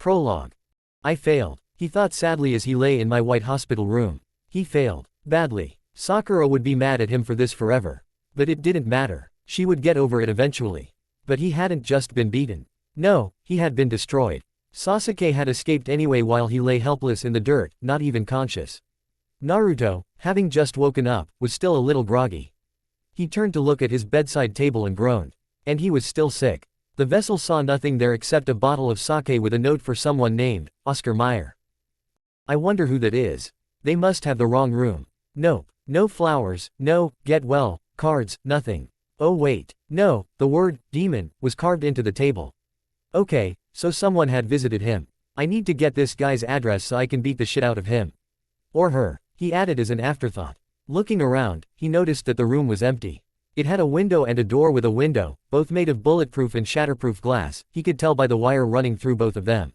Prologue. I failed, he thought sadly as he lay in my white hospital room. He failed. Badly. Sakura would be mad at him for this forever. But it didn't matter. She would get over it eventually. But he hadn't just been beaten. No, he had been destroyed. Sasuke had escaped anyway while he lay helpless in the dirt, not even conscious. Naruto, having just woken up, was still a little groggy. He turned to look at his bedside table and groaned. And he was still sick. The vessel saw nothing there except a bottle of sake with a note for someone named Oscar Meyer. I wonder who that is. They must have the wrong room. Nope. No flowers, no get well cards, nothing. Oh wait, no, the word demon was carved into the table. Okay, so someone had visited him. I need to get this guy's address so I can beat the shit out of him. Or her, he added as an afterthought. Looking around, he noticed that the room was empty. It had a window and a door with a window, both made of bulletproof and shatterproof glass. He could tell by the wire running through both of them.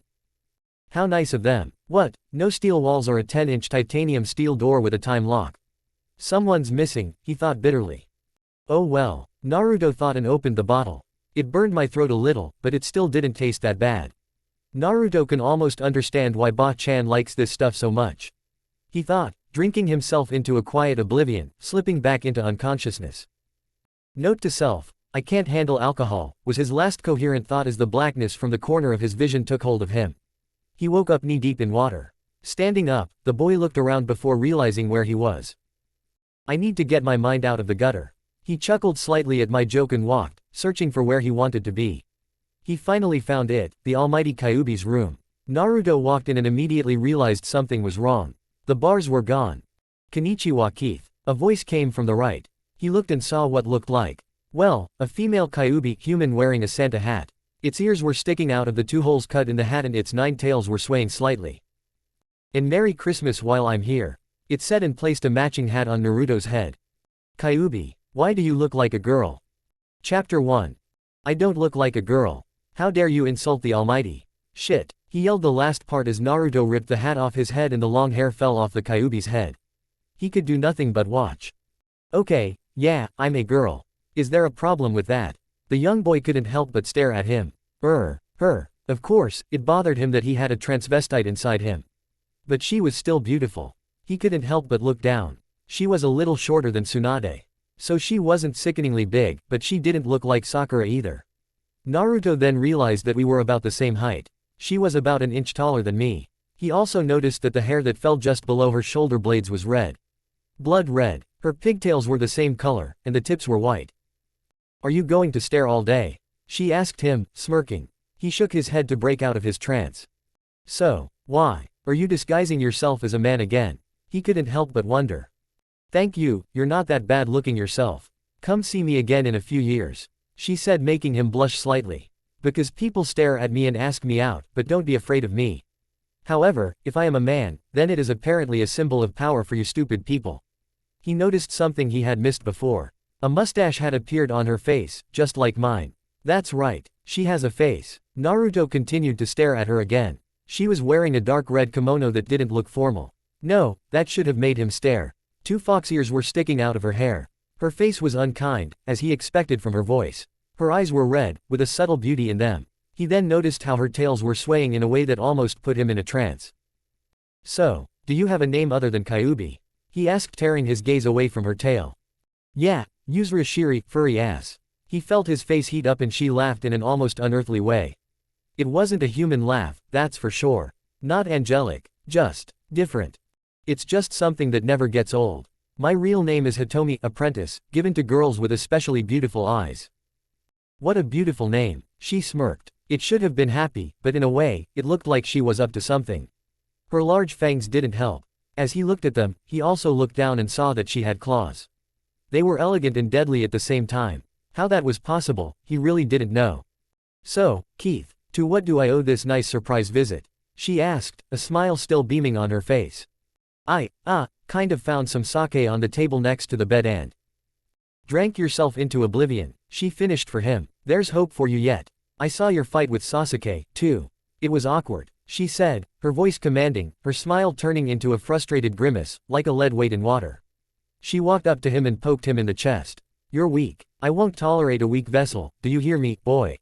How nice of them. What, no steel walls or a 10-inch titanium steel door with a time lock. Someone's missing, he thought bitterly. Oh well, Naruto thought and opened the bottle. It burned my throat a little, but it still didn't taste that bad. Naruto can almost understand why Ba-chan likes this stuff so much. He thought, drinking himself into a quiet oblivion, slipping back into unconsciousness. Note to self, I can't handle alcohol, was his last coherent thought as the blackness from the corner of his vision took hold of him. He woke up knee-deep in water. Standing up, the boy looked around before realizing where he was. I need to get my mind out of the gutter. He chuckled slightly at my joke and walked, searching for where he wanted to be. He finally found it, the almighty Kyuubi's room. Naruto walked in and immediately realized something was wrong. The bars were gone. Konnichiwa Keith. A voice came from the right. He looked and saw what looked like, well, a female Kyuubi human wearing a Santa hat. Its ears were sticking out of the 2 holes cut in the hat and its 9 tails were swaying slightly. And Merry Christmas while I'm here. It said and placed a matching hat on Naruto's head. Kyuubi, why do you look like a girl? Chapter 1. I don't look like a girl. How dare you insult the Almighty? Shit, he yelled the last part as Naruto ripped the hat off his head and the long hair fell off the Kyuubi's head. He could do nothing but watch. Okay, yeah, I'm a girl. Is there a problem with that? The young boy couldn't help but stare at him. Her. Of course, it bothered him that he had a transvestite inside him. But she was still beautiful. He couldn't help but look down. She was a little shorter than Tsunade. So she wasn't sickeningly big, but she didn't look like Sakura either. Naruto then realized that we were about the same height. She was about an inch taller than me. He also noticed that the hair that fell just below her shoulder blades was red. Blood red. Her pigtails were the same color, and the tips were white. Are you going to stare all day? She asked him, smirking. He shook his head to break out of his trance. So, why? Are you disguising yourself as a man again? He couldn't help but wonder. Thank you, you're not that bad looking yourself. Come see me again in a few years. She said, making him blush slightly. Because people stare at me and ask me out, but don't be afraid of me. However, if I am a man, then it is apparently a symbol of power for you stupid people. He noticed something he had missed before. A mustache had appeared on her face, just like mine. That's right, she has a face. Naruto continued to stare at her again. She was wearing a dark red kimono that didn't look formal. No, that should have made him stare. 2 fox ears were sticking out of her hair. Her face was unkind, as he expected from her voice. Her eyes were red, with a subtle beauty in them. He then noticed how her tails were swaying in a way that almost put him in a trance. So, do you have a name other than Kyuubi? He asked, tearing his gaze away from her tail. Yeah, Yuzuru Shiri, furry ass. He felt his face heat up and she laughed in an almost unearthly way. It wasn't a human laugh, that's for sure. Not angelic, just different. It's just something that never gets old. My real name is Hitomi, apprentice, given to girls with especially beautiful eyes. What a beautiful name, she smirked. It should have been happy, but in a way, it looked like she was up to something. Her large fangs didn't help. As he looked at them, he also looked down and saw that she had claws. They were elegant and deadly at the same time. How that was possible, he really didn't know. So, Keith, to what do I owe this nice surprise visit? She asked, a smile still beaming on her face. I kind of found some sake on the table next to the bed and drank yourself into oblivion, she finished for him. There's hope for you yet. I saw your fight with Sasuke, too. It was awkward, she said, her voice commanding, her smile turning into a frustrated grimace, like a lead weight in water. She walked up to him and poked him in the chest. You're weak. I won't tolerate a weak vessel, do you hear me, boy?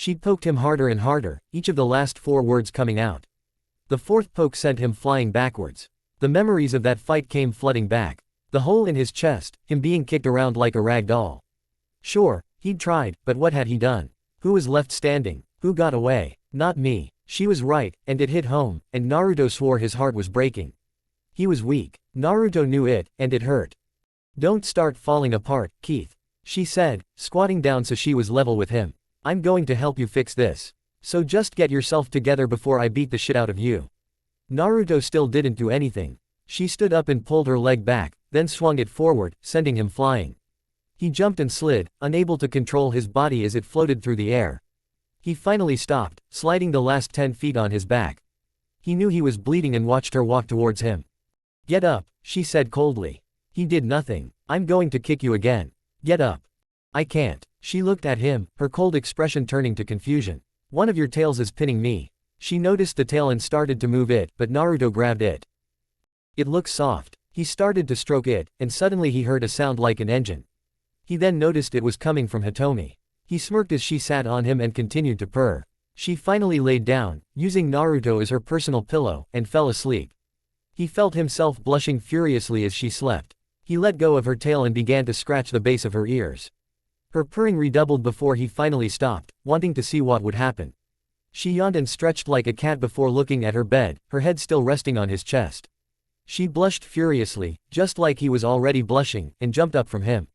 She poked him harder and harder, each of the last 4 words coming out. The 4th poke sent him flying backwards. The memories of that fight came flooding back. The hole in his chest, him being kicked around like a rag doll. Sure, he'd tried, but what had he done? Who was left standing? Who got away? Not me. She was right, and it hit home, and Naruto swore his heart was breaking. He was weak. Naruto knew it, and it hurt. Don't start falling apart, Keith, she said, squatting down so she was level with him. I'm going to help you fix this. So just get yourself together before I beat the shit out of you. Naruto still didn't do anything. She stood up and pulled her leg back, then swung it forward, sending him flying. He jumped and slid, unable to control his body as it floated through the air. He finally stopped, sliding the last 10 feet on his back. He knew he was bleeding and watched her walk towards him. Get up, she said coldly. He did nothing. I'm going to kick you again. Get up. I can't. She looked at him, her cold expression turning to confusion. One of your tails is pinning me. She noticed the tail and started to move it, but Naruto grabbed it. It looked soft. He started to stroke it, and suddenly he heard a sound like an engine. He then noticed it was coming from Hitomi. He smirked as she sat on him and continued to purr. She finally laid down, using Naruto as her personal pillow, and fell asleep. He felt himself blushing furiously as she slept. He let go of her tail and began to scratch the base of her ears. Her purring redoubled before he finally stopped, wanting to see what would happen. She yawned and stretched like a cat before looking at her bed, her head still resting on his chest. She blushed furiously, just like he was already blushing, and jumped up from him.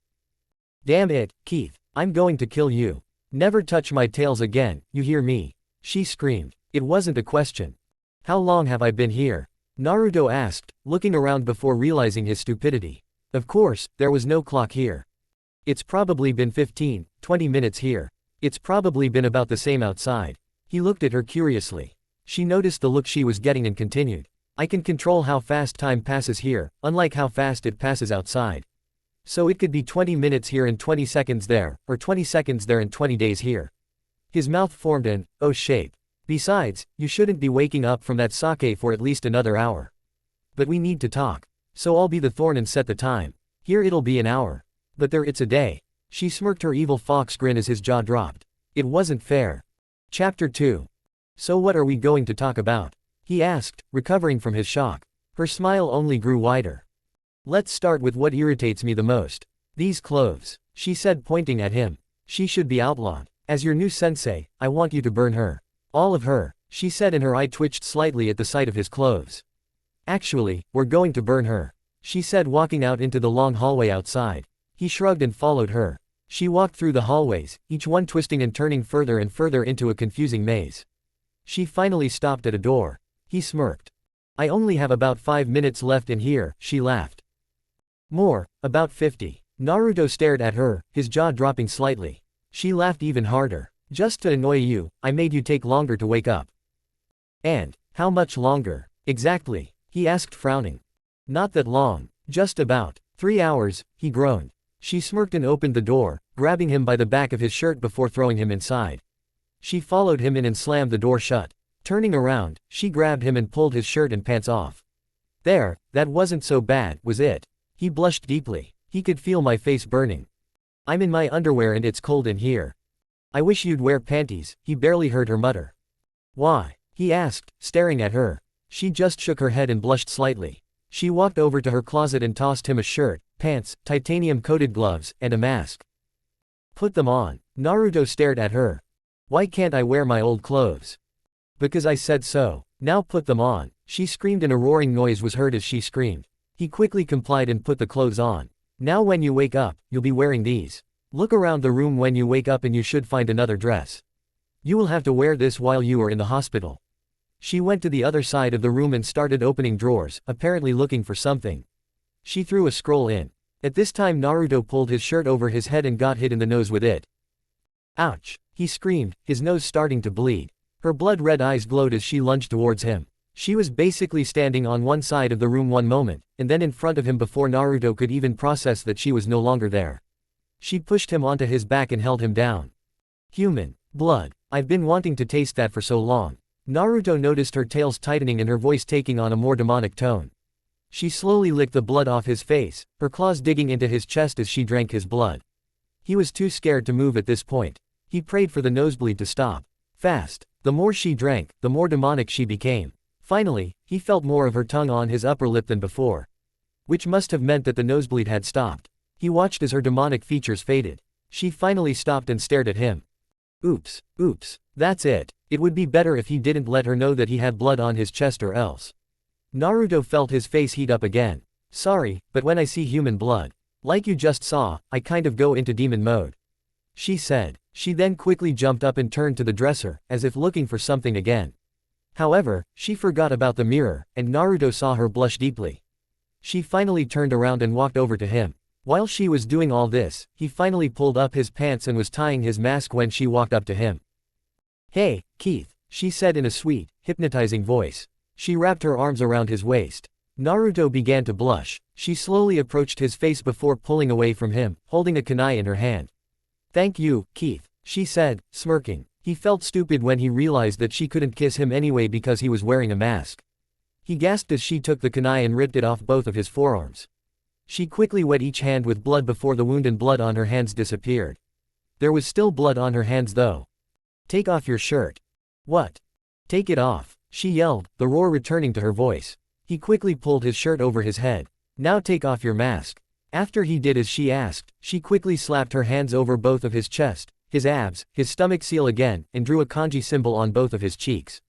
Damn it, Keith, I'm going to kill you. Never touch my tails again, you hear me? She screamed. It wasn't a question. How long have I been here? Naruto asked, looking around before realizing his stupidity. Of course, there was no clock here. It's probably been 15, 20 minutes here. It's probably been about the same outside. He looked at her curiously. She noticed the look she was getting and continued. I can control how fast time passes here, unlike how fast it passes outside. So it could be 20 minutes here and 20 seconds there, or 20 seconds there and 20 days here. His mouth formed an O shape. Besides, you shouldn't be waking up from that sake for at least another hour. But we need to talk. So I'll be the thorn and set the time. Here it'll be an hour. But there it's a day. She smirked her evil fox grin as his jaw dropped. It wasn't fair. Chapter 2. So what are we going to talk about? He asked, recovering from his shock. Her smile only grew wider. Let's start with what irritates me the most. These clothes, she said pointing at him. She should be outlawed. As your new sensei, I want you to burn her. All of her, she said and her eye twitched slightly at the sight of his clothes. Actually, we're going to burn her, she said walking out into the long hallway outside. He shrugged and followed her. She walked through the hallways, each one twisting and turning further and further into a confusing maze. She finally stopped at a door. He smirked. I only have about 5 minutes left in here, she laughed. More, about 50. Naruto stared at her, his jaw dropping slightly. She laughed even harder. Just to annoy you, I made you take longer to wake up. And, how much longer? Exactly, he asked frowning. Not that long, just about 3 hours, he groaned. She smirked and opened the door, grabbing him by the back of his shirt before throwing him inside. She followed him in and slammed the door shut. Turning around, she grabbed him and pulled his shirt and pants off. There, that wasn't so bad, was it? He blushed deeply. He could feel my face burning. I'm in my underwear and it's cold in here. I wish you'd wear panties, he barely heard her mutter. Why? He asked, staring at her. She just shook her head and blushed slightly. She walked over to her closet and tossed him a shirt, pants, titanium-coated gloves, and a mask. Put them on. Naruto stared at her. Why can't I wear my old clothes? Because I said so. Now put them on. She screamed and a roaring noise was heard as she screamed. He quickly complied and put the clothes on. Now when you wake up, you'll be wearing these. Look around the room when you wake up and you should find another dress. You will have to wear this while you are in the hospital. She went to the other side of the room and started opening drawers, apparently looking for something. She threw a scroll in. At this time Naruto pulled his shirt over his head and got hit in the nose with it. Ouch! He screamed, his nose starting to bleed. Her blood-red eyes glowed as she lunged towards him. She was basically standing on one side of the room one moment, and then in front of him before Naruto could even process that she was no longer there. She pushed him onto his back and held him down. Human blood. I've been wanting to taste that for so long. Naruto noticed her tails tightening and her voice taking on a more demonic tone. She slowly licked the blood off his face, her claws digging into his chest as she drank his blood. He was too scared to move at this point. He prayed for the nosebleed to stop. Fast. The more she drank, the more demonic she became. Finally, he felt more of her tongue on his upper lip than before. Which must have meant that the nosebleed had stopped. He watched as her demonic features faded. She finally stopped and stared at him. Oops, that's it. It would be better if he didn't let her know that he had blood on his chest or else. Naruto felt his face heat up again. Sorry, but when I see human blood, like you just saw, I kind of go into demon mode. She said. She then quickly jumped up and turned to the dresser, as if looking for something again. However, she forgot about the mirror, and Naruto saw her blush deeply. She finally turned around and walked over to him. While she was doing all this, he finally pulled up his pants and was tying his mask when she walked up to him. Hey, Keith, she said in a sweet, hypnotizing voice. She wrapped her arms around his waist. Naruto began to blush. She slowly approached his face before pulling away from him, holding a kunai in her hand. Thank you, Keith, she said, smirking. He felt stupid when he realized that she couldn't kiss him anyway because he was wearing a mask. He gasped as she took the kunai and ripped it off both of his forearms. She quickly wet each hand with blood before the wound and blood on her hands disappeared. There was still blood on her hands though. Take off your shirt. What? Take it off, she yelled, the roar returning to her voice. He quickly pulled his shirt over his head. Now take off your mask. After he did as she asked, she quickly slapped her hands over both of his chest, his abs, his stomach seal again, and drew a kanji symbol on both of his cheeks.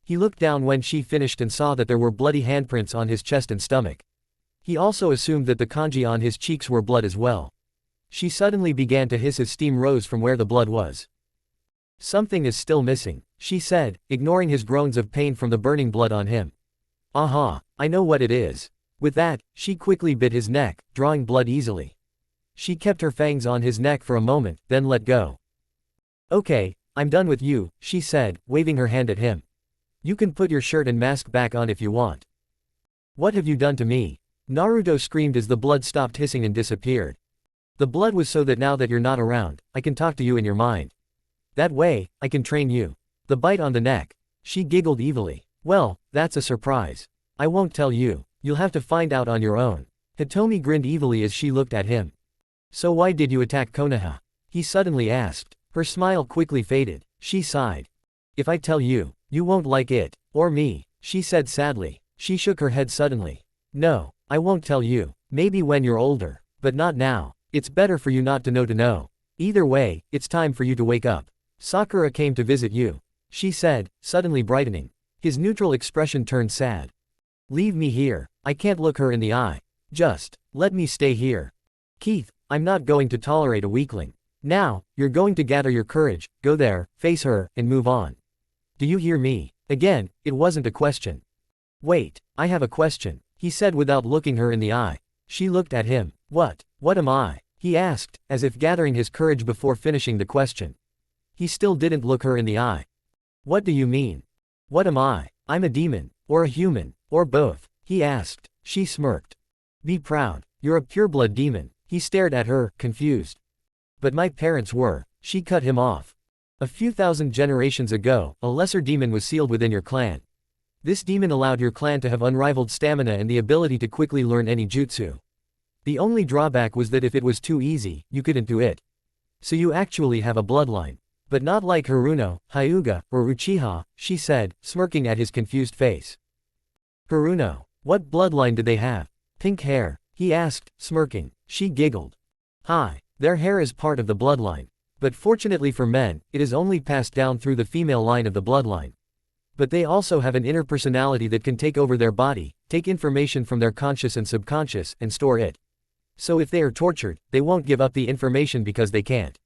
He looked down when she finished and saw that there were bloody handprints on his chest and stomach. He also assumed that the kanji on his cheeks were blood as well. She suddenly began to hiss as steam rose from where the blood was. Something is still missing, she said, ignoring his groans of pain from the burning blood on him. Aha, I know what it is. With that, she quickly bit his neck, drawing blood easily. She kept her fangs on his neck for a moment, then let go. Okay, I'm done with you, she said, waving her hand at him. You can put your shirt and mask back on if you want. What have you done to me? Naruto screamed as the blood stopped hissing and disappeared. The blood was so that now that you're not around, I can talk to you in your mind. That way, I can train you. The bite on the neck. She giggled evilly. Well, that's a surprise. I won't tell you. You'll have to find out on your own. Hitomi grinned evilly as she looked at him. So why did you attack Konoha? He suddenly asked. Her smile quickly faded. She sighed. If I tell you, you won't like it, or me, she said sadly. She shook her head suddenly. No, I won't tell you. Maybe when you're older, but not now. It's better for you not to know. Either way, it's time for you to wake up. Sakura came to visit you, she said, suddenly brightening. His neutral expression turned sad. Leave me here. I can't look her in the eye. Just let me stay here. Keith, I'm not going to tolerate a weakling. Now, you're going to gather your courage, go there, face her, and move on. Do you hear me? Again, it wasn't a question. Wait, I have a question, he said without looking her in the eye. She looked at him. What am I? He asked, as if gathering his courage before finishing the question. He still didn't look her in the eye. What do you mean? What am I? I'm a demon, or a human, or both, he asked. She smirked. Be proud, you're a pureblood demon. He stared at her, confused. But my parents were. She cut him off. A few thousand generations ago, a lesser demon was sealed within your clan. This demon allowed your clan to have unrivaled stamina and the ability to quickly learn any jutsu. The only drawback was that if it was too easy, you couldn't do it. So you actually have a bloodline. But not like Haruno, Hyuga, or Uchiha, she said, smirking at his confused face. Haruno. What bloodline did they have? Pink hair, he asked, smirking. She giggled. Hi. Their hair is part of the bloodline. But fortunately for men, it is only passed down through the female line of the bloodline. But they also have an inner personality that can take over their body, take information from their conscious and subconscious, and store it. So if they are tortured, they won't give up the information because they can't.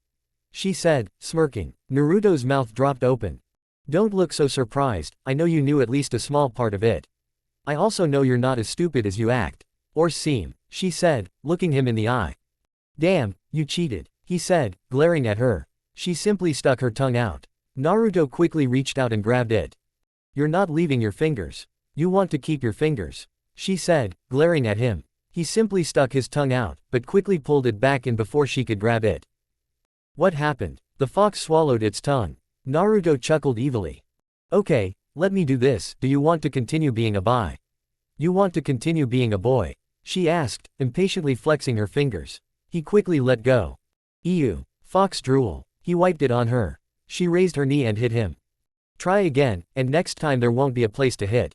She said, smirking. Naruto's mouth dropped open. Don't look so surprised, I know you knew at least a small part of it. I also know you're not as stupid as you act. Or seem, she said, looking him in the eye. Damn, you cheated, he said, glaring at her. She simply stuck her tongue out. Naruto quickly reached out and grabbed it. You're not leaving your fingers. You want to keep your fingers, she said, glaring at him. He simply stuck his tongue out, but quickly pulled it back in before she could grab it. What happened? The fox swallowed its tongue. Naruto chuckled evilly. Okay, let me do this. Do you want to continue being a boy? You want to continue being a boy? She asked, impatiently flexing her fingers. He quickly let go. Ew. Fox drool. He wiped it on her. She raised her knee and hit him. Try again, and next time there won't be a place to hit.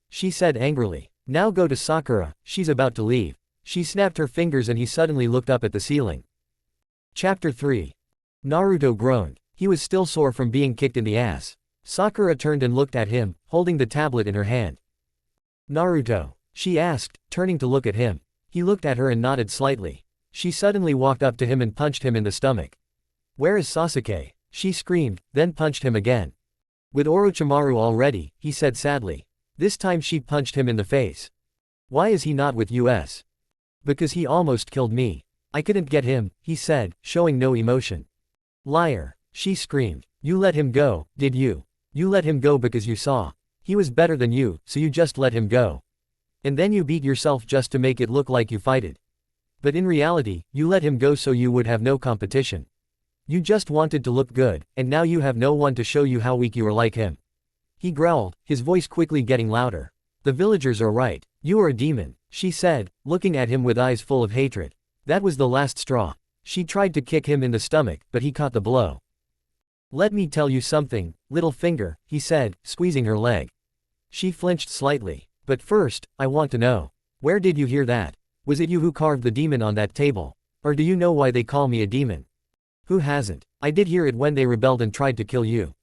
She said angrily. Now go to Sakura, she's about to leave. She snapped her fingers and he suddenly looked up at the ceiling. Chapter 3. Naruto groaned. He was still sore from being kicked in the ass. Sakura turned and looked at him, holding the tablet in her hand. Naruto? She asked, turning to look at him. He looked at her and nodded slightly. She suddenly walked up to him and punched him in the stomach. Where is Sasuke? She screamed, then punched him again. With Orochimaru already, he said sadly. This time she punched him in the face. Why is he not with us? Because he almost killed me. I couldn't get him, he said, showing no emotion. Liar, she screamed. You let him go, did you? You let him go because you saw. He was better than you, so you just let him go. And then you beat yourself just to make it look like you fighted. But in reality, you let him go so you would have no competition. You just wanted to look good, and now you have no one to show you how weak you are like him. He growled, his voice quickly getting louder. The villagers are right. You are a demon, she said, looking at him with eyes full of hatred. That was the last straw. She tried to kick him in the stomach, but he caught the blow. Let me tell you something, little finger, he said, squeezing her leg. She flinched slightly. But first, I want to know. Where did you hear that? Was it you who carved the demon on that table? Or do you know why they call me a demon? Who hasn't? I did hear it when they rebelled and tried to kill you.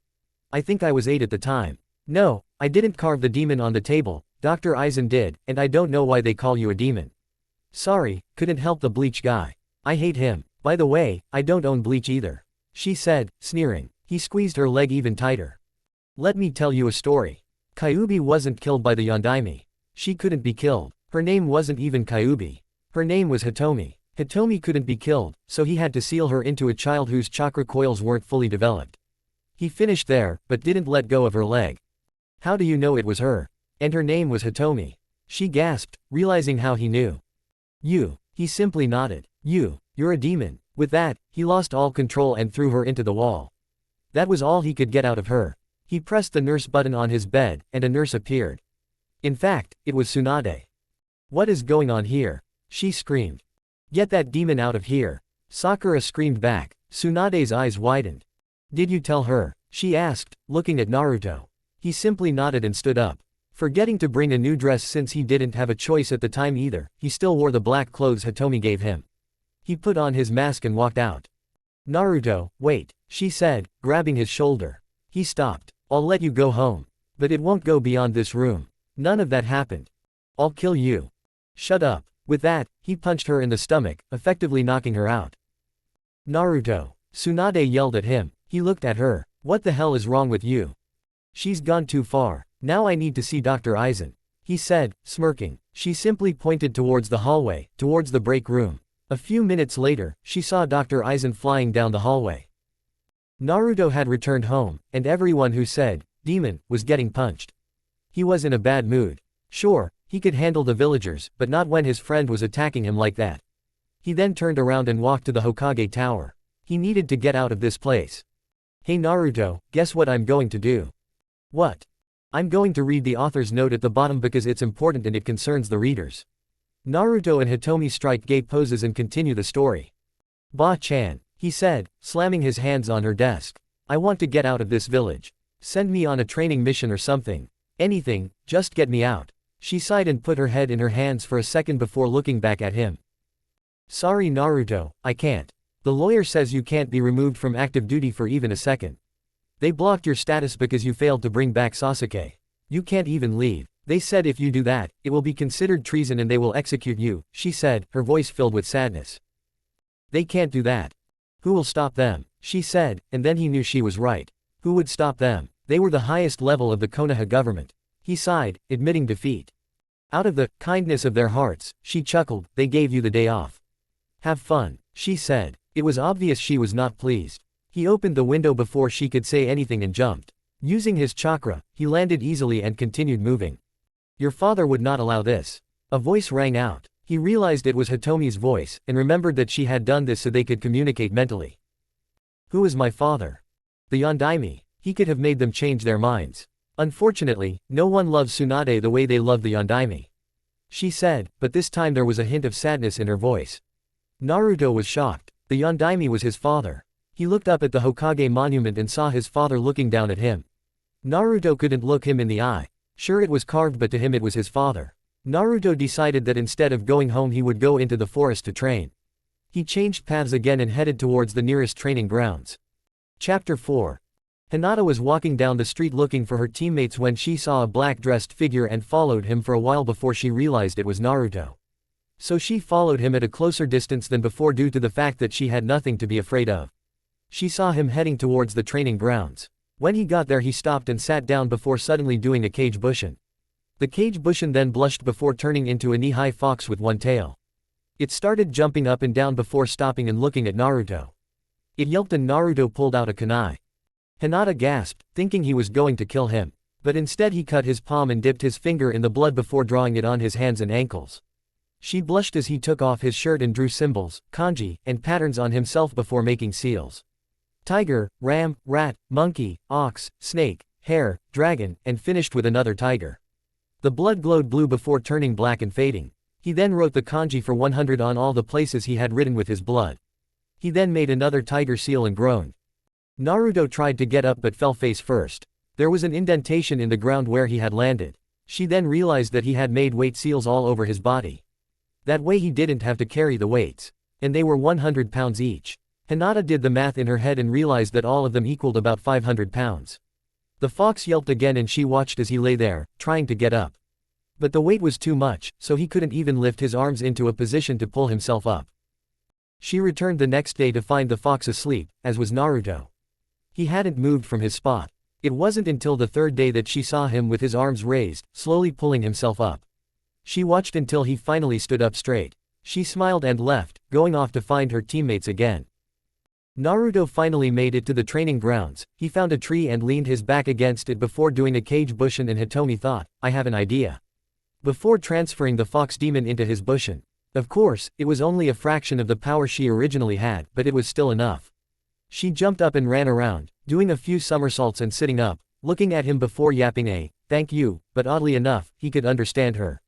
I think I was 8 at the time. No, I didn't carve the demon on the table, Dr. Aizen did, and I don't know why they call you a demon. Sorry, couldn't help the bleach guy. I hate him. By the way, I don't own bleach either. She said, sneering. He squeezed her leg even tighter. Let me tell you a story. Kyuubi wasn't killed by the Yondaime. She couldn't be killed. Her name wasn't even Kyuubi. Her name was Hitomi. Hitomi couldn't be killed, so he had to seal her into a child whose chakra coils weren't fully developed. He finished there, but didn't let go of her leg. How do you know it was her? And her name was Hitomi. She gasped, realizing how he knew. You. He simply nodded. You're a demon. With that, he lost all control and threw her into the wall. That was all he could get out of her. He pressed the nurse button on his bed, and a nurse appeared. In fact, it was Tsunade. What is going on here? She screamed. Get that demon out of here. Sakura screamed back. Tsunade's eyes widened. Did you tell her? She asked, looking at Naruto. He simply nodded and stood up. Forgetting to bring a new dress since he didn't have a choice at the time either, he still wore the black clothes Hitomi gave him. He put on his mask and walked out. Naruto, wait, she said, grabbing his shoulder. He stopped. I'll let you go home. But it won't go beyond this room. None of that happened. I'll kill you. Shut up. With that, he punched her in the stomach, effectively knocking her out. Naruto. Tsunade yelled at him. He looked at her. What the hell is wrong with you? She's gone too far. Now I need to see Dr. Aizen. He said, smirking. She simply pointed towards the hallway, towards the break room. A few minutes later, she saw Dr. Aizen flying down the hallway. Naruto had returned home, and everyone who said, demon, was getting punched. He was in a bad mood. Sure, he could handle the villagers, but not when his friend was attacking him like that. He then turned around and walked to the Hokage Tower. He needed to get out of this place. Hey Naruto, guess what I'm going to do? What? I'm going to read the author's note at the bottom because it's important and it concerns the readers. Naruto and Hitomi strike gay poses and continue the story. Ba-chan, he said, slamming his hands on her desk. I want to get out of this village. Send me on a training mission or something. Anything, just get me out. She sighed and put her head in her hands for a second before looking back at him. Sorry Naruto, I can't. The lawyer says you can't be removed from active duty for even a second. They blocked your status because you failed to bring back Sasuke. You can't even leave. They said if you do that, it will be considered treason and they will execute you, she said, her voice filled with sadness. They can't do that. Who will stop them? She said, and then he knew she was right. Who would stop them? They were the highest level of the Konoha government. He sighed, admitting defeat. Out of the kindness of their hearts, she chuckled, they gave you the day off. Have fun, she said. It was obvious she was not pleased. He opened the window before she could say anything and jumped. Using his chakra, he landed easily and continued moving. Your father would not allow this. A voice rang out. He realized it was Hitomi's voice, and remembered that she had done this so they could communicate mentally. Who is my father? The Yondaime. He could have made them change their minds. Unfortunately, no one loves Tsunade the way they love the Yondaime. She said, but this time there was a hint of sadness in her voice. Naruto was shocked. The Yondaime was his father. He looked up at the Hokage monument and saw his father looking down at him. Naruto couldn't look him in the eye. Sure, it was carved, but to him it was his father. Naruto decided that instead of going home he would go into the forest to train. He changed paths again and headed towards the nearest training grounds. Chapter 4. Hinata was walking down the street looking for her teammates when she saw a black-dressed figure and followed him for a while before she realized it was Naruto. So she followed him at a closer distance than before due to the fact that she had nothing to be afraid of. She saw him heading towards the training grounds. When he got there he stopped and sat down before suddenly doing a cage bushin. The cage bushin then blushed before turning into a knee-high fox with one tail. It started jumping up and down before stopping and looking at Naruto. It yelped and Naruto pulled out a kunai. Hinata gasped, thinking he was going to kill him. But instead he cut his palm and dipped his finger in the blood before drawing it on his hands and ankles. She blushed as he took off his shirt and drew symbols, kanji, and patterns on himself before making seals. Tiger, ram, rat, monkey, ox, snake, hare, dragon, and finished with another tiger. The blood glowed blue before turning black and fading. He then wrote the kanji for 100 on all the places he had written with his blood. He then made another tiger seal and groaned. Naruto tried to get up but fell face first. There was an indentation in the ground where he had landed. She then realized that he had made weight seals all over his body. That way he didn't have to carry the weights. And they were 100 pounds each. Hinata did the math in her head and realized that all of them equaled about 500 pounds. The fox yelped again and she watched as he lay there, trying to get up. But the weight was too much, so he couldn't even lift his arms into a position to pull himself up. She returned the next day to find the fox asleep, as was Naruto. He hadn't moved from his spot. It wasn't until the third day that she saw him with his arms raised, slowly pulling himself up. She watched until he finally stood up straight. She smiled and left, going off to find her teammates again. Naruto finally made it to the training grounds. He found a tree and leaned his back against it before doing a cage bushin, and Hitomi thought, I have an idea. Before transferring the fox demon into his bushin. Of course, it was only a fraction of the power she originally had, but it was still enough. She jumped up and ran around, doing a few somersaults and sitting up, looking at him before yapping a, thank you, but oddly enough, he could understand her.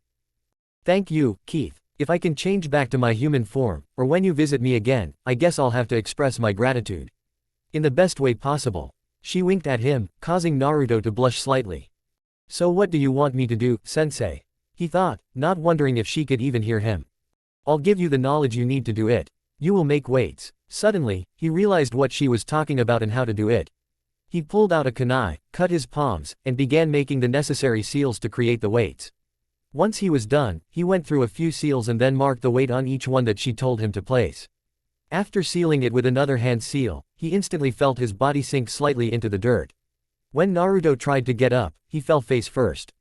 Thank you, Keith. If I can change back to my human form, or when you visit me again, I guess I'll have to express my gratitude. In the best way possible. She winked at him, causing Naruto to blush slightly. So what do you want me to do, sensei? He thought, not wondering if she could even hear him. I'll give you the knowledge you need to do it. You will make weights. Suddenly, he realized what she was talking about and how to do it. He pulled out a kunai, cut his palms, and began making the necessary seals to create the weights. Once he was done, he went through a few seals and then marked the weight on each one that she told him to place. After sealing it with another hand seal, he instantly felt his body sink slightly into the dirt. When Naruto tried to get up, he fell face first.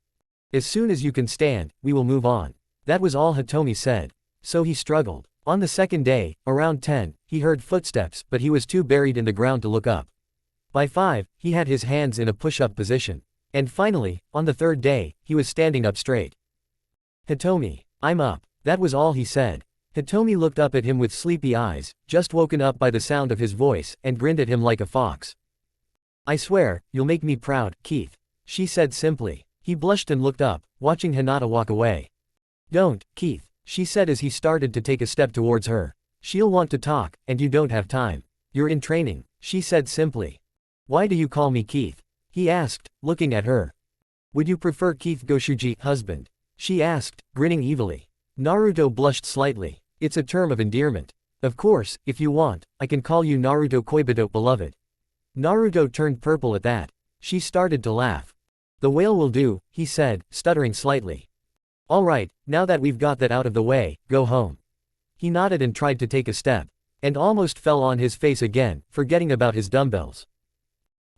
As soon as you can stand, we will move on. That was all Hitomi said. So he struggled. On the second day, around 10, he heard footsteps, but he was too buried in the ground to look up. By 5, he had his hands in a push-up position. And finally, on the third day, he was standing up straight. Hitomi, I'm up. That was all he said. Hitomi looked up at him with sleepy eyes, just woken up by the sound of his voice, and grinned at him like a fox. I swear, you'll make me proud, Keith. She said simply. He blushed and looked up, watching Hinata walk away. Don't, Keith, she said as he started to take a step towards her. She'll want to talk, and you don't have time. You're in training, she said simply. Why do you call me Keith? He asked, looking at her. Would you prefer Keith Goshuji, husband? She asked, grinning evilly. Naruto blushed slightly. It's a term of endearment. Of course, if you want, I can call you Naruto Koibito beloved. Naruto turned purple at that. She started to laugh. The whale will do, he said, stuttering slightly. Alright, now that we've got that out of the way, go home. He nodded and tried to take a step. And almost fell on his face again, forgetting about his dumbbells.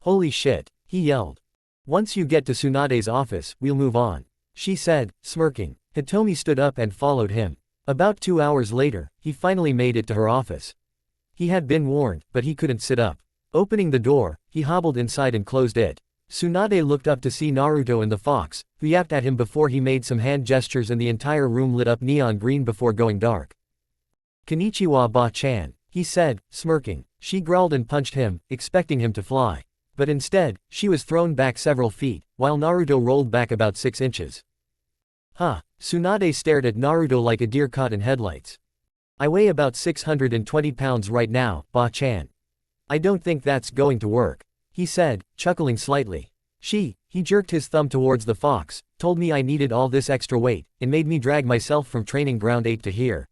Holy shit, he yelled. Once you get to Tsunade's office, we'll move on. She said, smirking. Hitomi stood up and followed him. About 2 hours later, he finally made it to her office. He had been warned, but he couldn't sit up. Opening the door, he hobbled inside and closed it. Tsunade looked up to see Naruto and the fox, who yapped at him before he made some hand gestures and the entire room lit up neon green before going dark. Konnichiwa Ba-chan, he said, smirking. She growled and punched him, expecting him to fly. But instead, she was thrown back several feet, while Naruto rolled back about 6 inches. Huh, Tsunade stared at Naruto like a deer caught in headlights. I weigh about 620 pounds right now, Ba-chan. I don't think that's going to work, he said, chuckling slightly. He jerked his thumb towards the fox, told me I needed all this extra weight, and made me drag myself from training ground 8 to here.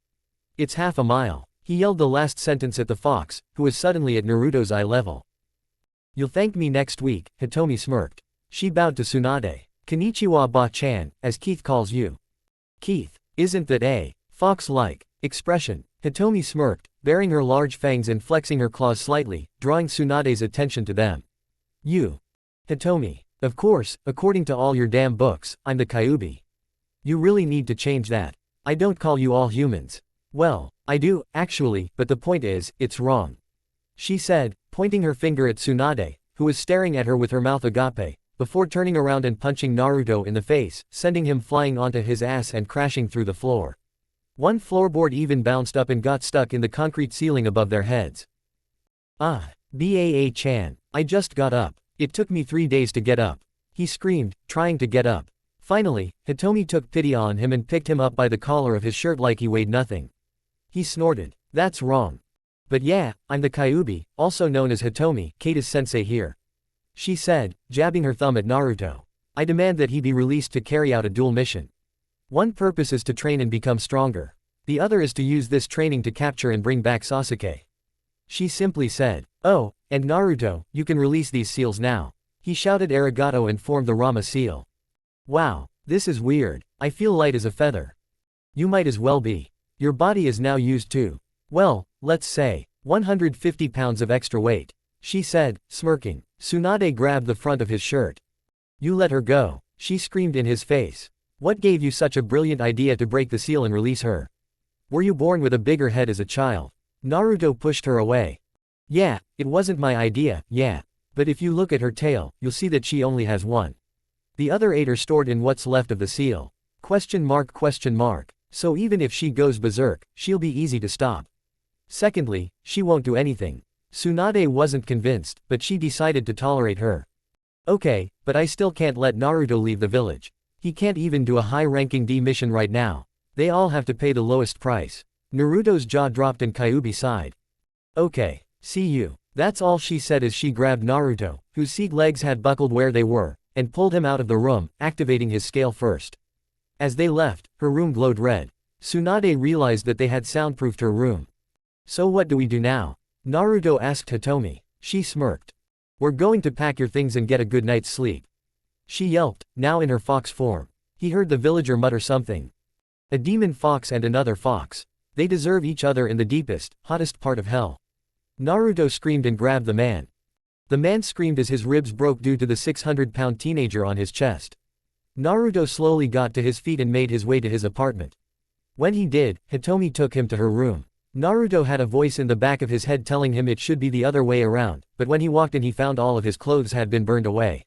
It's half a mile. He yelled the last sentence at the fox, who was suddenly at Naruto's eye level. You'll thank me next week, Hitomi smirked. She bowed to Tsunade. Konnichiwa ba-chan, as Keith calls you. Keith, isn't that a fox-like expression? Hitomi smirked, baring her large fangs and flexing her claws slightly, drawing Tsunade's attention to them. You. Hitomi. Of course, according to all your damn books, I'm the Kyuubi. You really need to change that. I don't call you all humans. Well, I do, actually, but the point is, it's wrong. She said, pointing her finger at Tsunade, who was staring at her with her mouth agape, before turning around and punching Naruto in the face, sending him flying onto his ass and crashing through the floor. One floorboard even bounced up and got stuck in the concrete ceiling above their heads. Ah, Baa-chan, I just got up. It took me 3 days to get up. He screamed, trying to get up. Finally, Hitomi took pity on him and picked him up by the collar of his shirt like he weighed nothing. He snorted. That's wrong. But yeah, I'm the Kyuubi, also known as Hitomi, Kata-sensei here. She said, jabbing her thumb at Naruto. I demand that he be released to carry out a dual mission. One purpose is to train and become stronger. The other is to use this training to capture and bring back Sasuke. She simply said, oh, and Naruto, you can release these seals now. He shouted arigato and formed the Rama seal. Wow, this is weird. I feel light as a feather. You might as well be. Your body is now used to, well, let's say, 150 pounds of extra weight. She said, smirking. Tsunade grabbed the front of his shirt. You let her go, she screamed in his face. What gave you such a brilliant idea to break the seal and release her? Were you born with a bigger head as a child? Naruto pushed her away. Yeah, it wasn't my idea, yeah. But if you look at her tail, you'll see that she only has one. The other 8 are stored in what's left of the seal. Question mark. So even if she goes berserk, she'll be easy to stop. Secondly, she won't do anything. Tsunade wasn't convinced, but she decided to tolerate her. Okay, but I still can't let Naruto leave the village. He can't even do a high-ranking D mission right now. They all have to pay the lowest price. Naruto's jaw dropped and Kyuubi sighed. Okay, see you. That's all she said as she grabbed Naruto, whose seat legs had buckled where they were, and pulled him out of the room, activating his scale first. As they left, her room glowed red. Tsunade realized that they had soundproofed her room. So what do we do now? Naruto asked Hitomi. She smirked. We're going to pack your things and get a good night's sleep. She yelped, now in her fox form. He heard the villager mutter something. A demon fox and another fox. They deserve each other in the deepest, hottest part of hell. Naruto screamed and grabbed the man. The man screamed as his ribs broke due to the 600-pound teenager on his chest. Naruto slowly got to his feet and made his way to his apartment. When he did, Hitomi took him to her room. Naruto had a voice in the back of his head telling him it should be the other way around, but when he walked in he found all of his clothes had been burned away.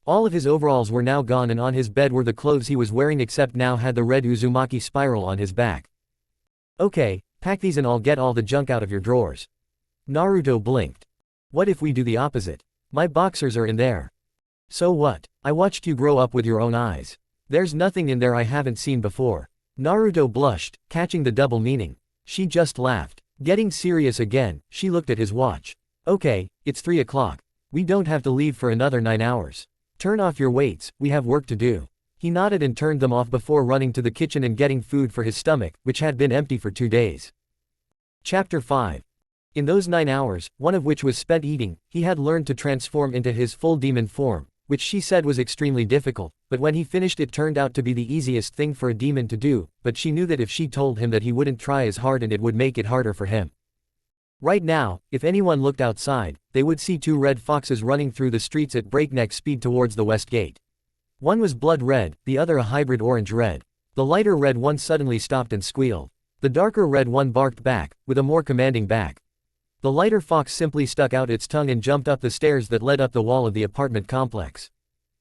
All of his overalls were now gone and on his bed were the clothes he was wearing except now had the red Uzumaki spiral on his back. Okay, pack these and I'll get all the junk out of your drawers. Naruto blinked. What if we do the opposite? My boxers are in there. So what? I watched you grow up with your own eyes. There's nothing in there I haven't seen before. Naruto blushed, catching the double meaning. She just laughed. Getting serious again, she looked at his watch. Okay, it's 3 o'clock. We don't have to leave for another 9 hours. Turn off your weights, we have work to do. He nodded and turned them off before running to the kitchen and getting food for his stomach, which had been empty for 2 days. Chapter 5. In those 9 hours, one of which was spent eating, he had learned to transform into his full demon form, which she said was extremely difficult, but when he finished it turned out to be the easiest thing for a demon to do, but she knew that if she told him that he wouldn't try as hard and it would make it harder for him. Right now, if anyone looked outside, they would see 2 red foxes running through the streets at breakneck speed towards the west gate. One was blood red, the other a hybrid orange-red. The lighter red one suddenly stopped and squealed. The darker red one barked back, with a more commanding back. The lighter fox simply stuck out its tongue and jumped up the stairs that led up the wall of the apartment complex.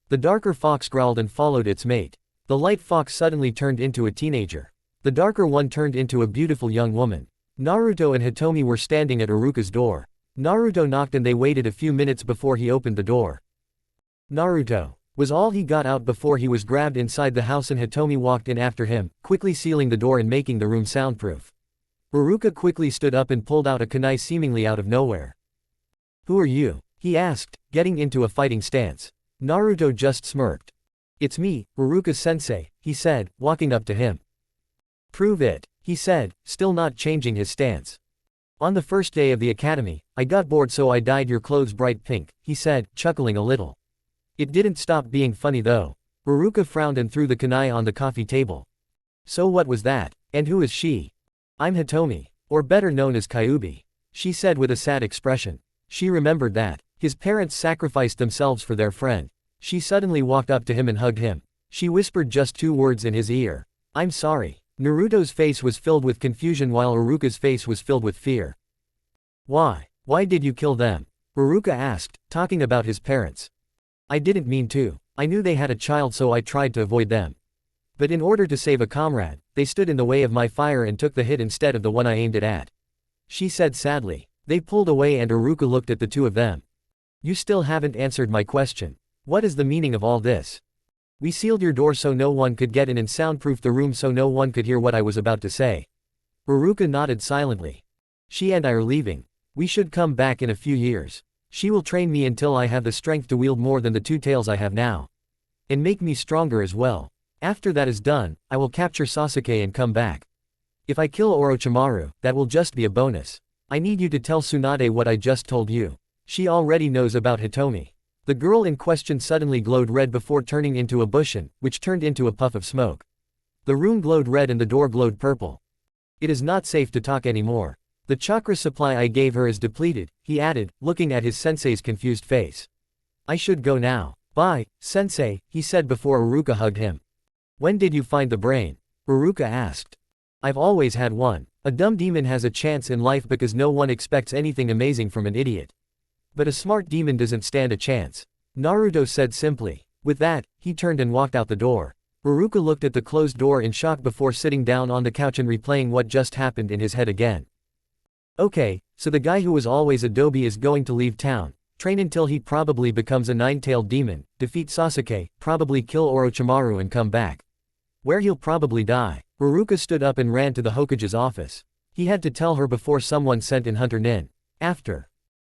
The darker fox growled and followed its mate. The light fox suddenly turned into a teenager. The darker one turned into a beautiful young woman. Naruto and Hitomi were standing at Iruka's door. Naruto knocked and they waited a few minutes before he opened the door. Naruto was all he got out before he was grabbed inside the house and Hitomi walked in after him, quickly sealing the door and making the room soundproof. Iruka quickly stood up and pulled out a kunai seemingly out of nowhere. Who are you? He asked, getting into a fighting stance. Naruto just smirked. It's me, Iruka-sensei, he said, walking up to him. Prove it, he said, still not changing his stance. On the first day of the academy, I got bored so I dyed your clothes bright pink, he said, chuckling a little. It didn't stop being funny though. Iruka frowned and threw the kunai on the coffee table. So what was that? And who is she? I'm Hitomi, or better known as Kyuubi, she said with a sad expression. She remembered that his parents sacrificed themselves for their friend. She suddenly walked up to him and hugged him. She whispered just 2 words in his ear. I'm sorry. Naruto's face was filled with confusion while Iruka's face was filled with fear. Why? Why did you kill them? Iruka asked, talking about his parents. I didn't mean to. I knew they had a child so I tried to avoid them. But in order to save a comrade, they stood in the way of my fire and took the hit instead of the one I aimed it at. She said sadly. They pulled away and Iruka looked at the 2 of them. You still haven't answered my question. What is the meaning of all this? We sealed your door so no one could get in and soundproofed the room so no one could hear what I was about to say. Iruka nodded silently. She and I are leaving. We should come back in a few years. She will train me until I have the strength to wield more than the 2 tails I have now. And make me stronger as well. After that is done, I will capture Sasuke and come back. If I kill Orochimaru, that will just be a bonus. I need you to tell Tsunade what I just told you. She already knows about Hitomi. The girl in question suddenly glowed red before turning into a bushin, which turned into a puff of smoke. The room glowed red and the door glowed purple. It is not safe to talk anymore. The chakra supply I gave her is depleted, he added, looking at his sensei's confused face. I should go now. Bye, sensei, he said before Iruka hugged him. When did you find the brain? Iruka asked. I've always had one. A dumb demon has a chance in life because no one expects anything amazing from an idiot. But a smart demon doesn't stand a chance. Naruto said simply. With that, he turned and walked out the door. Iruka looked at the closed door in shock before sitting down on the couch and replaying what just happened in his head again. Okay, so the guy who was always Adobe is going to leave town, train until he probably becomes a 9-tailed demon, defeat Sasuke, probably kill Orochimaru and come back. Where he'll probably die. Iruka stood up and ran to the Hokage's office. He had to tell her before someone sent in Hunter Nin. After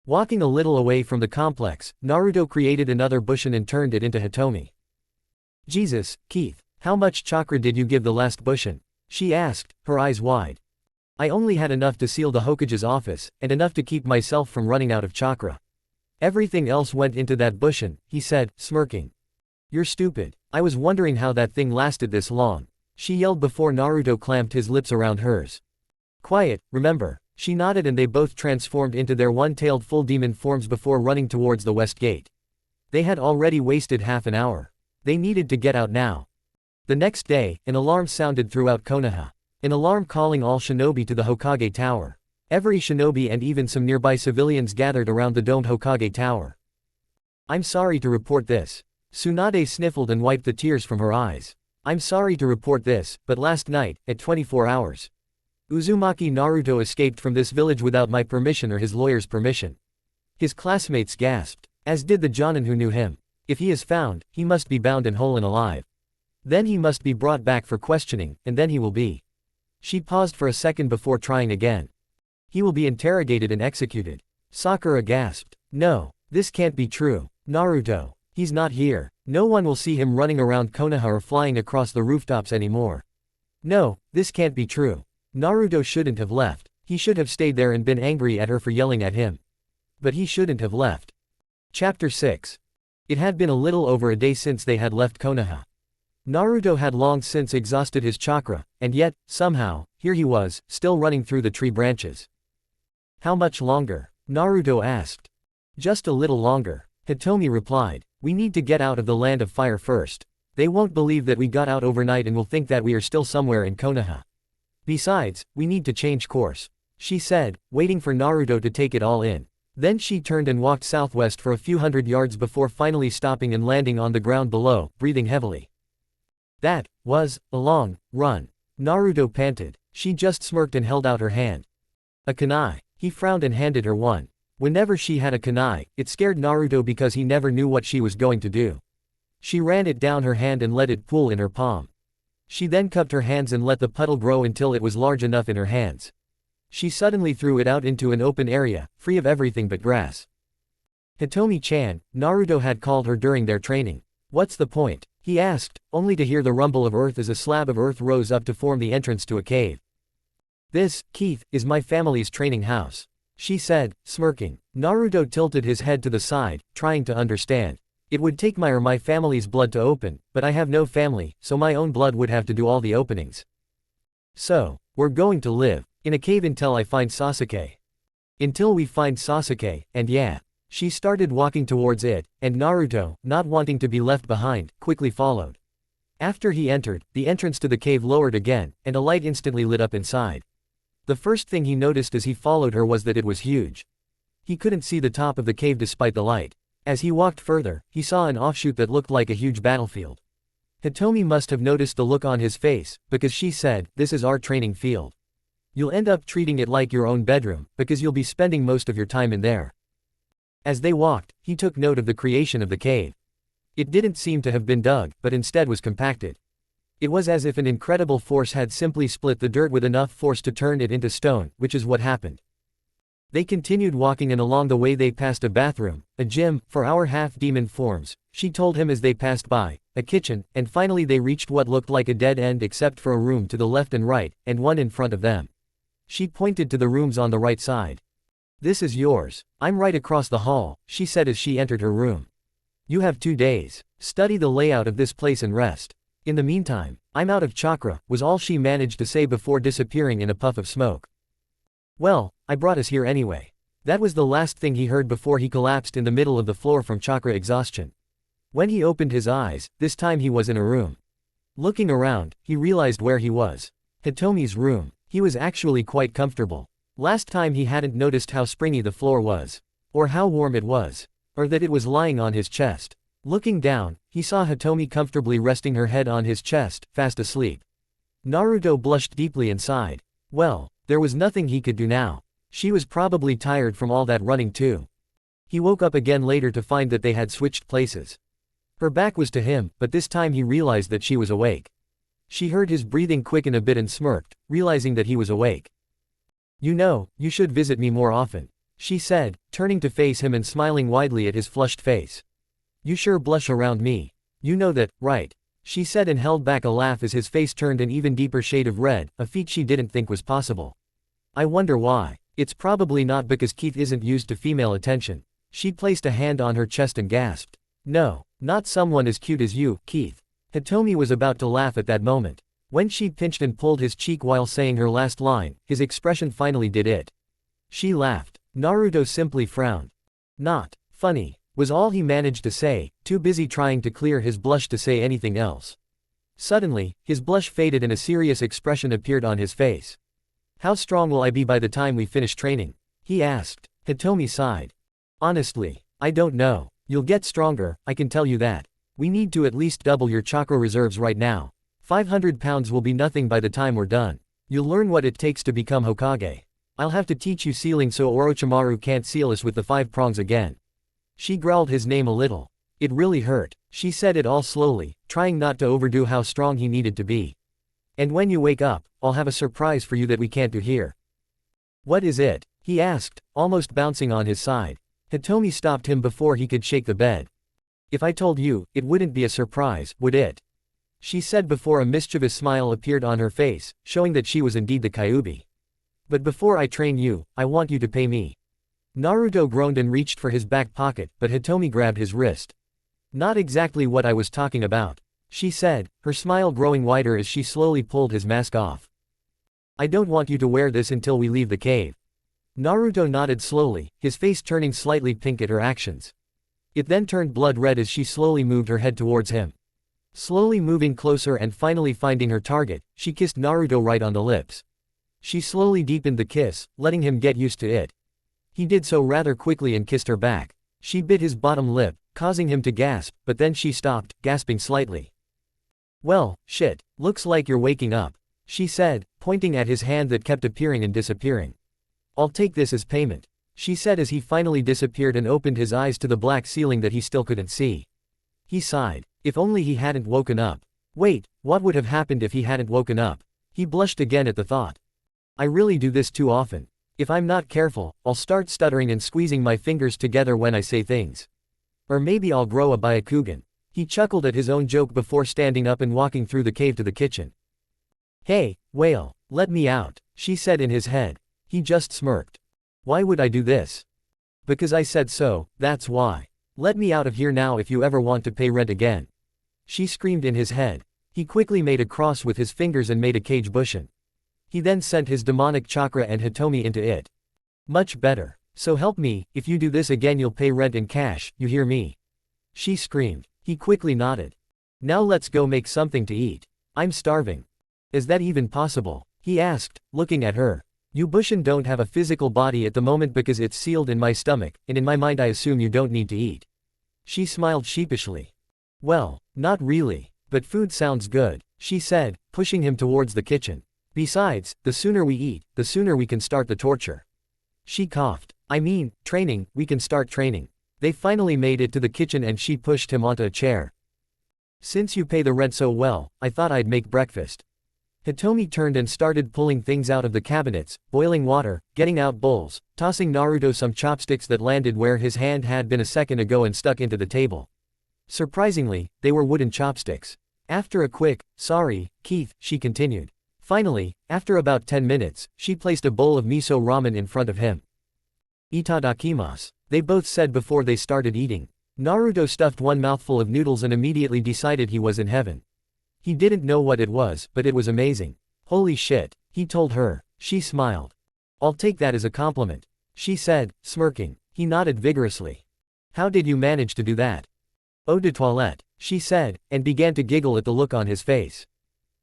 walking a little away from the complex, Naruto created another bushin and turned it into Hitomi. Jesus, Keith, how much chakra did you give the last bushin? She asked, her eyes wide. I only had enough to seal the Hokage's office, and enough to keep myself from running out of chakra. Everything else went into that bushin, he said, smirking. You're stupid. I was wondering how that thing lasted this long. She yelled before Naruto clamped his lips around hers. Quiet, remember. She nodded and they both transformed into their 1-tailed full demon forms before running towards the west gate. They had already wasted half an hour. They needed to get out now. The next day, an alarm sounded throughout Konoha. An alarm calling all shinobi to the Hokage Tower. Every shinobi and even some nearby civilians gathered around the domed Hokage Tower. I'm sorry to report this. Tsunade sniffled and wiped the tears from her eyes. I'm sorry to report this, but last night, at 24 hours. Uzumaki Naruto escaped from this village without my permission or his lawyer's permission. His classmates gasped, as did the Jonin who knew him. If he is found, he must be bound and whole and alive. Then he must be brought back for questioning, and then he will be. She paused for a second before trying again. He will be interrogated and executed. Sakura gasped. No, this can't be true. Naruto. He's not here. No one will see him running around Konoha or flying across the rooftops anymore. No, this can't be true. Naruto shouldn't have left. He should have stayed there and been angry at her for yelling at him. But he shouldn't have left. Chapter 6. It had been a little over a day since they had left Konoha. Naruto had long since exhausted his chakra, and yet, somehow, here he was, still running through the tree branches. How much longer? Naruto asked. Just a little longer. Hitomi replied. We need to get out of the land of fire first. They won't believe that we got out overnight and will think that we are still somewhere in Konoha. Besides, we need to change course, she said, waiting for Naruto to take it all in. Then she turned and walked southwest for a few hundred yards before finally stopping and landing on the ground below, breathing heavily. That was a long run. Naruto panted. She just smirked and held out her hand. A kunai. He frowned and handed her one. Whenever she had a kunai, it scared Naruto because he never knew what she was going to do. She ran it down her hand and let it pool in her palm. She then cupped her hands and let the puddle grow until it was large enough in her hands. She suddenly threw it out into an open area, free of everything but grass. Hitomi-chan, Naruto had called her during their training. What's the point? He asked, only to hear the rumble of earth as a slab of earth rose up to form the entrance to a cave. This, Keith, is my family's training house, she said, smirking. Naruto tilted his head to the side, trying to understand. It would take my family's blood to open, but I have no family, so my own blood would have to do all the openings. So, we're going to live in a cave until I find Sasuke. Until we find Sasuke, and yeah. She started walking towards it, and Naruto, not wanting to be left behind, quickly followed. After he entered, the entrance to the cave lowered again, and a light instantly lit up inside. The first thing he noticed as he followed her was that it was huge. He couldn't see the top of the cave despite the light. As he walked further, he saw an offshoot that looked like a huge battlefield. Hitomi must have noticed the look on his face, because she said, "This is our training field. You'll end up treating it like your own bedroom, because you'll be spending most of your time in there." As they walked, he took note of the creation of the cave. It didn't seem to have been dug, but instead was compacted. It was as if an incredible force had simply split the dirt with enough force to turn it into stone, which is what happened. They continued walking, and along the way they passed a bathroom, a gym, for our half-demon forms, she told him as they passed by, a kitchen, and finally they reached what looked like a dead end except for a room to the left and right, and one in front of them. She pointed to the rooms on the right side. "This is yours. I'm right across the hall," she said as she entered her room. "You have 2 days. Study the layout of this place and rest. In the meantime, I'm out of chakra," was all she managed to say before disappearing in a puff of smoke. "Well, I brought us here anyway." That was the last thing he heard before he collapsed in the middle of the floor from chakra exhaustion. When he opened his eyes, this time he was in a room. Looking around, he realized where he was. Hitomi's room. He was actually quite comfortable. Last time he hadn't noticed how springy the floor was. Or how warm it was. Or that it was lying on his chest. Looking down, he saw Hitomi comfortably resting her head on his chest, fast asleep. Naruto blushed deeply and sighed. Well, there was nothing he could do now. She was probably tired from all that running too. He woke up again later to find that they had switched places. Her back was to him, but this time he realized that she was awake. She heard his breathing quicken a bit and smirked, realizing that he was awake. "You know, you should visit me more often," she said, turning to face him and smiling widely at his flushed face. "You sure blush around me. You know that, right?" she said and held back a laugh as his face turned an even deeper shade of red, a feat she didn't think was possible. "I wonder why. It's probably not because Keith isn't used to female attention." She placed a hand on her chest and gasped. "No, not someone as cute as you, Keith." Hitomi was about to laugh at that moment. When she pinched and pulled his cheek while saying her last line, his expression finally did it. She laughed. Naruto simply frowned. "Not funny," was all he managed to say, too busy trying to clear his blush to say anything else. Suddenly, his blush faded and a serious expression appeared on his face. "How strong will I be by the time we finish training?" he asked. Hitomi sighed. "Honestly, I don't know. You'll get stronger, I can tell you that. We need to at least double your chakra reserves right now. 500 pounds will be nothing by the time we're done. You'll learn what it takes to become Hokage. I'll have to teach you sealing so Orochimaru can't seal us with the 5 prongs again." She growled his name a little. "It really hurt." She said it all slowly, trying not to overdo how strong he needed to be. "And when you wake up, I'll have a surprise for you that we can't do here." "What is it?" he asked, almost bouncing on his side. Hitomi stopped him before he could shake the bed. "If I told you, it wouldn't be a surprise, would it?" she said before a mischievous smile appeared on her face, showing that she was indeed the Kyuubi. "But before I train you, I want you to pay me." Naruto groaned and reached for his back pocket, but Hitomi grabbed his wrist. "Not exactly what I was talking about," she said, her smile growing wider as she slowly pulled his mask off. "I don't want you to wear this until we leave the cave." Naruto nodded slowly, his face turning slightly pink at her actions. It then turned blood red as she slowly moved her head towards him. Slowly moving closer and finally finding her target, she kissed Naruto right on the lips. She slowly deepened the kiss, letting him get used to it. He did so rather quickly and kissed her back. She bit his bottom lip, causing him to gasp, but then she stopped, gasping slightly. "Well, shit, looks like you're waking up," she said, pointing at his hand that kept appearing and disappearing. "I'll take this as payment," she said as he finally disappeared and opened his eyes to the black ceiling that he still couldn't see. He sighed. If only he hadn't woken up. Wait, what would have happened if he hadn't woken up? He blushed again at the thought. "I really do this too often. If I'm not careful, I'll start stuttering and squeezing my fingers together when I say things. Or maybe I'll grow a Byakugan. He chuckled at his own joke before standing up and walking through the cave to the kitchen. Hey, whale, let me out, she said in his head. He just smirked. Why would I do this? Because I said so, that's why. Let me out of here now if you ever want to pay rent again. She screamed in his head. He quickly made a cross with his fingers and made a cage bushin. He then sent his demonic chakra and Hitomi into it. Much better. So help me, if you do this again you'll pay rent in cash, you hear me? She screamed. He quickly nodded. Now let's go make something to eat. I'm starving. Is that even possible? He asked, looking at her. You Bushin don't have a physical body at the moment because it's sealed in my stomach, and in my mind I assume you don't need to eat. She smiled sheepishly. Well, not really, but food sounds good, she said, pushing him towards the kitchen. Besides, the sooner we eat, the sooner we can start the torture. She coughed. I mean, training, we can start training. They finally made it to the kitchen and she pushed him onto a chair. Since you pay the rent so well, I thought I'd make breakfast. Hitomi turned and started pulling things out of the cabinets, boiling water, getting out bowls, tossing Naruto some chopsticks that landed where his hand had been a second ago and stuck into the table. Surprisingly, they were wooden chopsticks. After a quick, sorry, Keith, she continued. Finally, after about 10 minutes, she placed a bowl of miso ramen in front of him. Itadakimasu, they both said before they started eating. Naruto stuffed one mouthful of noodles and immediately decided he was in heaven. He didn't know what it was, but it was amazing. Holy shit, he told her. She smiled. I'll take that as a compliment, she said, smirking. He nodded vigorously. How did you manage to do that? Eau de toilette, she said, and began to giggle at the look on his face.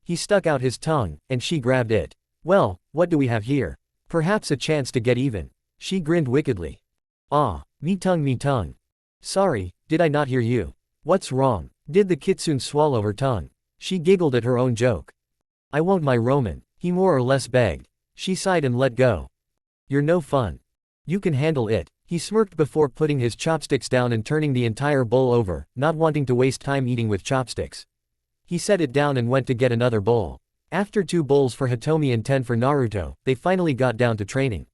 He stuck out his tongue, and she grabbed it. Well, what do we have here? Perhaps a chance to get even. She grinned wickedly. Ah, me tongue. Sorry, did I not hear you? What's wrong? Did the kitsune swallow her tongue? She giggled at her own joke. I won't my Roman, he more or less begged. She sighed and let go. You're no fun. You can handle it. He smirked before putting his chopsticks down and turning the entire bowl over, not wanting to waste time eating with chopsticks. He set it down and went to get another bowl. After 2 bowls for Hitomi and 10 for Naruto, they finally got down to training.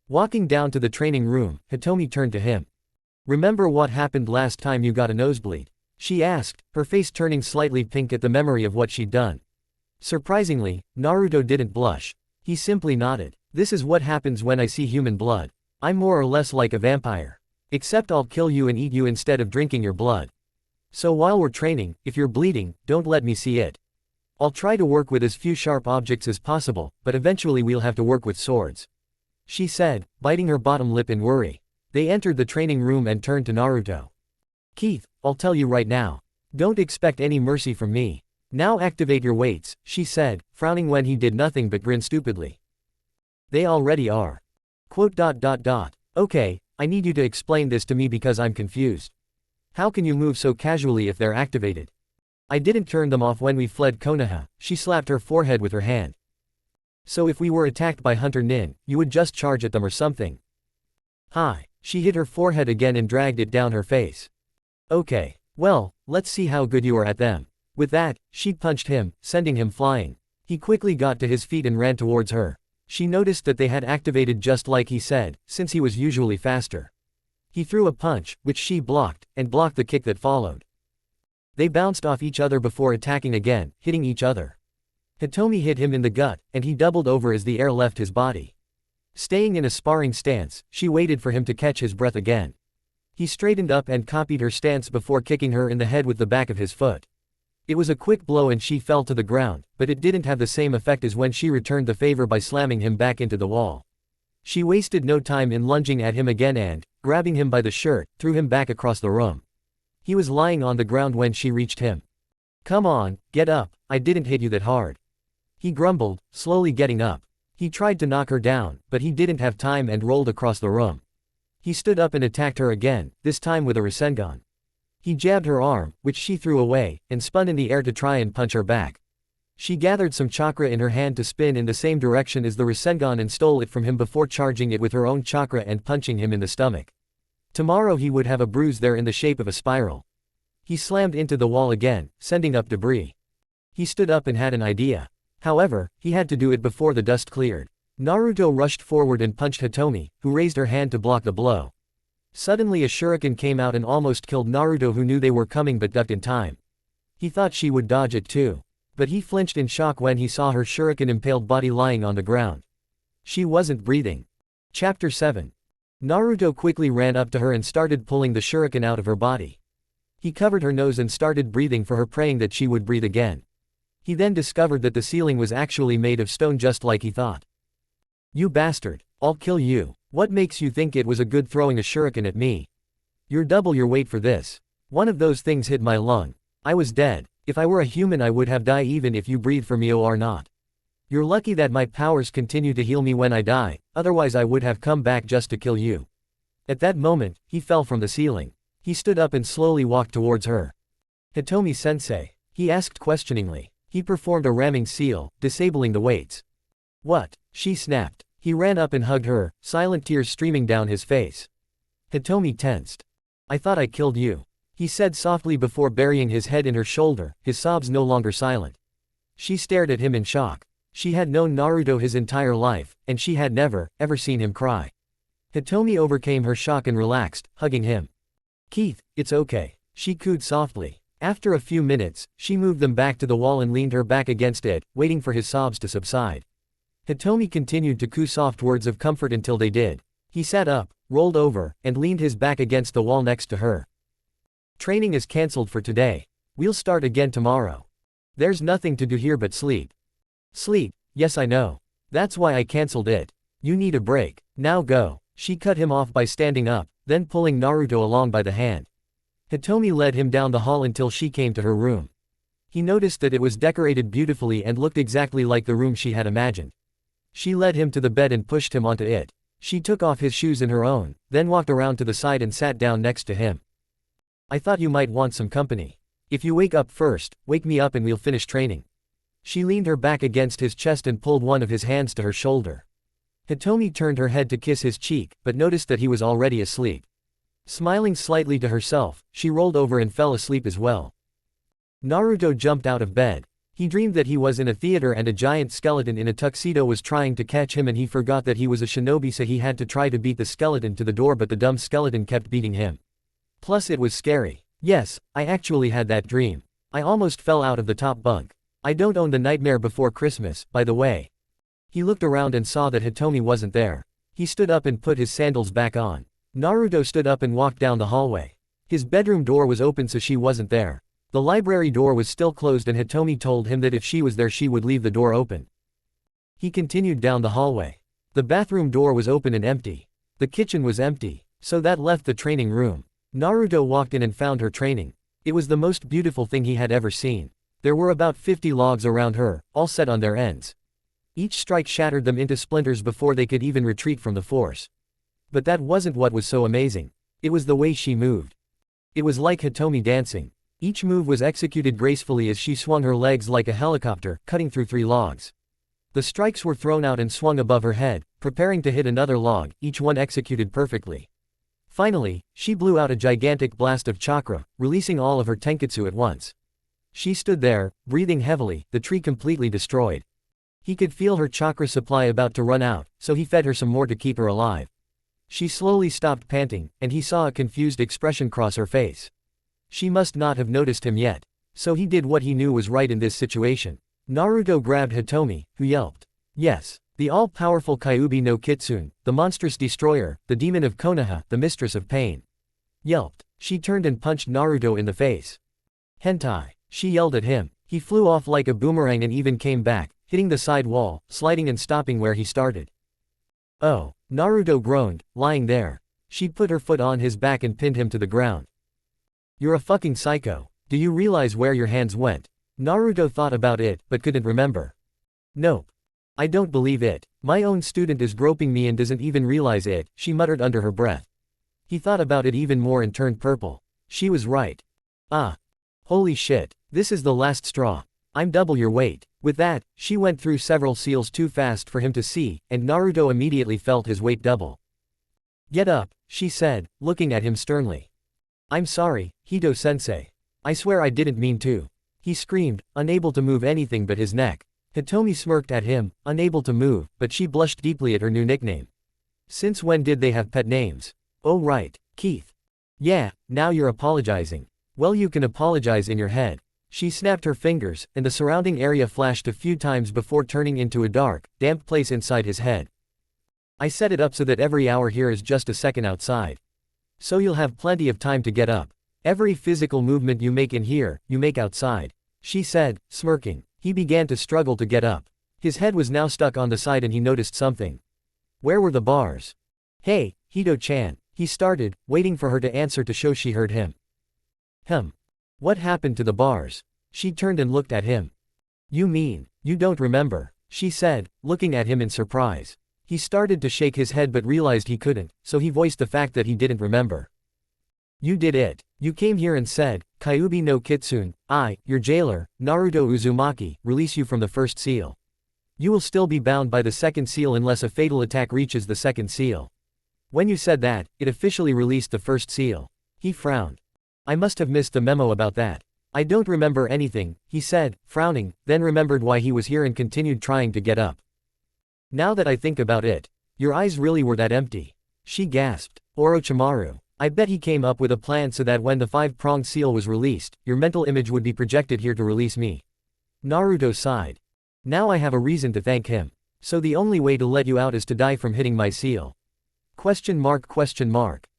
Walking down to the training room, Hitomi turned to him. Remember what happened last time you got a nosebleed? She asked, her face turning slightly pink at the memory of what she'd done. Surprisingly, Naruto didn't blush. He simply nodded. This is what happens when I see human blood. I'm more or less like a vampire. Except I'll kill you and eat you instead of drinking your blood. So while we're training, if you're bleeding, don't let me see it. I'll try to work with as few sharp objects as possible, but eventually we'll have to work with swords. She said, biting her bottom lip in worry. They entered the training room and turned to Naruto. Keith, I'll tell you right now. Don't expect any mercy from me. Now activate your weights, she said, frowning when he did nothing but grin stupidly. They already are. Okay, I need you to explain this to me because I'm confused. How can you move so casually if they're activated? I didn't turn them off when we fled Konoha, she slapped her forehead with her hand. So if we were attacked by Hunter Nin, you would just charge at them or something. Hi, she hit her forehead again and dragged it down her face. Okay, well, let's see how good you are at them. With that, she punched him, sending him flying. He quickly got to his feet and ran towards her. She noticed that they had activated just like he said, since he was usually faster. He threw a punch, which she blocked, and blocked the kick that followed. They bounced off each other before attacking again, hitting each other. Hitomi hit him in the gut, and he doubled over as the air left his body. Staying in a sparring stance, she waited for him to catch his breath again. He straightened up and copied her stance before kicking her in the head with the back of his foot. It was a quick blow and she fell to the ground, but it didn't have the same effect as when she returned the favor by slamming him back into the wall. She wasted no time in lunging at him again and, grabbing him by the shirt, threw him back across the room. He was lying on the ground when she reached him. Come on, get up, I didn't hit you that hard. He grumbled, slowly getting up. He tried to knock her down, but he didn't have time and rolled across the room. He stood up and attacked her again, this time with a rasengan. He jabbed her arm, which she threw away, and spun in the air to try and punch her back. She gathered some chakra in her hand to spin in the same direction as the rasengan and stole it from him before charging it with her own chakra and punching him in the stomach. Tomorrow he would have a bruise there in the shape of a spiral. He slammed into the wall again, sending up debris. He stood up and had an idea. However, he had to do it before the dust cleared. Naruto rushed forward and punched Hitomi, who raised her hand to block the blow. Suddenly a shuriken came out and almost killed Naruto, who knew they were coming but ducked in time. He thought she would dodge it too. But he flinched in shock when he saw her shuriken-impaled body lying on the ground. She wasn't breathing. Chapter 7. Naruto quickly ran up to her and started pulling the shuriken out of her body. He covered her nose and started breathing for her, praying that she would breathe again. He then discovered that the ceiling was actually made of stone, just like he thought. "You bastard, I'll kill you. What makes you think it was a good throwing a shuriken at me? You're double your weight for this. One of those things hit my lung. I was dead. If I were a human I would have died even if you breathe for me or not. You're lucky that my powers continue to heal me when I die, otherwise I would have come back just to kill you." At that moment, he fell from the ceiling. He stood up and slowly walked towards her. "Hitomi-sensei?" he asked questioningly. He performed a ramming seal, disabling the weights. "What?" she snapped. He ran up and hugged her, silent tears streaming down his face. Hitomi tensed. "I thought I killed you," he said softly before burying his head in her shoulder, his sobs no longer silent. She stared at him in shock. She had known Naruto his entire life, and she had never, ever seen him cry. Hitomi overcame her shock and relaxed, hugging him. "Keith, it's okay," she cooed softly. After a few minutes, she moved them back to the wall and leaned her back against it, waiting for his sobs to subside. Hitomi continued to coo soft words of comfort until they did. He sat up, rolled over, and leaned his back against the wall next to her. "Training is cancelled for today. We'll start again tomorrow. There's nothing to do here but sleep." "Sleep? Yes, I know. That's why I cancelled it. You need a break. Now go." She cut him off by standing up, then pulling Naruto along by the hand. Hitomi led him down the hall until she came to her room. He noticed that it was decorated beautifully and looked exactly like the room she had imagined. She led him to the bed and pushed him onto it. She took off his shoes and her own, then walked around to the side and sat down next to him. "I thought you might want some company. If you wake up first, wake me up and we'll finish training." She leaned her back against his chest and pulled one of his hands to her shoulder. Hitomi turned her head to kiss his cheek, but noticed that he was already asleep. Smiling slightly to herself, she rolled over and fell asleep as well. Naruto jumped out of bed. He dreamed that he was in a theater and a giant skeleton in a tuxedo was trying to catch him, and he forgot that he was a shinobi, so he had to try to beat the skeleton to the door, but the dumb skeleton kept beating him. Plus it was scary. "Yes, I actually had that dream. I almost fell out of the top bunk. I don't own The Nightmare Before Christmas, by the way." He looked around and saw that Hitomi wasn't there. He stood up and put his sandals back on. Naruto stood up and walked down the hallway. His bedroom door was open, so she wasn't there. The library door was still closed, and Hitomi told him that if she was there she would leave the door open. He continued down the hallway. The bathroom door was open and empty. The kitchen was empty, so that left the training room. Naruto walked in and found her training. It was the most beautiful thing he had ever seen. There were about 50 logs around her, all set on their ends. Each strike shattered them into splinters before they could even retreat from the force. But that wasn't what was so amazing. It was the way she moved. It was like Hitomi dancing. Each move was executed gracefully as she swung her legs like a helicopter, cutting through 3 logs. The strikes were thrown out and swung above her head, preparing to hit another log, each one executed perfectly. Finally, she blew out a gigantic blast of chakra, releasing all of her tenketsu at once. She stood there, breathing heavily, the tree completely destroyed. He could feel her chakra supply about to run out, so he fed her some more to keep her alive. She slowly stopped panting, and he saw a confused expression cross her face. She must not have noticed him yet. So he did what he knew was right in this situation. Naruto grabbed Hitomi, who yelped. Yes, the all-powerful Kyuubi no Kitsune, the monstrous destroyer, the demon of Konoha, the mistress of pain. Yelped. She turned and punched Naruto in the face. Hentai. She yelled at him. He flew off like a boomerang and even came back, hitting the side wall, sliding and stopping where he started. "Oh," Naruto groaned, lying there. She put her foot on his back and pinned him to the ground. "You're a fucking psycho. Do you realize where your hands went?" Naruto thought about it, but couldn't remember. "Nope. I don't believe it. My own student is groping me and doesn't even realize it," she muttered under her breath. He thought about it even more and turned purple. She was right. "Ah. Holy shit. This is the last straw. I'm double your weight." With that, she went through several seals too fast for him to see, and Naruto immediately felt his weight double. "Get up," she said, looking at him sternly. "I'm sorry, Hito-sensei. I swear I didn't mean to." He screamed, unable to move anything but his neck. Hitomi smirked at him, unable to move, but she blushed deeply at her new nickname. Since when did they have pet names? Oh right, Keith. Yeah, now you're apologizing. Well, you can apologize in your head. She snapped her fingers, and the surrounding area flashed a few times before turning into a dark, damp place inside his head. I set it up so that every hour here is just a second outside. So you'll have plenty of time to get up. Every physical movement you make in here, you make outside, she said, smirking. He began to struggle to get up. His head was now stuck on the side and he noticed something. Where were the bars? Hey, Hito-chan, he started, waiting for her to answer to show she heard him. What happened to the bars? She turned and looked at him. You mean, you don't remember, she said, looking at him in surprise. He started to shake his head but realized he couldn't, so he voiced the fact that he didn't remember. You did it. You came here and said, Kyuubi no Kitsune, I, your jailer, Naruto Uzumaki, release you from the first seal. You will still be bound by the second seal unless a fatal attack reaches the second seal. When you said that, it officially released the first seal. He frowned. I must have missed the memo about that. I don't remember anything, he said, frowning, then remembered why he was here and continued trying to get up. Now that I think about it, your eyes really were that empty. She gasped. Orochimaru. I bet he came up with a plan so that when the five-pronged seal was released, your mental image would be projected here to release me. Naruto sighed. Now I have a reason to thank him. So the only way to let you out is to die from hitting my seal. ?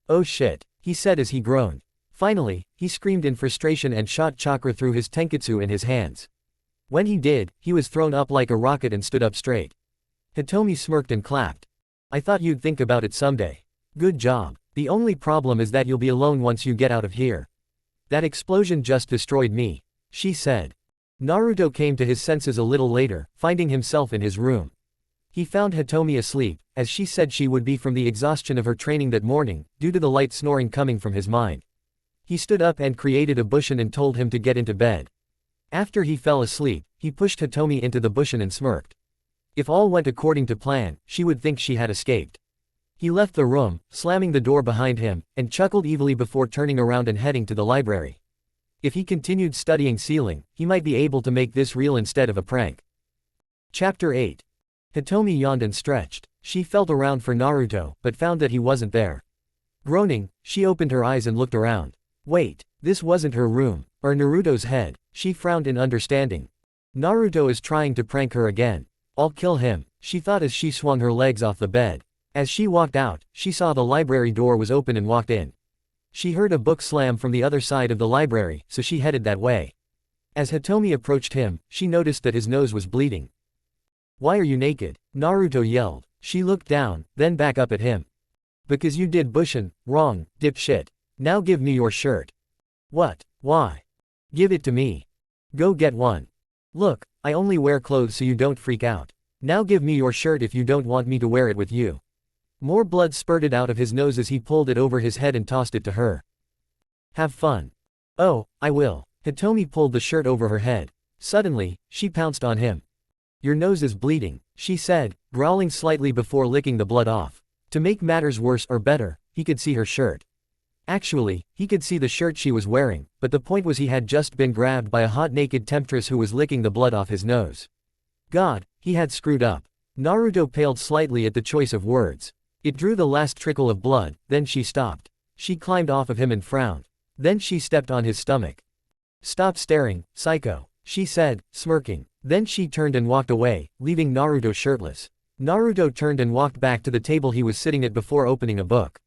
Oh shit, he said as he groaned. Finally, he screamed in frustration and shot chakra through his tenketsu in his hands. When he did, he was thrown up like a rocket and stood up straight. Hitomi smirked and clapped. I thought you'd think about it someday. Good job. The only problem is that you'll be alone once you get out of here. That explosion just destroyed me, she said. Naruto came to his senses a little later, finding himself in his room. He found Hitomi asleep, as she said she would be from the exhaustion of her training that morning, due to the light snoring coming from his mind. He stood up and created a bushin and told him to get into bed. After he fell asleep, he pushed Hitomi into the bushin and smirked. If all went according to plan, she would think she had escaped. He left the room, slamming the door behind him, and chuckled evilly before turning around and heading to the library. If he continued studying sealing, he might be able to make this real instead of a prank. Chapter 8. Hitomi yawned and stretched. She felt around for Naruto, but found that he wasn't there. Groaning, she opened her eyes and looked around. Wait, this wasn't her room, or Naruto's head. She frowned in understanding. Naruto is trying to prank her again. I'll kill him, she thought as she swung her legs off the bed. As she walked out, she saw the library door was open and walked in. She heard a book slam from the other side of the library, so she headed that way. As Hitomi approached him, she noticed that his nose was bleeding. Why are you naked? Naruto yelled. She looked down, then back up at him. Because you did bushin, wrong, dipshit. Now give me your shirt. What? Why? Give it to me. Go get one. Look, I only wear clothes so you don't freak out. Now give me your shirt if you don't want me to wear it with you. More blood spurted out of his nose as he pulled it over his head and tossed it to her. Have fun. Oh, I will. Hitomi pulled the shirt over her head. Suddenly, she pounced on him. Your nose is bleeding, she said, growling slightly before licking the blood off. To make matters worse or better, he could see her shirt. Actually, he could see the shirt she was wearing, but the point was he had just been grabbed by a hot naked temptress who was licking the blood off his nose. God, he had screwed up. Naruto paled slightly at the choice of words. It drew the last trickle of blood, then she stopped. She climbed off of him and frowned. Then she stepped on his stomach. Stop staring, psycho, she said, smirking. Then she turned and walked away, leaving Naruto shirtless. Naruto turned and walked back to the table he was sitting at before opening a book.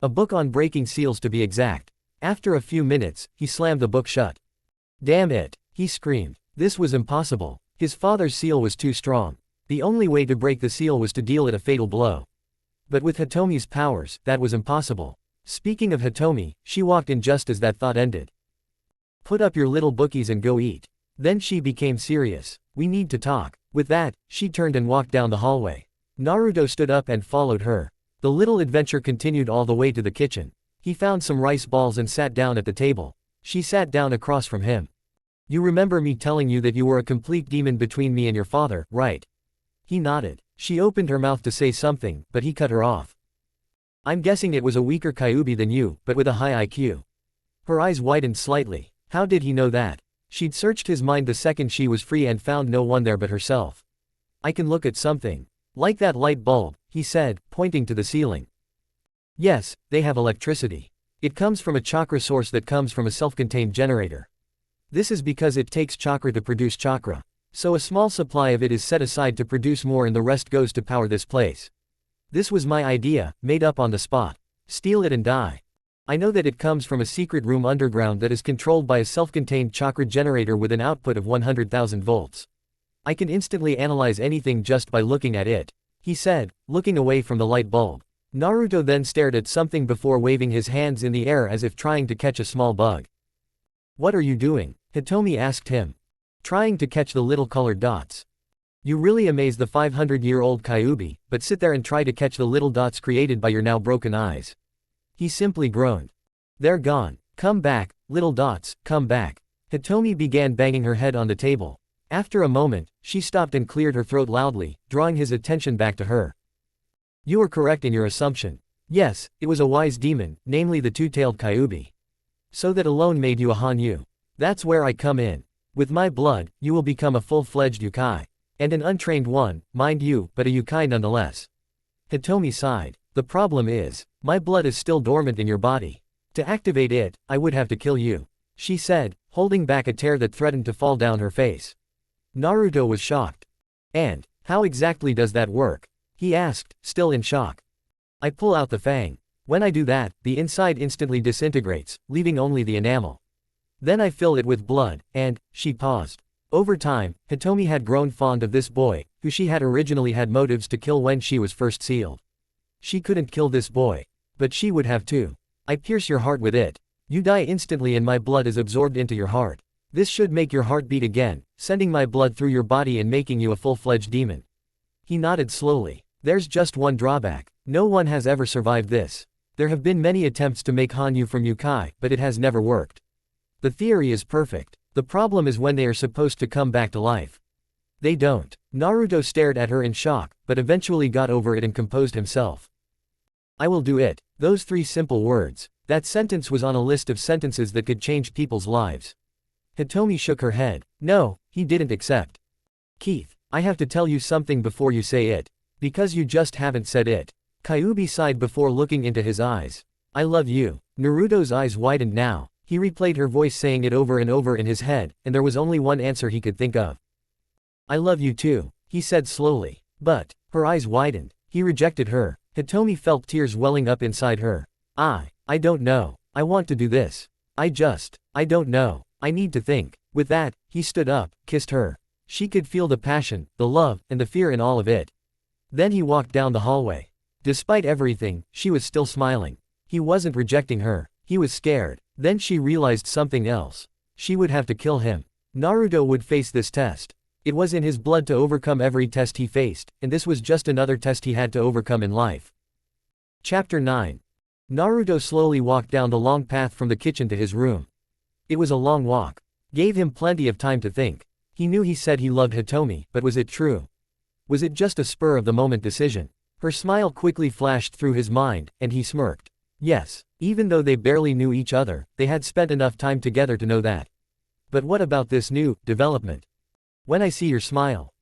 A book on breaking seals to be exact. After a few minutes, he slammed the book shut. Damn it, he screamed. This was impossible. His father's seal was too strong. The only way to break the seal was to deal it a fatal blow. But with Hitomi's powers, that was impossible. Speaking of Hitomi, she walked in just as that thought ended. Put up your little bookies and go eat. Then she became serious. We need to talk. With that, she turned and walked down the hallway. Naruto stood up and followed her. The little adventure continued all the way to the kitchen. He found some rice balls and sat down at the table. She sat down across from him. You remember me telling you that you were a complete demon between me and your father, right? He nodded. She opened her mouth to say something, but he cut her off. I'm guessing it was a weaker Kyuubi than you, but with a high IQ. Her eyes widened slightly. How did he know that? She'd searched his mind the second she was free and found no one there but herself. I can look at something. Like that light bulb, he said, pointing to the ceiling. Yes, they have electricity. It comes from a chakra source that comes from a self-contained generator. This is because it takes chakra to produce chakra. So a small supply of it is set aside to produce more and the rest goes to power this place. This was my idea, made up on the spot. Steal it and die. I know that it comes from a secret room underground that is controlled by a self-contained chakra generator with an output of 100,000 volts. I can instantly analyze anything just by looking at it, he said, looking away from the light bulb. Naruto then stared at something before waving his hands in the air as if trying to catch a small bug. What are you doing? Hitomi asked him. Trying to catch the little colored dots. You really amaze the 500-year-old Kyuubi, but sit there and try to catch the little dots created by your now broken eyes. He simply groaned. They're gone. Come back, little dots, come back. Hitomi began banging her head on the table. After a moment, she stopped and cleared her throat loudly, drawing his attention back to her. You were correct in your assumption. Yes, it was a wise demon, namely the two-tailed Kyuubi. So that alone made you a Hanyu. That's where I come in. With my blood, you will become a full-fledged Yukai. And an untrained one, mind you, but a Yukai nonetheless. Hitomi sighed. The problem is, my blood is still dormant in your body. To activate it, I would have to kill you, she said, holding back a tear that threatened to fall down her face. Naruto was shocked. And, how exactly does that work? He asked, still in shock. I pull out the fang. When I do that, the inside instantly disintegrates, leaving only the enamel. Then I fill it with blood, and, she paused. Over time, Hitomi had grown fond of this boy, who she had originally had motives to kill when she was first sealed. She couldn't kill this boy. But she would have to. I pierce your heart with it. You die instantly and my blood is absorbed into your heart. This should make your heart beat again, sending my blood through your body and making you a full-fledged demon. He nodded slowly. There's just one drawback. No one has ever survived this. There have been many attempts to make Hanyu from Yukai, but it has never worked. The theory is perfect. The problem is when they are supposed to come back to life. They don't. Naruto stared at her in shock, but eventually got over it and composed himself. I will do it. Those 3 simple words. That sentence was on a list of sentences that could change people's lives. Hitomi shook her head. No, he didn't accept. Keith, I have to tell you something before you say it. Because you just haven't said it. Kyuubi sighed before looking into his eyes. I love you. Naruto's eyes widened now. He replayed her voice saying it over and over in his head, and there was only one answer he could think of. I love you too, he said slowly. But, her eyes widened. He rejected her. Hitomi felt tears welling up inside her. I don't know. I want to do this. I don't know. I need to think. With that, he stood up, kissed her. She could feel the passion, the love, and the fear in all of it. Then he walked down the hallway. Despite everything, she was still smiling. He wasn't rejecting her. He was scared. Then she realized something else. She would have to kill him. Naruto would face this test. It was in his blood to overcome every test he faced, and this was just another test he had to overcome in life. Chapter 9. Naruto slowly walked down the long path from the kitchen to his room. It was a long walk. Gave him plenty of time to think. He knew he said he loved Hitomi, but was it true? Was it just a spur-of-the-moment decision? Her smile quickly flashed through his mind, and he smirked. Yes, even though they barely knew each other, they had spent enough time together to know that. But what about this new development? When I see your smile.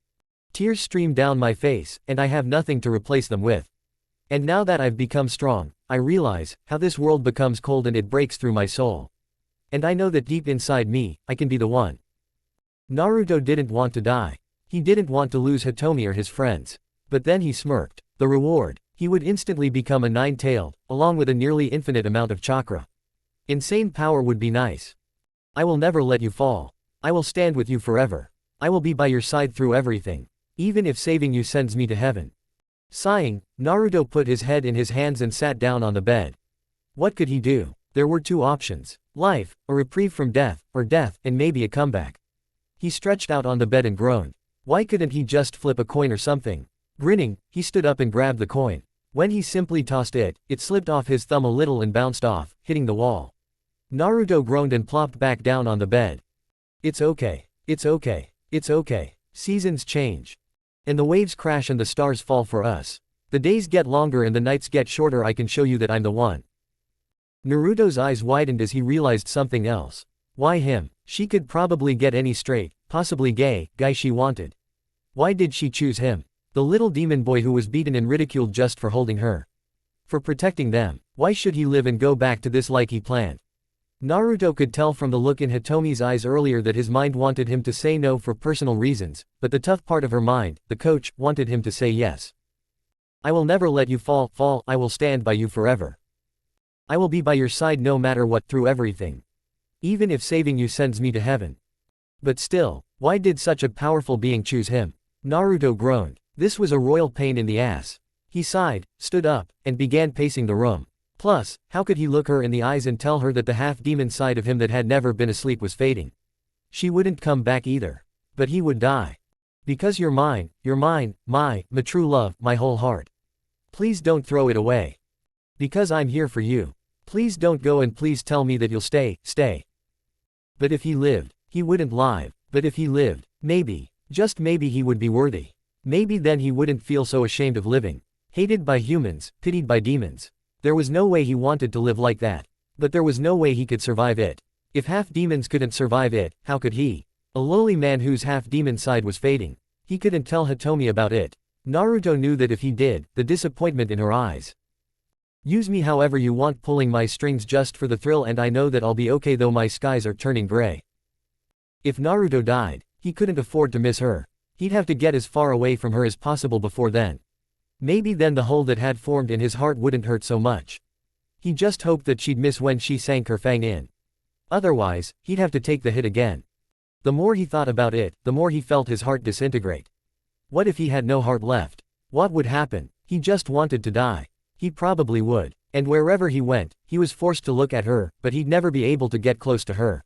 Tears stream down my face, and I have nothing to replace them with. And now that I've become strong, I realize how this world becomes cold and it breaks through my soul. And I know that deep inside me, I can be the one. Naruto didn't want to die. He didn't want to lose Hitomi or his friends. But then he smirked. The reward. He would instantly become a 9-tailed, along with a nearly infinite amount of chakra. Insane power would be nice. I will never let you fall. I will stand with you forever. I will be by your side through everything. Even if saving you sends me to heaven. Sighing, Naruto put his head in his hands and sat down on the bed. What could he do? There were 2 options. Life, a reprieve from death, or death, and maybe a comeback. He stretched out on the bed and groaned. Why couldn't he just flip a coin or something? Grinning, he stood up and grabbed the coin. When he simply tossed it, it slipped off his thumb a little and bounced off, hitting the wall. Naruto groaned and plopped back down on the bed. It's okay. It's okay. It's okay. Seasons change. And the waves crash and the stars fall for us. The days get longer and the nights get shorter. I can show you that I'm the one. Naruto's eyes widened as he realized something else. Why him? She could probably get any straight, possibly gay, guy she wanted. Why did she choose him? The little demon boy who was beaten and ridiculed just for holding her. For protecting them. Why should he live and go back to this like he planned? Naruto could tell from the look in Hitomi's eyes earlier that his mind wanted him to say no for personal reasons, but the tough part of her mind, the coach, wanted him to say yes. I will never let you fall, I will stand by you forever. I will be by your side no matter what, through everything. Even if saving you sends me to heaven. But still, why did such a powerful being choose him? Naruto groaned. This was a royal pain in the ass. He sighed, stood up, and began pacing the room. Plus, how could he look her in the eyes and tell her that the half-demon side of him that had never been asleep was fading? She wouldn't come back either. But he would die. Because you're mine, my true love, my whole heart. Please don't throw it away. Because I'm here for you. Please don't go, and please tell me that you'll stay. But if he lived, he wouldn't lie. But if he lived, maybe, just maybe he would be worthy. Maybe then he wouldn't feel so ashamed of living. Hated by humans, pitied by demons. There was no way he wanted to live like that. But there was no way he could survive it. If half-demons couldn't survive it, how could he? A lowly man whose half-demon side was fading. He couldn't tell Hitomi about it. Naruto knew that if he did, the disappointment in her eyes. Use me however you want, pulling my strings just for the thrill, and I know that I'll be okay though my skies are turning gray. If Naruto died, he couldn't afford to miss her. He'd have to get as far away from her as possible before then. Maybe then the hole that had formed in his heart wouldn't hurt so much. He just hoped that she'd miss when she sank her fang in. Otherwise, he'd have to take the hit again. The more he thought about it, the more he felt his heart disintegrate. What if he had no heart left? What would happen? He just wanted to die. He probably would. And wherever he went, he was forced to look at her, but he'd never be able to get close to her.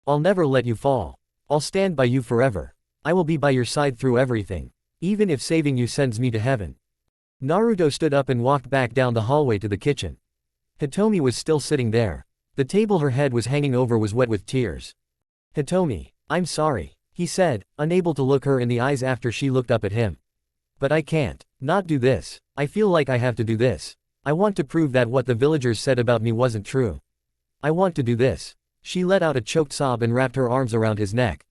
I'll never let you fall. I'll stand by you forever. I will be by your side through everything. Even if saving you sends me to heaven. Naruto stood up and walked back down the hallway to the kitchen. Hitomi was still sitting there. The table her head was hanging over was wet with tears. Hitomi, I'm sorry, he said, unable to look her in the eyes after she looked up at him. But I can't not do this. I feel like I have to do this. I want to prove that what the villagers said about me wasn't true. I want to do this. She let out a choked sob and wrapped her arms around his neck.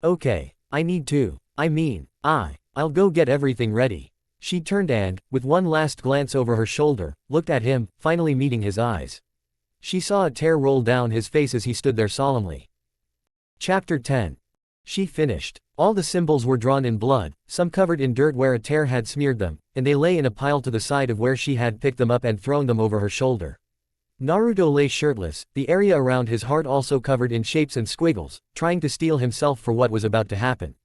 Okay, I need to. I'll go get everything ready. She turned and, with one last glance over her shoulder, looked at him, finally meeting his eyes. She saw a tear roll down his face as he stood there solemnly. Chapter 10. She finished. All the symbols were drawn in blood, some covered in dirt where a tear had smeared them, and they lay in a pile to the side of where she had picked them up and thrown them over her shoulder. Naruto lay shirtless, the area around his heart also covered in shapes and squiggles, trying to steel himself for what was about to happen.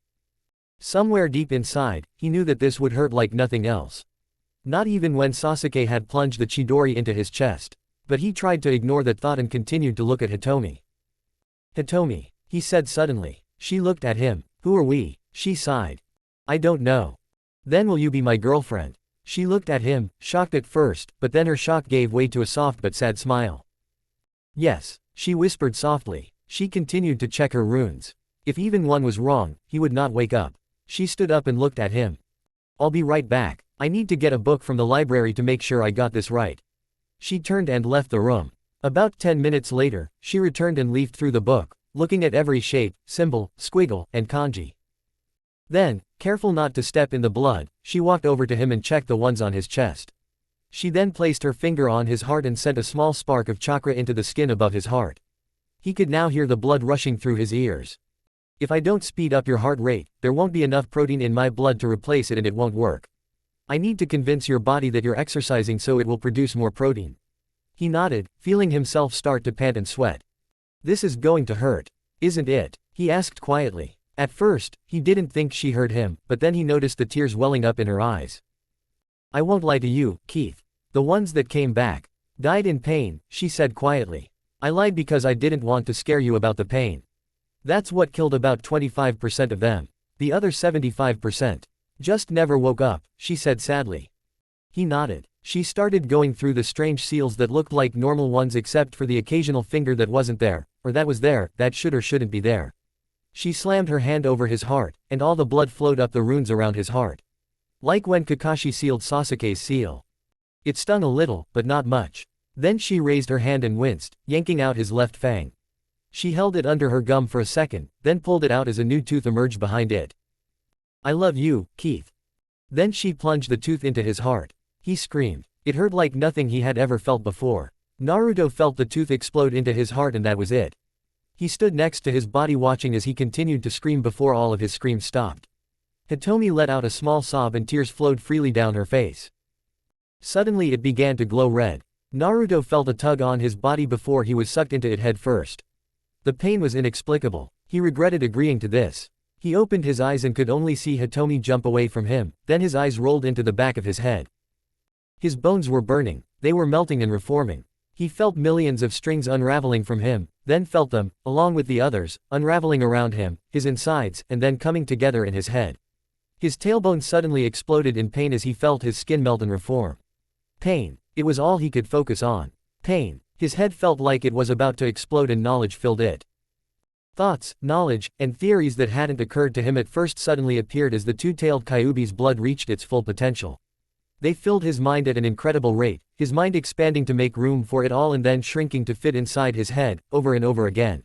Somewhere deep inside, he knew that this would hurt like nothing else. Not even when Sasuke had plunged the Chidori into his chest. But he tried to ignore that thought and continued to look at Hitomi. Hitomi, he said suddenly. She looked at him. Who are we? She sighed. I don't know. Then will you be my girlfriend? She looked at him, shocked at first, but then her shock gave way to a soft but sad smile. Yes, she whispered softly. She continued to check her runes. If even one was wrong, he would not wake up. She stood up and looked at him. I'll be right back. I need to get a book from the library to make sure I got this right. She turned and left the room. About 10 minutes later, she returned and leafed through the book, looking at every shape, symbol, squiggle, and kanji. Then, careful not to step in the blood, she walked over to him and checked the ones on his chest. She then placed her finger on his heart and sent a small spark of chakra into the skin above his heart. He could now hear the blood rushing through his ears. If I don't speed up your heart rate, there won't be enough protein in my blood to replace it and it won't work. I need to convince your body that you're exercising so it will produce more protein. He nodded, feeling himself start to pant and sweat. This is going to hurt, isn't it? He asked quietly. At first, he didn't think she heard him, but then he noticed the tears welling up in her eyes. I won't lie to you, Keith. The ones that came back died in pain, she said quietly. I lied because I didn't want to scare you about the pain. That's what killed about 25% of them. The other 75% just never woke up, she said sadly. He nodded. She started going through the strange seals that looked like normal ones except for the occasional finger that wasn't there, or that was there, that should or shouldn't be there. She slammed her hand over his heart, and all the blood flowed up the runes around his heart. Like when Kakashi sealed Sasuke's seal. It stung a little, but not much. Then she raised her hand and winced, yanking out his left fang. She held it under her gum for a second, then pulled it out as a new tooth emerged behind it. I love you, Keith. Then she plunged the tooth into his heart. He screamed. It hurt like nothing he had ever felt before. Naruto felt the tooth explode into his heart and that was it. He stood next to his body watching as he continued to scream before all of his screams stopped. Hitomi let out a small sob and tears flowed freely down her face. Suddenly it began to glow red. Naruto felt a tug on his body before he was sucked into it head first. The pain was inexplicable. He regretted agreeing to this. He opened his eyes and could only see Hitomi jump away from him, then his eyes rolled into the back of his head. His bones were burning, they were melting and reforming. He felt millions of strings unraveling from him, then felt them, along with the others, unraveling around him, his insides, and then coming together in his head. His tailbone suddenly exploded in pain as he felt his skin melt and reform. Pain. It was all he could focus on. Pain. His head felt like it was about to explode and knowledge filled it. Thoughts, knowledge, and theories that hadn't occurred to him at first suddenly appeared as the two-tailed Kyuubi's blood reached its full potential. They filled his mind at an incredible rate, his mind expanding to make room for it all and then shrinking to fit inside his head, over and over again.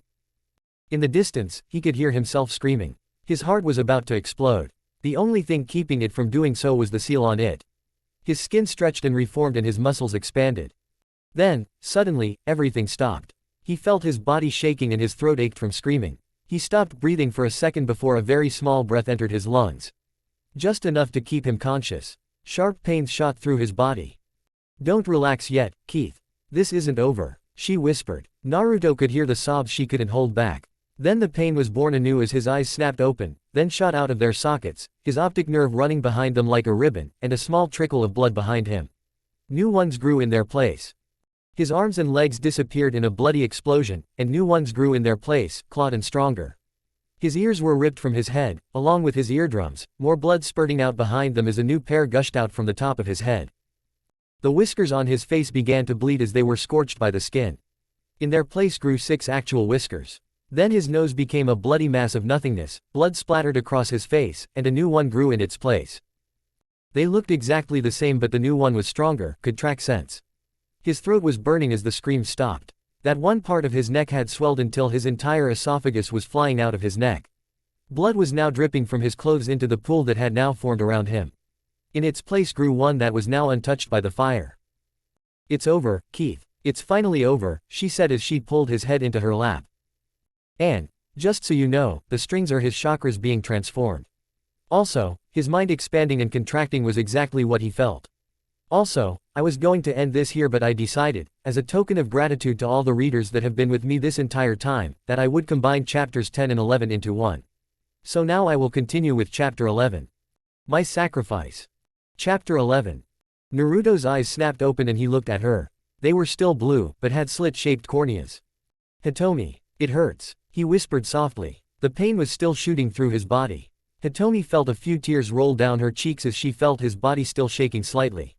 In the distance, he could hear himself screaming. His heart was about to explode. The only thing keeping it from doing so was the seal on it. His skin stretched and reformed and his muscles expanded. Then, suddenly, everything stopped. He felt his body shaking and his throat ached from screaming. He stopped breathing for a second before a very small breath entered his lungs. Just enough to keep him conscious. Sharp pains shot through his body. Don't relax yet, Keith. This isn't over, she whispered. Naruto could hear the sobs she couldn't hold back. Then the pain was born anew as his eyes snapped open, then shot out of their sockets, his optic nerve running behind them like a ribbon, and a small trickle of blood behind him. New ones grew in their place. His arms and legs disappeared in a bloody explosion, and new ones grew in their place, clawed and stronger. His ears were ripped from his head, along with his eardrums, more blood spurting out behind them as a new pair gushed out from the top of his head. The whiskers on his face began to bleed as they were scorched by the skin. In their place grew 6 actual whiskers. Then his nose became a bloody mass of nothingness, blood splattered across his face, and a new one grew in its place. They looked exactly the same but the new one was stronger, could track sense. His throat was burning as the screams stopped. That one part of his neck had swelled until his entire esophagus was flying out of his neck. Blood was now dripping from his clothes into the pool that had now formed around him. In its place grew one that was now untouched by the fire. It's over, Keith. It's finally over, she said as she pulled his head into her lap. And, just so you know, the strings are his chakras being transformed. Also, his mind expanding and contracting was exactly what he felt. Also, I was going to end this here but I decided, as a token of gratitude to all the readers that have been with me this entire time, that I would combine chapters 10 and 11 into one. So now I will continue with chapter 11. My Sacrifice. Chapter 11. Naruto's eyes snapped open and he looked at her. They were still blue, but had slit-shaped corneas. Hitomi, it hurts, he whispered softly. The pain was still shooting through his body. Hitomi felt a few tears roll down her cheeks as she felt his body still shaking slightly.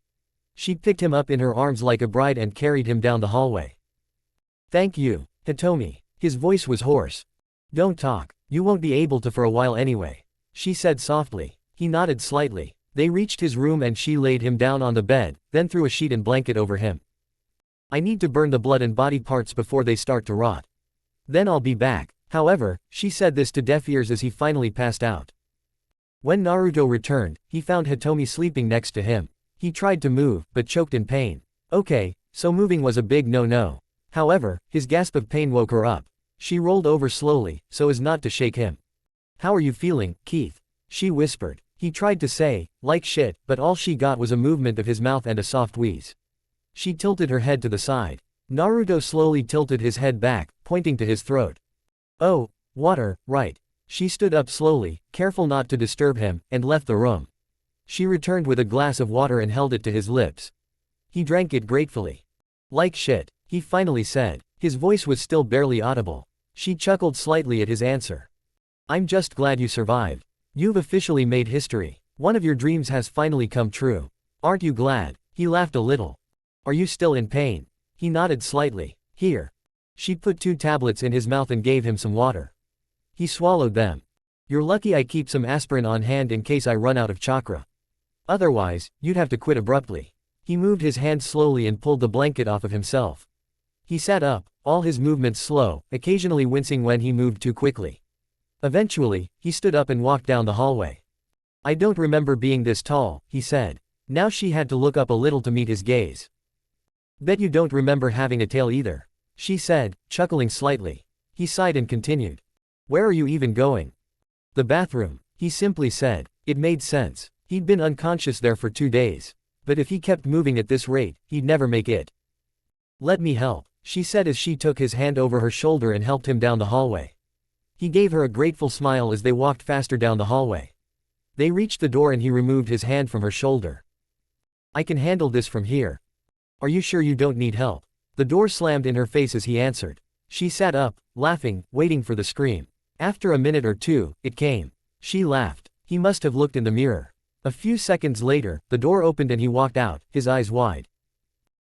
She picked him up in her arms like a bride and carried him down the hallway. Thank you, Hitomi. His voice was hoarse. Don't talk, you won't be able to for a while anyway, she said softly. He nodded slightly. They reached his room and she laid him down on the bed, then threw a sheet and blanket over him. I need to burn the blood and body parts before they start to rot. Then I'll be back. However, she said this to deaf ears as he finally passed out. When Naruto returned, he found Hitomi sleeping next to him. He tried to move, but choked in pain. Okay, so moving was a big no-no. However, his gasp of pain woke her up. She rolled over slowly, so as not to shake him. How are you feeling, Keith? She whispered. He tried to say, like shit, but all she got was a movement of his mouth and a soft wheeze. She tilted her head to the side. Naruto slowly tilted his head back, pointing to his throat. Oh, water, right. She stood up slowly, careful not to disturb him, and left the room. She returned with a glass of water and held it to his lips. He drank it gratefully. Like shit, he finally said. His voice was still barely audible. She chuckled slightly at his answer. I'm just glad you survived. You've officially made history. One of your dreams has finally come true. Aren't you glad? He laughed a little. Are you still in pain? He nodded slightly. Here. She put 2 tablets in his mouth and gave him some water. He swallowed them. You're lucky I keep some aspirin on hand in case I run out of chakra. Otherwise, you'd have to quit abruptly. He moved his hand slowly and pulled the blanket off of himself. He sat up, all his movements slow, occasionally wincing when he moved too quickly. Eventually, he stood up and walked down the hallway. I don't remember being this tall, he said. Now she had to look up a little to meet his gaze. Bet you don't remember having a tail either, she said, chuckling slightly. He sighed and continued. Where are you even going? The bathroom, he simply said. It made sense. He'd been unconscious there for 2 days. But if he kept moving at this rate, he'd never make it. Let me help, she said as she took his hand over her shoulder and helped him down the hallway. He gave her a grateful smile as they walked faster down the hallway. They reached the door and he removed his hand from her shoulder. I can handle this from here. Are you sure you don't need help? The door slammed in her face as he answered. She sat up, laughing, waiting for the scream. After a minute or two, it came. She laughed. He must have looked in the mirror. A few seconds later, the door opened and he walked out, his eyes wide.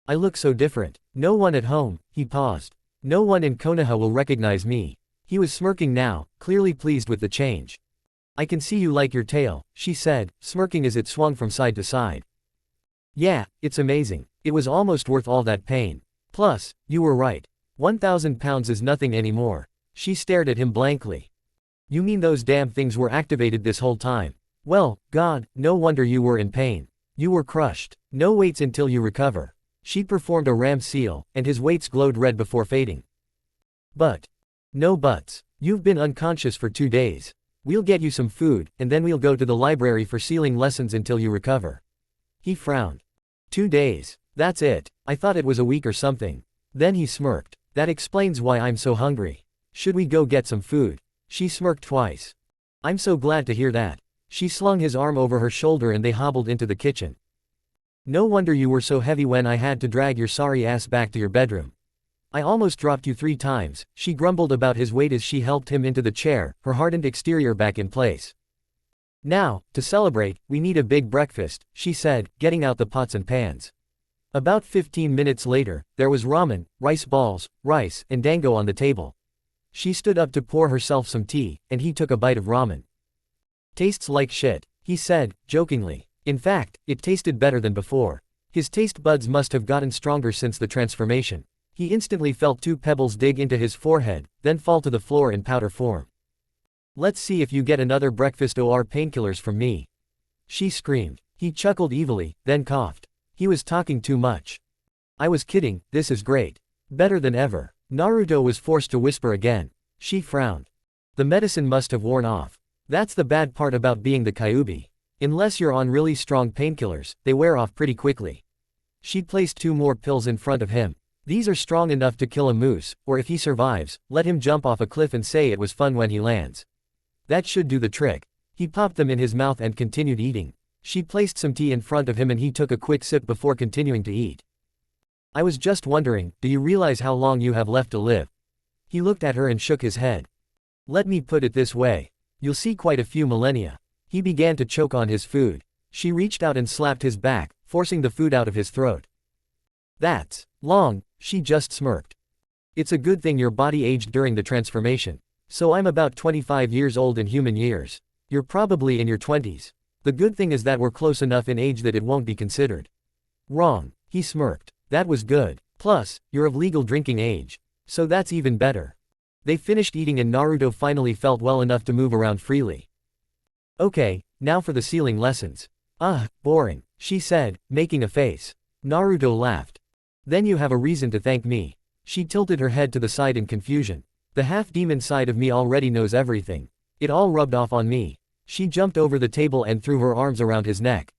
I look so different. No one at home, he paused. No one in Konoha will recognize me. He was smirking now, clearly pleased with the change. I can see you like your tail, she said, smirking as it swung from side to side. Yeah, it's amazing. It was almost worth all that pain. Plus, you were right. 1,000 pounds is nothing anymore. She stared at him blankly. You mean those damn things were activated this whole time? Well, God, no wonder you were in pain. You were crushed. No waits until you recover. She performed a ram seal, and his weights glowed red before fading. But. No buts. You've been unconscious for 2 days. We'll get you some food, and then we'll go to the library for sealing lessons until you recover. He frowned. 2 days. That's it. I thought it was a week or something. Then he smirked. That explains why I'm so hungry. Should we go get some food? She smirked twice. I'm so glad to hear that. She slung his arm over her shoulder and they hobbled into the kitchen. No wonder you were so heavy when I had to drag your sorry ass back to your bedroom. I almost dropped you 3 times, she grumbled about his weight as she helped him into the chair, her hardened exterior back in place. Now, to celebrate, we need a big breakfast, she said, getting out the pots and pans. About 15 minutes later, there was ramen, rice balls, rice, and dango on the table. She stood up to pour herself some tea, and he took a bite of ramen. Tastes like shit, he said, jokingly. In fact, it tasted better than before. His taste buds must have gotten stronger since the transformation. He instantly felt 2 pebbles dig into his forehead, then fall to the floor in powder form. Let's see if you get another breakfast or painkillers from me. She screamed. He chuckled evilly, then coughed. He was talking too much. I was kidding, this is great. Better than ever. Naruto was forced to whisper again. She frowned. The medicine must have worn off. That's the bad part about being the Kyuubi. Unless you're on really strong painkillers, they wear off pretty quickly. She placed 2 more pills in front of him. These are strong enough to kill a moose, or if he survives, let him jump off a cliff and say it was fun when he lands. That should do the trick. He popped them in his mouth and continued eating. She placed some tea in front of him and he took a quick sip before continuing to eat. I was just wondering, do you realize how long you have left to live? He looked at her and shook his head. Let me put it this way. You'll see quite a few millennia. He began to choke on his food. She reached out and slapped his back, forcing the food out of his throat. That's long, she just smirked. It's a good thing your body aged during the transformation. So I'm about 25 years old in human years. You're probably in your 20s. The good thing is that we're close enough in age that it won't be considered wrong. He smirked. That was good. Plus, you're of legal drinking age. So that's even better. They finished eating and Naruto finally felt well enough to move around freely. Okay, now for the sealing lessons. Boring, she said, making a face. Naruto laughed. Then you have a reason to thank me. She tilted her head to the side in confusion. The half-demon side of me already knows everything. It all rubbed off on me. She jumped over the table and threw her arms around his neck.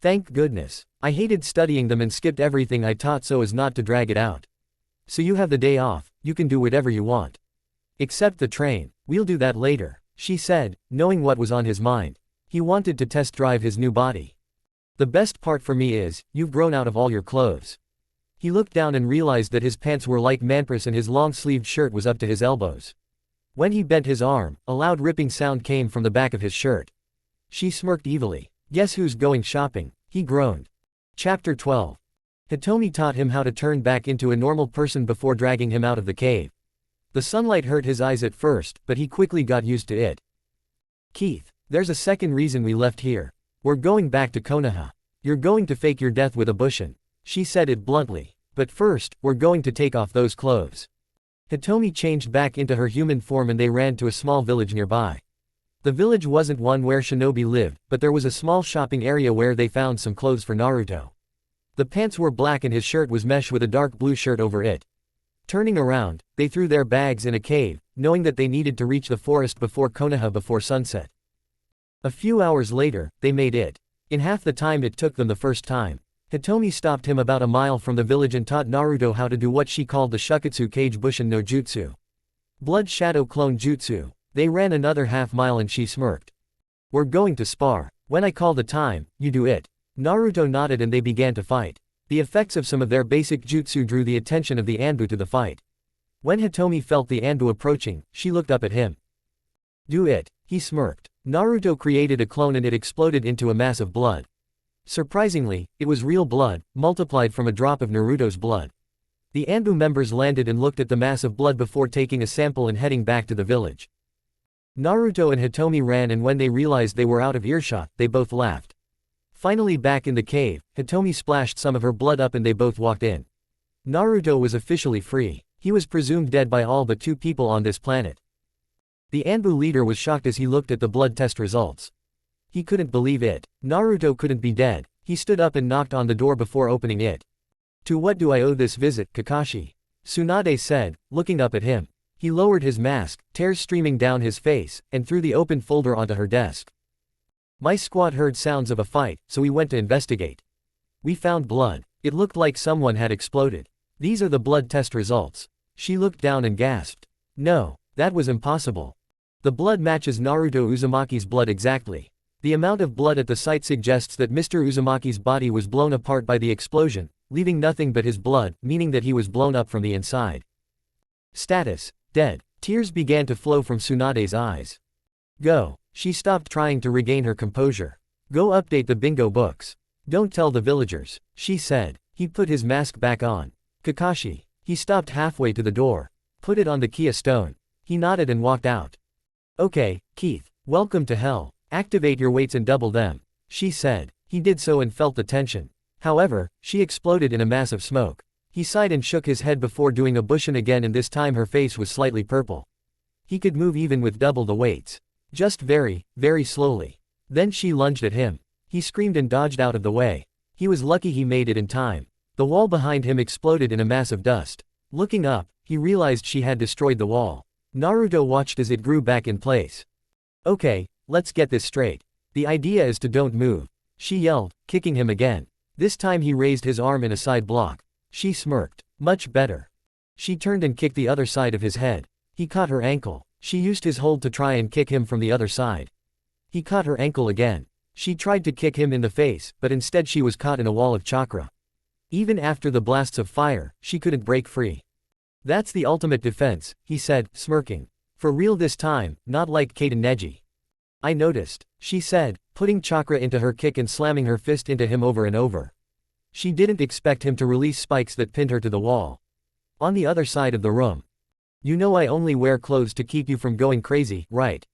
Thank goodness. I hated studying them and skipped everything I taught so as not to drag it out. So you have the day off, you can do whatever you want. Except the train. We'll do that later, she said, knowing what was on his mind. He wanted to test drive his new body. The best part for me is, you've grown out of all your clothes. He looked down and realized that his pants were like manpris and his long-sleeved shirt was up to his elbows. When he bent his arm, a loud ripping sound came from the back of his shirt. She smirked evilly. Guess who's going shopping? He groaned. Chapter 12. Hitomi taught him how to turn back into a normal person before dragging him out of the cave. The sunlight hurt his eyes at first, but he quickly got used to it. Keith, there's a second reason we left here. We're going back to Konoha. You're going to fake your death with a bushin. She said it bluntly. But first, we're going to take off those clothes. Hitomi changed back into her human form and they ran to a small village nearby. The village wasn't one where shinobi lived, but there was a small shopping area where they found some clothes for Naruto. The pants were black and his shirt was mesh with a dark blue shirt over it. Turning around, they threw their bags in a cave, knowing that they needed to reach the forest before Konoha before sunset. A few hours later, they made it. In half the time it took them the first time. Hitomi stopped him about a mile from the village and taught Naruto how to do what she called the Shuketsu Kage Bushin no Jutsu. Blood Shadow Clone Jutsu. They ran another half mile and she smirked. We're going to spar. When I call the time, you do it. Naruto nodded and they began to fight. The effects of some of their basic jutsu drew the attention of the Anbu to the fight. When Hitomi felt the Anbu approaching, she looked up at him. Do it, he smirked. Naruto created a clone and it exploded into a mass of blood. Surprisingly, it was real blood, multiplied from a drop of Naruto's blood. The Anbu members landed and looked at the mass of blood before taking a sample and heading back to the village. Naruto and Hitomi ran and when they realized they were out of earshot, they both laughed. Finally back in the cave, Hitomi splashed some of her blood up and they both walked in. Naruto was officially free. He was presumed dead by all but 2 people on this planet. The Anbu leader was shocked as he looked at the blood test results. He couldn't believe it. Naruto couldn't be dead. He stood up and knocked on the door before opening it. To what do I owe this visit, Kakashi? Tsunade said, looking up at him. He lowered his mask, tears streaming down his face, and threw the open folder onto her desk. My squad heard sounds of a fight, so we went to investigate. We found blood. It looked like someone had exploded. These are the blood test results. She looked down and gasped. No, that was impossible. The blood matches Naruto Uzumaki's blood exactly. The amount of blood at the site suggests that Mr. Uzumaki's body was blown apart by the explosion, leaving nothing but his blood, meaning that he was blown up from the inside. Status: dead. Tears began to flow from Tsunade's eyes. Go. She stopped trying to regain her composure. Go update the bingo books. Don't tell the villagers, she said. He put his mask back on. Kakashi. He stopped halfway to the door. Put it on the Kia stone. He nodded and walked out. Okay, Keith. Welcome to hell. Activate your weights and double them, she said. He did so and felt the tension. However, she exploded in a mass of smoke. He sighed and shook his head before doing a bushin again and this time her face was slightly purple. He could move even with double the weights. Just very, very slowly. Then she lunged at him. He screamed and dodged out of the way. He was lucky he made it in time. The wall behind him exploded in a mass of dust. Looking up, he realized she had destroyed the wall. Naruto watched as it grew back in place. Okay, let's get this straight. The idea is to don't move, she yelled, kicking him again. This time he raised his arm in a side block. She smirked. Much better. She turned and kicked the other side of his head. He caught her ankle. She used his hold to try and kick him from the other side. He caught her ankle again. She tried to kick him in the face, but instead she was caught in a wall of chakra. Even after the blasts of fire, she couldn't break free. That's the ultimate defense, he said, smirking. For real this time, not like Kaden Neji. I noticed, she said, putting chakra into her kick and slamming her fist into him over and over. She didn't expect him to release spikes that pinned her to the wall. On the other side of the room. You know I only wear clothes to keep you from going crazy, right?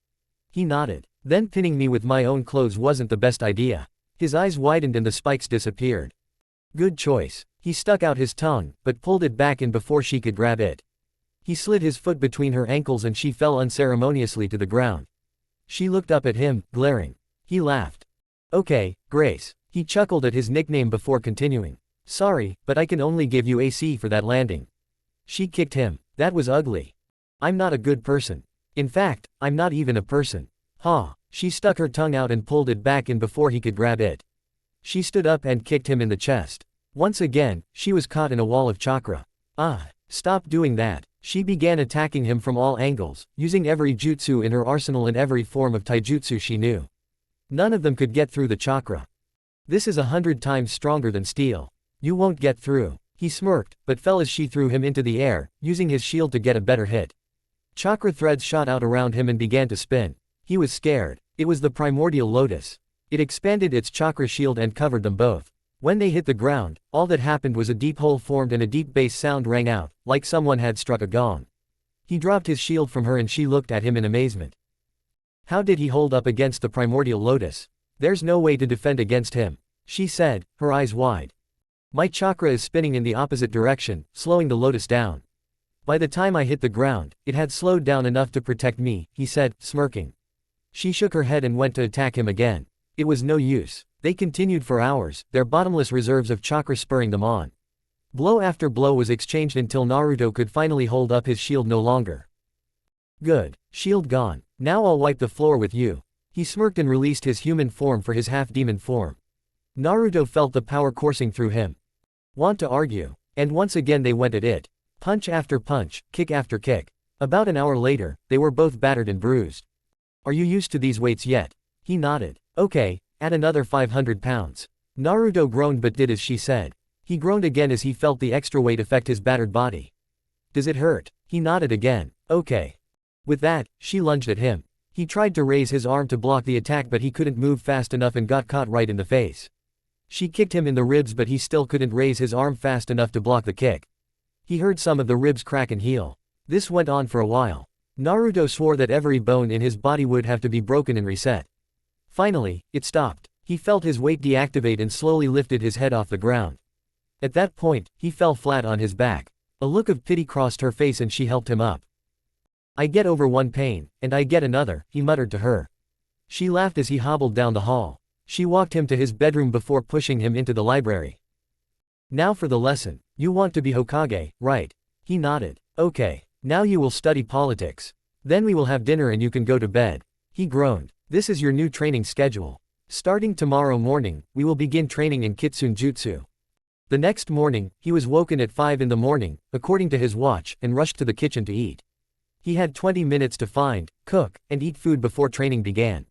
He nodded. Then pinning me with my own clothes wasn't the best idea. His eyes widened and the spikes disappeared. Good choice. He stuck out his tongue, but pulled it back in before she could grab it. He slid his foot between her ankles and she fell unceremoniously to the ground. She looked up at him, glaring. He laughed. Okay, Grace. He chuckled at his nickname before continuing. Sorry, but I can only give you AC for that landing. She kicked him. That was ugly. I'm not a good person. In fact, I'm not even a person. Ha. She stuck her tongue out and pulled it back in before he could grab it. She stood up and kicked him in the chest. Once again, she was caught in a wall of chakra. Ah, stop doing that. She began attacking him from all angles, using every jutsu in her arsenal and every form of taijutsu she knew. None of them could get through the chakra. This is 100 times stronger than steel. You won't get through. He smirked, but fell as she threw him into the air, using his shield to get a better hit. Chakra threads shot out around him and began to spin. He was scared. It was the primordial lotus. It expanded its chakra shield and covered them both. When they hit the ground, all that happened was a deep hole formed and a deep bass sound rang out, like someone had struck a gong. He dropped his shield from her and she looked at him in amazement. How did he hold up against the primordial lotus? There's no way to defend against him, she said, her eyes wide. My chakra is spinning in the opposite direction, slowing the lotus down. By the time I hit the ground, it had slowed down enough to protect me, he said, smirking. She shook her head and went to attack him again. It was no use. They continued for hours, their bottomless reserves of chakra spurring them on. Blow after blow was exchanged until Naruto could finally hold up his shield no longer. Good. Shield gone. Now I'll wipe the floor with you. He smirked and released his human form for his half-demon form. Naruto felt the power coursing through him. Want to argue? And once again they went at it. Punch after punch, kick after kick. About an hour later, they were both battered and bruised. Are you used to these weights yet? He nodded. Okay, add another 500 pounds. Naruto groaned but did as she said. He groaned again as he felt the extra weight affect his battered body. Does it hurt? He nodded again. Okay. With that, she lunged at him. He tried to raise his arm to block the attack but he couldn't move fast enough and got caught right in the face. She kicked him in the ribs but he still couldn't raise his arm fast enough to block the kick. He heard some of the ribs crack and heal. This went on for a while. Naruto swore that every bone in his body would have to be broken and reset. Finally, it stopped. He felt his weight deactivate and slowly lifted his head off the ground. At that point, he fell flat on his back. A look of pity crossed her face and she helped him up. I get over one pain, and I get another, he muttered to her. She laughed as he hobbled down the hall. She walked him to his bedroom before pushing him into the library. Now for the lesson. You want to be Hokage, right? He nodded. Okay. Now you will study politics. Then we will have dinner and you can go to bed. He groaned. This is your new training schedule. Starting tomorrow morning, we will begin training in Kitsune Jutsu. The next morning, he was woken at 5 in the morning, according to his watch, and rushed to the kitchen to eat. He had 20 minutes to find, cook, and eat food before training began.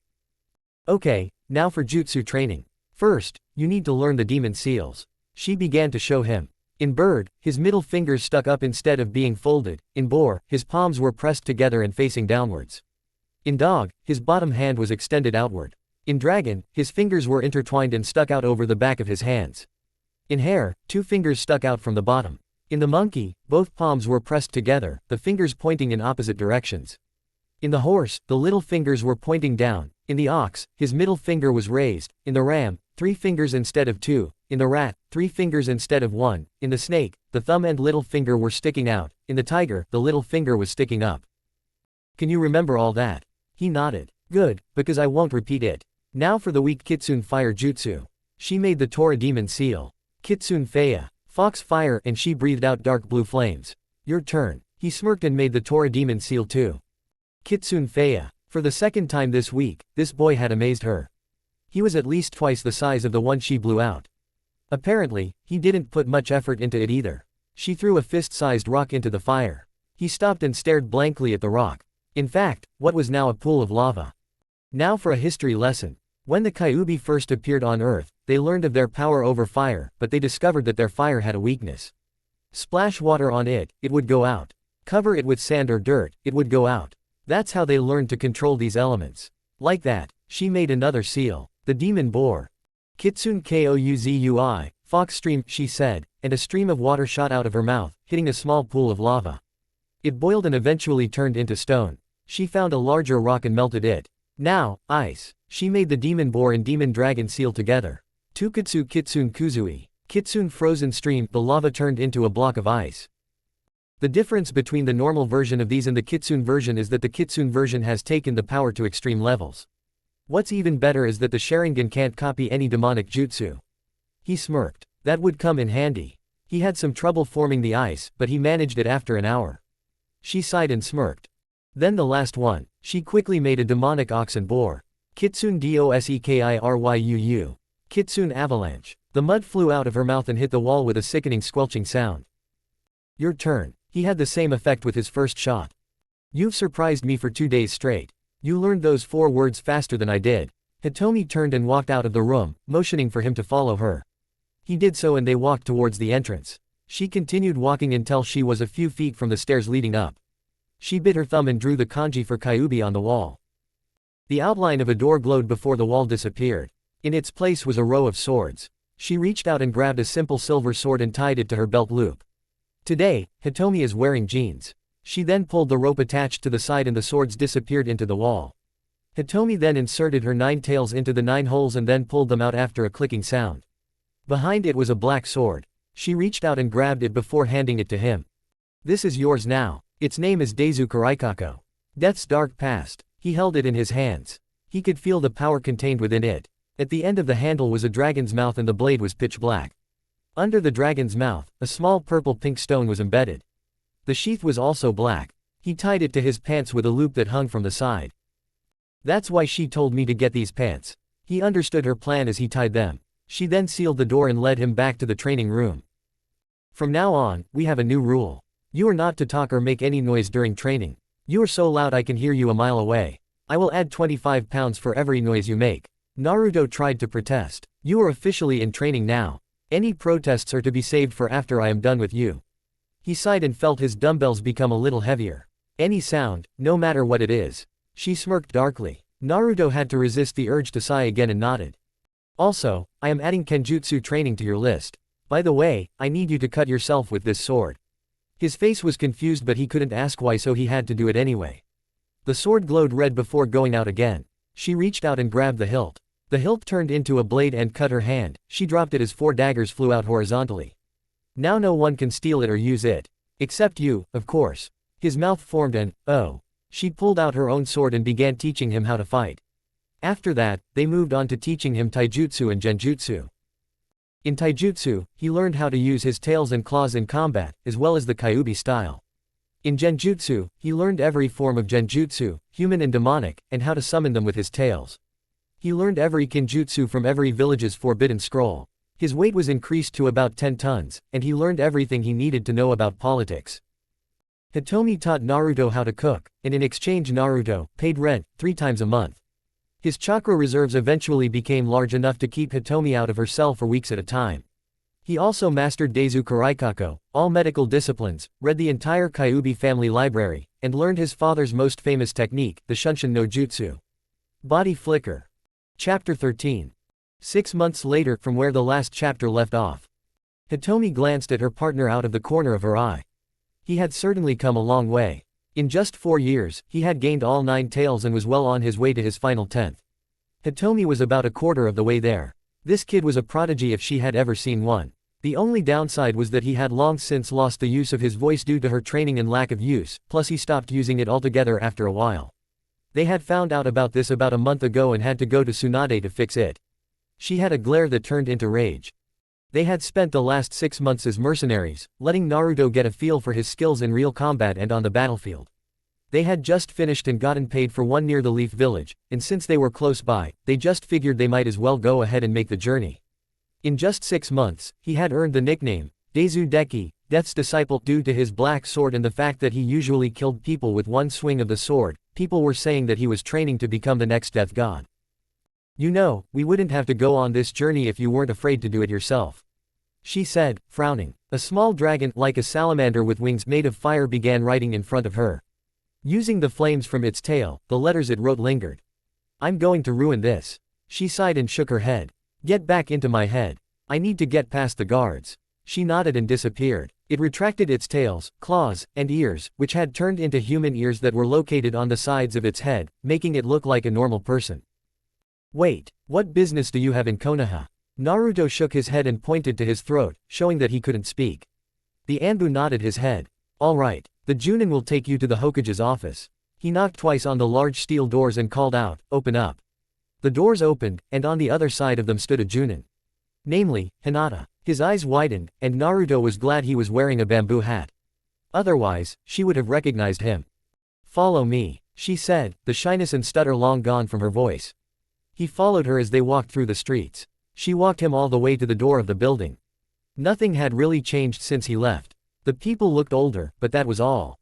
Okay, now for jutsu training. First, you need to learn the demon seals. She began to show him. In bird, his middle fingers stuck up instead of being folded. In boar, his palms were pressed together and facing downwards. In dog, his bottom hand was extended outward. In dragon, his fingers were intertwined and stuck out over the back of his hands. In hare, 2 fingers stuck out from the bottom. In the monkey, both palms were pressed together, the fingers pointing in opposite directions. In the horse, the little fingers were pointing down. In the ox, his middle finger was raised. In the ram, 3 fingers instead of 2. In the rat, 3 fingers instead of 1. In the snake, the thumb and little finger were sticking out. In the tiger, the little finger was sticking up. Can you remember all that? He nodded. Good, because I won't repeat it. Now for the weak Kitsune Fire Jutsu. She made the Tora Demon Seal. Kitsune Faya. Fox Fire, and she breathed out dark blue flames. Your turn. He smirked and made the Tora Demon Seal too. Kitsune Faya. For the second time this week, this boy had amazed her. He was at least twice the size of the one she blew out. Apparently, he didn't put much effort into it either. She threw a fist-sized rock into the fire. He stopped and stared blankly at the rock. In fact, what was now a pool of lava. Now for a history lesson. When the Kyuubi first appeared on Earth, they learned of their power over fire, but they discovered that their fire had a weakness. Splash water on it, it would go out. Cover it with sand or dirt, it would go out. That's how they learned to control these elements. Like that, she made another seal. The demon boar. Kitsune Kouzui, fox stream, she said, and a stream of water shot out of her mouth, hitting a small pool of lava. It boiled and eventually turned into stone. She found a larger rock and melted it. Now, ice. She made the demon boar and demon dragon seal together. Tukatsu Kitsune Kuzui. Kitsune frozen stream, the lava turned into a block of ice. The difference between the normal version of these and the Kitsune version is that the Kitsune version has taken the power to extreme levels. What's even better is that the Sharingan can't copy any demonic jutsu. He smirked. That would come in handy. He had some trouble forming the ice, but he managed it after an hour. She sighed and smirked. Then the last one. She quickly made a demonic ox and boar. Kitsune Dosekiryu. Kitsune avalanche. The mud flew out of her mouth and hit the wall with a sickening squelching sound. Your turn. He had the same effect with his first shot. You've surprised me for 2 days straight. You learned those 4 words faster than I did. Hitomi turned and walked out of the room, motioning for him to follow her. He did so and they walked towards the entrance. She continued walking until she was a few feet from the stairs leading up. She bit her thumb and drew the kanji for Kyuubi on the wall. The outline of a door glowed before the wall disappeared. In its place was a row of swords. She reached out and grabbed a simple silver sword and tied it to her belt loop. Today, Hitomi is wearing jeans. She then pulled the rope attached to the side and the swords disappeared into the wall. Hitomi then inserted her 9 tails into the 9 holes and then pulled them out after a clicking sound. Behind it was a black sword. She reached out and grabbed it before handing it to him. This is yours now. Its name is Deizu Karaikako. Death's dark past. He held it in his hands. He could feel the power contained within it. At the end of the handle was a dragon's mouth and the blade was pitch black. Under the dragon's mouth, a small purple-pink stone was embedded. The sheath was also black. He tied it to his pants with a loop that hung from the side. That's why she told me to get these pants. He understood her plan as he tied them. She then sealed the door and led him back to the training room. From now on, we have a new rule. You are not to talk or make any noise during training. You are so loud I can hear you a mile away. I will add 25 pounds for every noise you make. Naruto tried to protest. You are officially in training now. Any protests are to be saved for after I am done with you. He sighed and felt his dumbbells become a little heavier. Any sound, no matter what it is. She smirked darkly. Naruto had to resist the urge to sigh again and nodded. Also, I am adding kenjutsu training to your list. By the way, I need you to cut yourself with this sword. His face was confused but he couldn't ask why, so he had to do it anyway. The sword glowed red before going out again. She reached out and grabbed the hilt. The hilt turned into a blade and cut her hand. She dropped it as 4 daggers flew out horizontally. Now no one can steal it or use it. Except you, of course. His mouth formed and, oh. She pulled out her own sword and began teaching him how to fight. After that, they moved on to teaching him taijutsu and genjutsu. In taijutsu, he learned how to use his tails and claws in combat, as well as the kyubi style. In genjutsu, he learned every form of genjutsu, human and demonic, and how to summon them with his tails. He learned every kinjutsu from every village's forbidden scroll. His weight was increased to about 10 tons, and he learned everything he needed to know about politics. Hitomi taught Naruto how to cook, and in exchange Naruto paid rent 3 times a month. His chakra reserves eventually became large enough to keep Hitomi out of her cell for weeks at a time. He also mastered Deizu Karaikako, all medical disciplines, read the entire Kyubi family library, and learned his father's most famous technique, the Shunshin no Jutsu. Body Flicker. Chapter 13. 6 months later from where the last chapter left off. Hitomi glanced at her partner out of the corner of her eye. He had certainly come a long way. In just 4 years, he had gained all 9 tails and was well on his way to his final 10th. Hitomi was about a quarter of the way there. This kid was a prodigy if she had ever seen one. The only downside was that he had long since lost the use of his voice due to her training and lack of use, plus he stopped using it altogether after a while. They had found out about this about a month ago and had to go to Tsunade to fix it. She had a glare that turned into rage. They had spent the last 6 months as mercenaries, letting Naruto get a feel for his skills in real combat and on the battlefield. They had just finished and gotten paid for one near the Leaf Village, and since they were close by, they just figured they might as well go ahead and make the journey. In just 6 months, he had earned the nickname, Deizu Deki, Death's Disciple, due to his black sword and the fact that he usually killed people with one swing of the sword. People were saying that he was training to become the next death god. You know, we wouldn't have to go on this journey if you weren't afraid to do it yourself. She said, frowning. A small dragon, like a salamander with wings made of fire, began writing in front of her. Using the flames from its tail, the letters it wrote lingered. I'm going to ruin this. She sighed and shook her head. Get back into my head. I need to get past the guards. She nodded and disappeared. It retracted its tails, claws, and ears, which had turned into human ears that were located on the sides of its head, making it look like a normal person. Wait, what business do you have in Konoha? Naruto shook his head and pointed to his throat, showing that he couldn't speak. The Anbu nodded his head. All right, the Junin will take you to the Hokage's office. He knocked twice on the large steel doors and called out, open up. The doors opened, and on the other side of them stood a Junin. Namely, Hinata. His eyes widened, and Naruto was glad he was wearing a bamboo hat. Otherwise, she would have recognized him. Follow me, she said, the shyness and stutter long gone from her voice. He followed her as they walked through the streets. She walked him all the way to the door of the building. Nothing had really changed since he left. The people looked older, but that was all.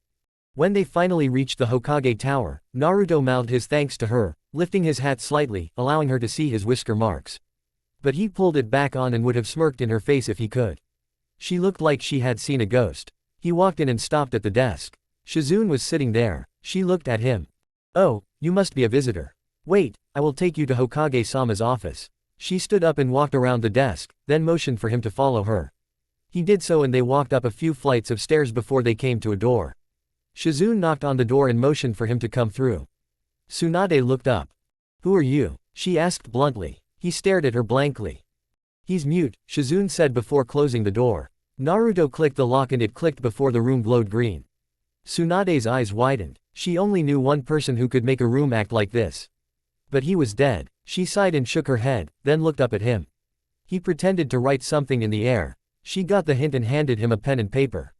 When they finally reached the Hokage Tower, Naruto mouthed his thanks to her, lifting his hat slightly, allowing her to see his whisker marks. But he pulled it back on and would have smirked in her face if he could. She looked like she had seen a ghost. He walked in and stopped at the desk. Shizune was sitting there. She looked at him. Oh, you must be a visitor. Wait, I will take you to Hokage-sama's office. She stood up and walked around the desk, then motioned for him to follow her. He did so and they walked up a few flights of stairs before they came to a door. Shizune knocked on the door and motioned for him to come through. Tsunade looked up. Who are you? She asked bluntly. He stared at her blankly. He's mute, Shizune said before closing the door. Naruto clicked the lock and it clicked before the room glowed green. Tsunade's eyes widened. She only knew one person who could make a room act like this. But he was dead. She sighed and shook her head, then looked up at him. He pretended to write something in the air. She got the hint and handed him a pen and paper.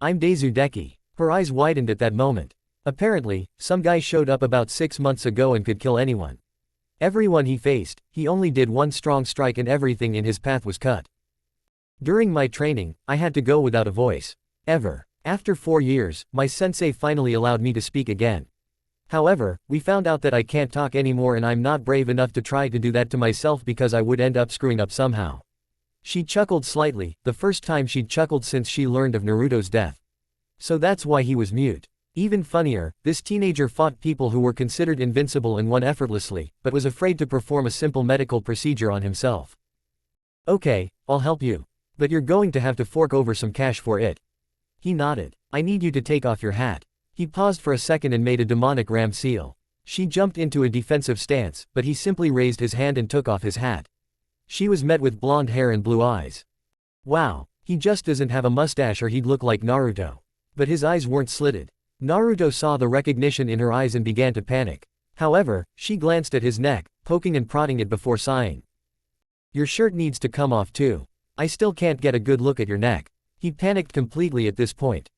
I'm Daizudeki. Her eyes widened at that moment. Apparently, some guy showed up about 6 months ago and could kill anyone. Everyone he faced, he only did one strong strike and everything in his path was cut. During my training, I had to go without a voice. Ever. After 4 years, my sensei finally allowed me to speak again. However, we found out that I can't talk anymore and I'm not brave enough to try to do that to myself because I would end up screwing up somehow. She chuckled slightly, the first time she'd chuckled since she learned of Naruto's death. So that's why he was mute. Even funnier, this teenager fought people who were considered invincible and won effortlessly, but was afraid to perform a simple medical procedure on himself. Okay, I'll help you. But you're going to have to fork over some cash for it. He nodded. I need you to take off your hat. He paused for a second and made a demonic ram seal. She jumped into a defensive stance, but he simply raised his hand and took off his hat. She was met with blonde hair and blue eyes. Wow, he just doesn't have a mustache or he'd look like Naruto. But his eyes weren't slitted. Naruto saw the recognition in her eyes and began to panic. However, she glanced at his neck, poking and prodding it before sighing. Your shirt needs to come off too. I still can't get a good look at your neck. He panicked completely at this point.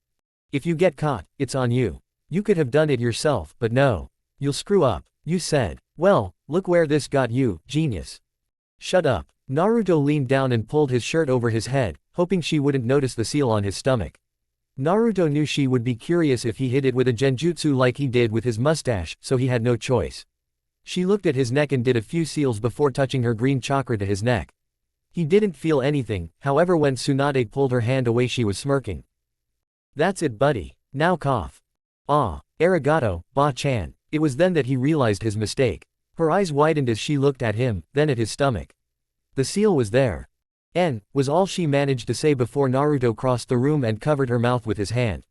If you get caught, it's on you. You could have done it yourself, but no. You'll screw up. You said. Well, look where this got you, genius. Shut up. Naruto leaned down and pulled his shirt over his head, hoping she wouldn't notice the seal on his stomach. Naruto knew she would be curious if he hid it with a genjutsu like he did with his mustache, so he had no choice. She looked at his neck and did a few seals before touching her green chakra to his neck. He didn't feel anything, however when Tsunade pulled her hand away she was smirking. That's it buddy. Now cough. Ah, arigato, ba-chan. It was then that he realized his mistake. Her eyes widened as she looked at him, then at his stomach. The seal was there. "N" was all she managed to say before Naruto crossed the room and covered her mouth with his hand.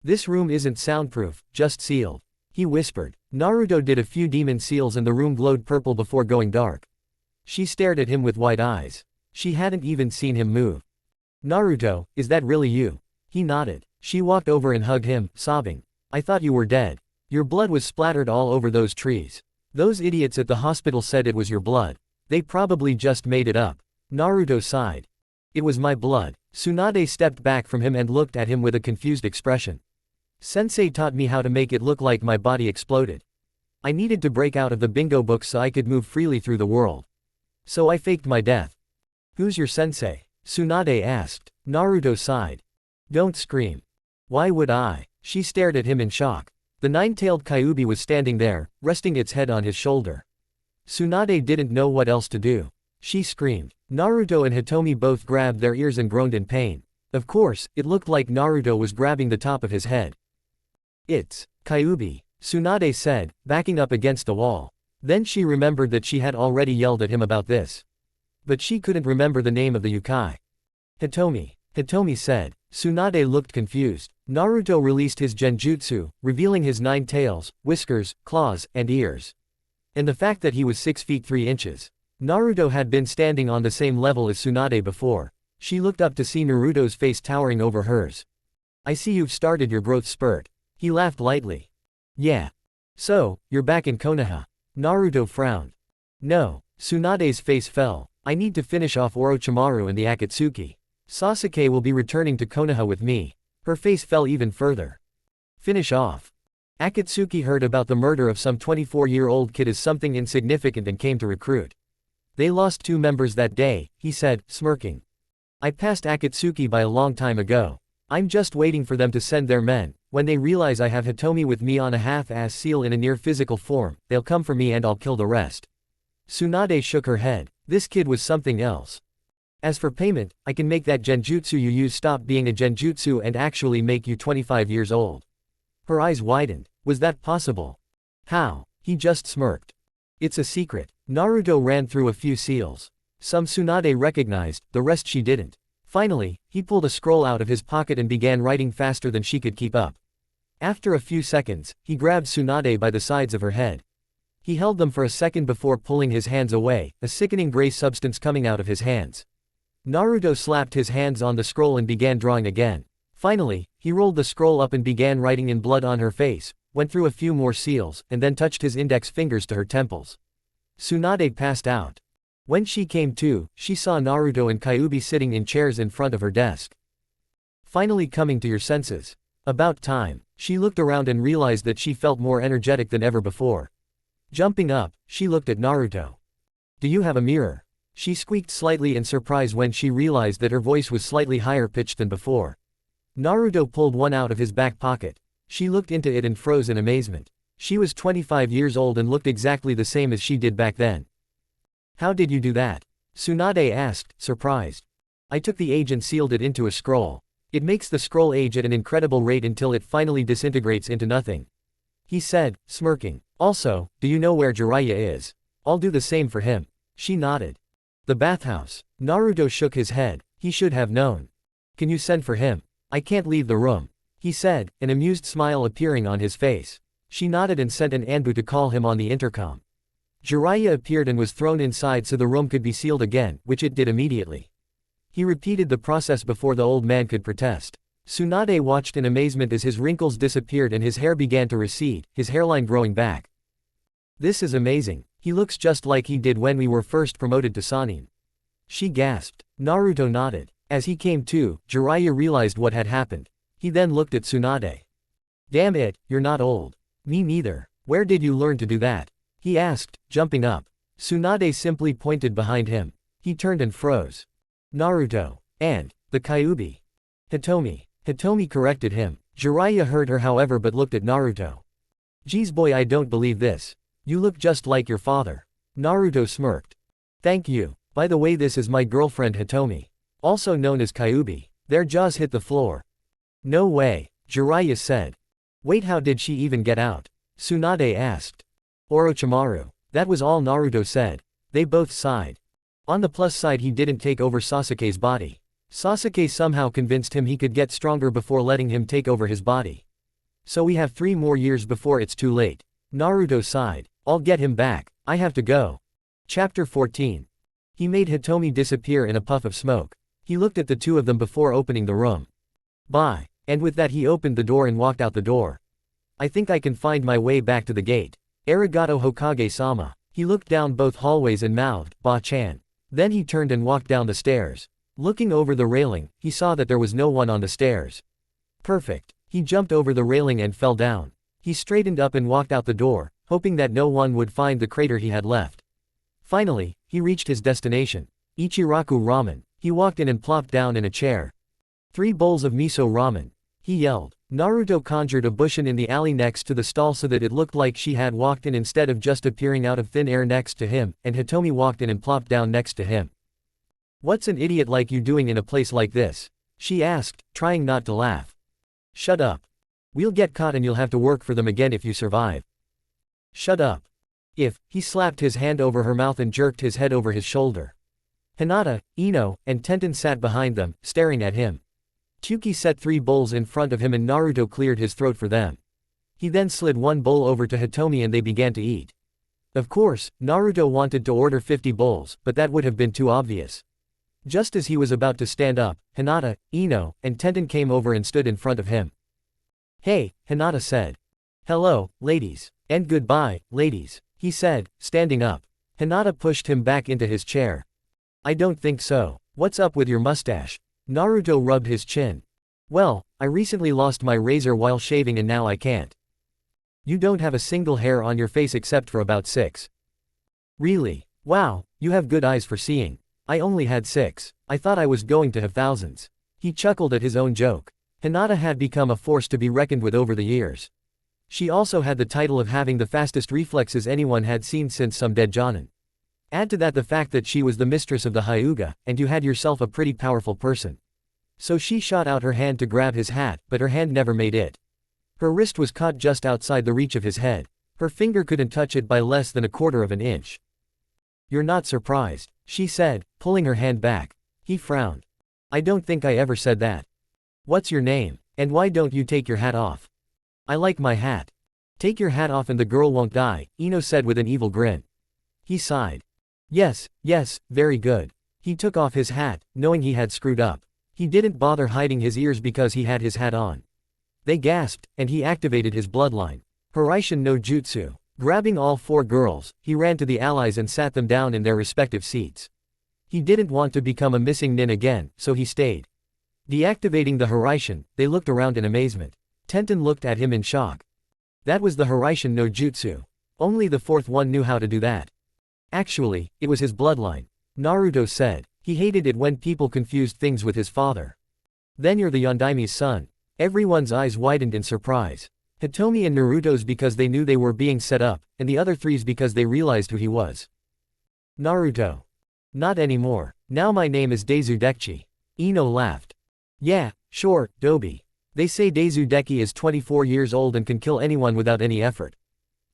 This room isn't soundproof, just sealed. He whispered. Naruto did a few demon seals and the room glowed purple before going dark. She stared at him with wide eyes. She hadn't even seen him move. Naruto, is that really you? He nodded. She walked over and hugged him, sobbing. I thought you were dead. Your blood was splattered all over those trees. Those idiots at the hospital said it was your blood. They probably just made it up. Naruto sighed. It was my blood. Tsunade stepped back from him and looked at him with a confused expression. Sensei taught me how to make it look like my body exploded. I needed to break out of the bingo book so I could move freely through the world. So I faked my death. Who's your sensei? Tsunade asked. Naruto sighed. Don't scream. Why would I? She stared at him in shock. The nine-tailed Kyuubi was standing there, resting its head on his shoulder. Tsunade didn't know what else to do. She screamed. Naruto and Hitomi both grabbed their ears and groaned in pain. Of course, it looked like Naruto was grabbing the top of his head. It's Kyuubi, Tsunade said, backing up against a wall. Then she remembered that she had already yelled at him about this. But she couldn't remember the name of the Yukai. Hitomi said. Tsunade looked confused. Naruto released his genjutsu, revealing his 9 tails, whiskers, claws, and ears. And the fact that he was 6 feet 3 inches. Naruto had been standing on the same level as Tsunade before. She looked up to see Naruto's face towering over hers. I see you've started your growth spurt. He laughed lightly. Yeah. So, you're back in Konoha. Naruto frowned. No. Tsunade's face fell. I need to finish off Orochimaru and the Akatsuki. Sasuke will be returning to Konoha with me. Her face fell even further. Finish off. Akatsuki heard about the murder of some 24-year-old kid as something insignificant and came to recruit. They lost 2 members that day, he said, smirking. I passed Akatsuki by a long time ago. I'm just waiting for them to send their men. When they realize I have Hitomi with me on a half-ass seal in a near-physical form, they'll come for me and I'll kill the rest. Tsunade shook her head. This kid was something else. As for payment, I can make that genjutsu you use stop being a genjutsu and actually make you 25 years old. Her eyes widened. Was that possible? How? He just smirked. It's a secret. Naruto ran through a few seals. Some Tsunade recognized, the rest she didn't. Finally, he pulled a scroll out of his pocket and began writing faster than she could keep up. After a few seconds, he grabbed Tsunade by the sides of her head. He held them for a second before pulling his hands away, a sickening gray substance coming out of his hands. Naruto slapped his hands on the scroll and began drawing again. Finally, he rolled the scroll up and began writing in blood on her face, went through a few more seals, and then touched his index fingers to her temples. Tsunade passed out. When she came to, she saw Naruto and Kyuubi sitting in chairs in front of her desk. Finally coming to your senses. About time. She looked around and realized that she felt more energetic than ever before. Jumping up, she looked at Naruto. Do you have a mirror? She squeaked slightly in surprise when she realized that her voice was slightly higher pitched than before. Naruto pulled one out of his back pocket. She looked into it and froze in amazement. She was 25 years old and looked exactly the same as she did back then. How did you do that? Tsunade asked, surprised. I took the age and sealed it into a scroll. It makes the scroll age at an incredible rate until it finally disintegrates into nothing. He said, smirking. Also, do you know where Jiraiya is? I'll do the same for him. She nodded. The bathhouse. Naruto shook his head. He should have known. Can you send for him? I can't leave the room. He said, an amused smile appearing on his face. She nodded and sent an Anbu to call him on the intercom. Jiraiya appeared and was thrown inside so the room could be sealed again, which it did immediately. He repeated the process before the old man could protest. Tsunade watched in amazement as his wrinkles disappeared and his hair began to recede, his hairline growing back. This is amazing. He looks just like he did when we were first promoted to Sannin. She gasped. Naruto nodded. As he came to, Jiraiya realized what had happened. He then looked at Tsunade. Damn it, you're not old. Me neither. Where did you learn to do that? He asked, jumping up. Tsunade simply pointed behind him. He turned and froze. Naruto. And the Kyuubi. Hitomi. Hitomi corrected him. Jiraiya heard her however but looked at Naruto. Geez boy, I don't believe this. You look just like your father. Naruto smirked. Thank you. By the way, this is my girlfriend Hitomi. Also known as Kyuubi. Their jaws hit the floor. No way, Jiraiya said. Wait, how did she even get out? Tsunade asked. Orochimaru. That was all Naruto said. They both sighed. On the plus side, he didn't take over Sasuke's body. Sasuke somehow convinced him he could get stronger before letting him take over his body. So we have 3 more years before it's too late. Naruto sighed. I'll get him back. I have to go. Chapter 14. He made Hitomi disappear in a puff of smoke. He looked at the two of them before opening the room. Bye. And with that he opened the door and walked out the door. I think I can find my way back to the gate. Arigato Hokage-sama. He looked down both hallways and mouthed, Ba-chan. Then he turned and walked down the stairs. Looking over the railing, he saw that there was no one on the stairs. Perfect. He jumped over the railing and fell down. He straightened up and walked out the door, hoping that no one would find the crater he had left. Finally, he reached his destination. Ichiraku Ramen. He walked in and plopped down in a chair. 3 bowls of miso ramen. He yelled. Naruto conjured a bushin in the alley next to the stall so that it looked like she had walked in instead of just appearing out of thin air next to him, and Hitomi walked in and plopped down next to him. What's an idiot like you doing in a place like this? She asked, trying not to laugh. Shut up. We'll get caught and you'll have to work for them again if you survive. Shut up. He slapped his hand over her mouth and jerked his head over his shoulder. Hinata, Ino, and Tenten sat behind them, staring at him. Tsuki set 3 bowls in front of him and Naruto cleared his throat for them. He then slid 1 bowl over to Hitomi and they began to eat. Of course, Naruto wanted to order 50 bowls, but that would have been too obvious. Just as he was about to stand up, Hinata, Ino, and Tenten came over and stood in front of him. Hey, Hinata said. Hello, ladies. And goodbye, ladies, he said, standing up. Hinata pushed him back into his chair. I don't think so. What's up with your mustache? Naruto rubbed his chin. Well, I recently lost my razor while shaving and now I can't. You don't have a single hair on your face except for about 6. Really? Wow, you have good eyes for seeing. I only had 6. I thought I was going to have thousands. He chuckled at his own joke. Hinata had become a force to be reckoned with over the years. She also had the title of having the fastest reflexes anyone had seen since some dead jonin. Add to that the fact that she was the mistress of the Hyuga, and you had yourself a pretty powerful person. So she shot out her hand to grab his hat, but her hand never made it. Her wrist was caught just outside the reach of his head. Her finger couldn't touch it by less than 1/4 of an inch. You're not surprised, she said, pulling her hand back. He frowned. I don't think I ever said that. What's your name? And why don't you take your hat off? I like my hat. Take your hat off and the girl won't die, Ino said with an evil grin. He sighed. Yes, very good. He took off his hat, knowing he had screwed up. He didn't bother hiding his ears because he had his hat on. They gasped, and he activated his bloodline. Hiraishin no Jutsu. Grabbing all 4 girls, he ran to the allies and sat them down in their respective seats. He didn't want to become a missing nin again, so he stayed. Deactivating the Hiraishin, they looked around in amazement. Tenten looked at him in shock. That was the Hiraishin no Jutsu. Only the 4th one knew how to do that. Actually, it was his bloodline. Naruto said. He hated it when people confused things with his father. Then you're the Yondaime's son. Everyone's eyes widened in surprise. Hitomi and Naruto's because they knew they were being set up, and the other 3's because they realized who he was. Naruto. Not anymore. Now my name is Daizudeki. Ino laughed. Yeah, sure, Dobi. They say Daizudeki is 24 years old and can kill anyone without any effort.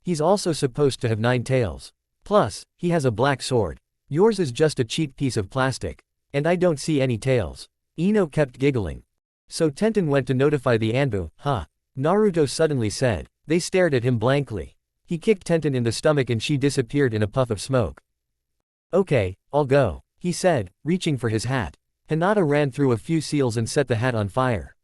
He's also supposed to have 9 tails. Plus, he has a black sword. Yours is just a cheap piece of plastic. And I don't see any tails. Ino kept giggling. So Tenten went to notify the Anbu, huh? Naruto suddenly said. They stared at him blankly. He kicked Tenten in the stomach and she disappeared in a puff of smoke. Okay, I'll go, he said, reaching for his hat. Hinata ran through a few seals and set the hat on fire.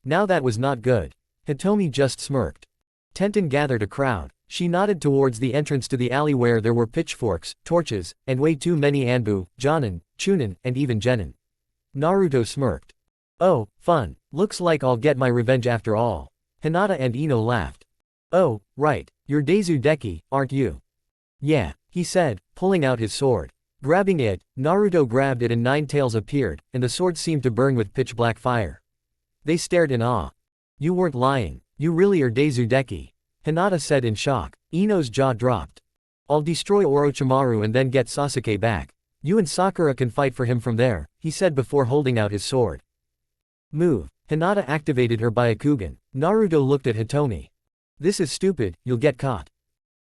Now that was not good. Hitomi just smirked. Tenten gathered a crowd. She nodded towards the entrance to the alley where there were pitchforks, torches, and way too many Anbu, Jonin, Chunin, and even Genin. Naruto smirked. Oh, fun. Looks like I'll get my revenge after all. Hinata and Ino laughed. Oh, right, you're Daizudeki, aren't you? Yeah, he said, pulling out his sword. Grabbing it, Naruto grabbed it and 9 tails appeared, and the sword seemed to burn with pitch-black fire. They stared in awe. You weren't lying. You really are Daizudeki. Hinata said in shock. Ino's jaw dropped. I'll destroy Orochimaru and then get Sasuke back. You and Sakura can fight for him from there, he said before holding out his sword. Move. Hinata activated her Byakugan. Naruto looked at Hitomi. This is stupid, you'll get caught.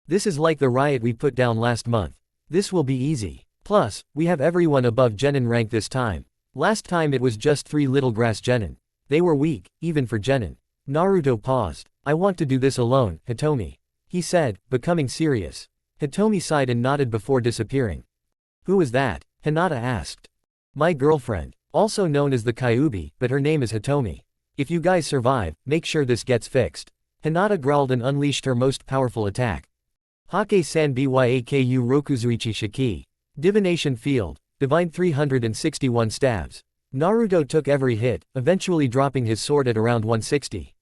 This is like the riot we put down last month. This will be easy. Plus, we have everyone above Genin rank this time. Last time it was just 3 little grass Genin. They were weak, even for Genin. Naruto paused. I want to do this alone, Hitomi. He said, becoming serious. Hitomi sighed and nodded before disappearing. Who is that? Hinata asked. My girlfriend. Also known as the Kyuubi, but her name is Hitomi. If you guys survive, make sure this gets fixed. Hinata growled and unleashed her most powerful attack. Hake-san Byaku Rokuzuichi Shiki. Divination Field. Divine 361 stabs. Naruto took every hit, eventually dropping his sword at around 160.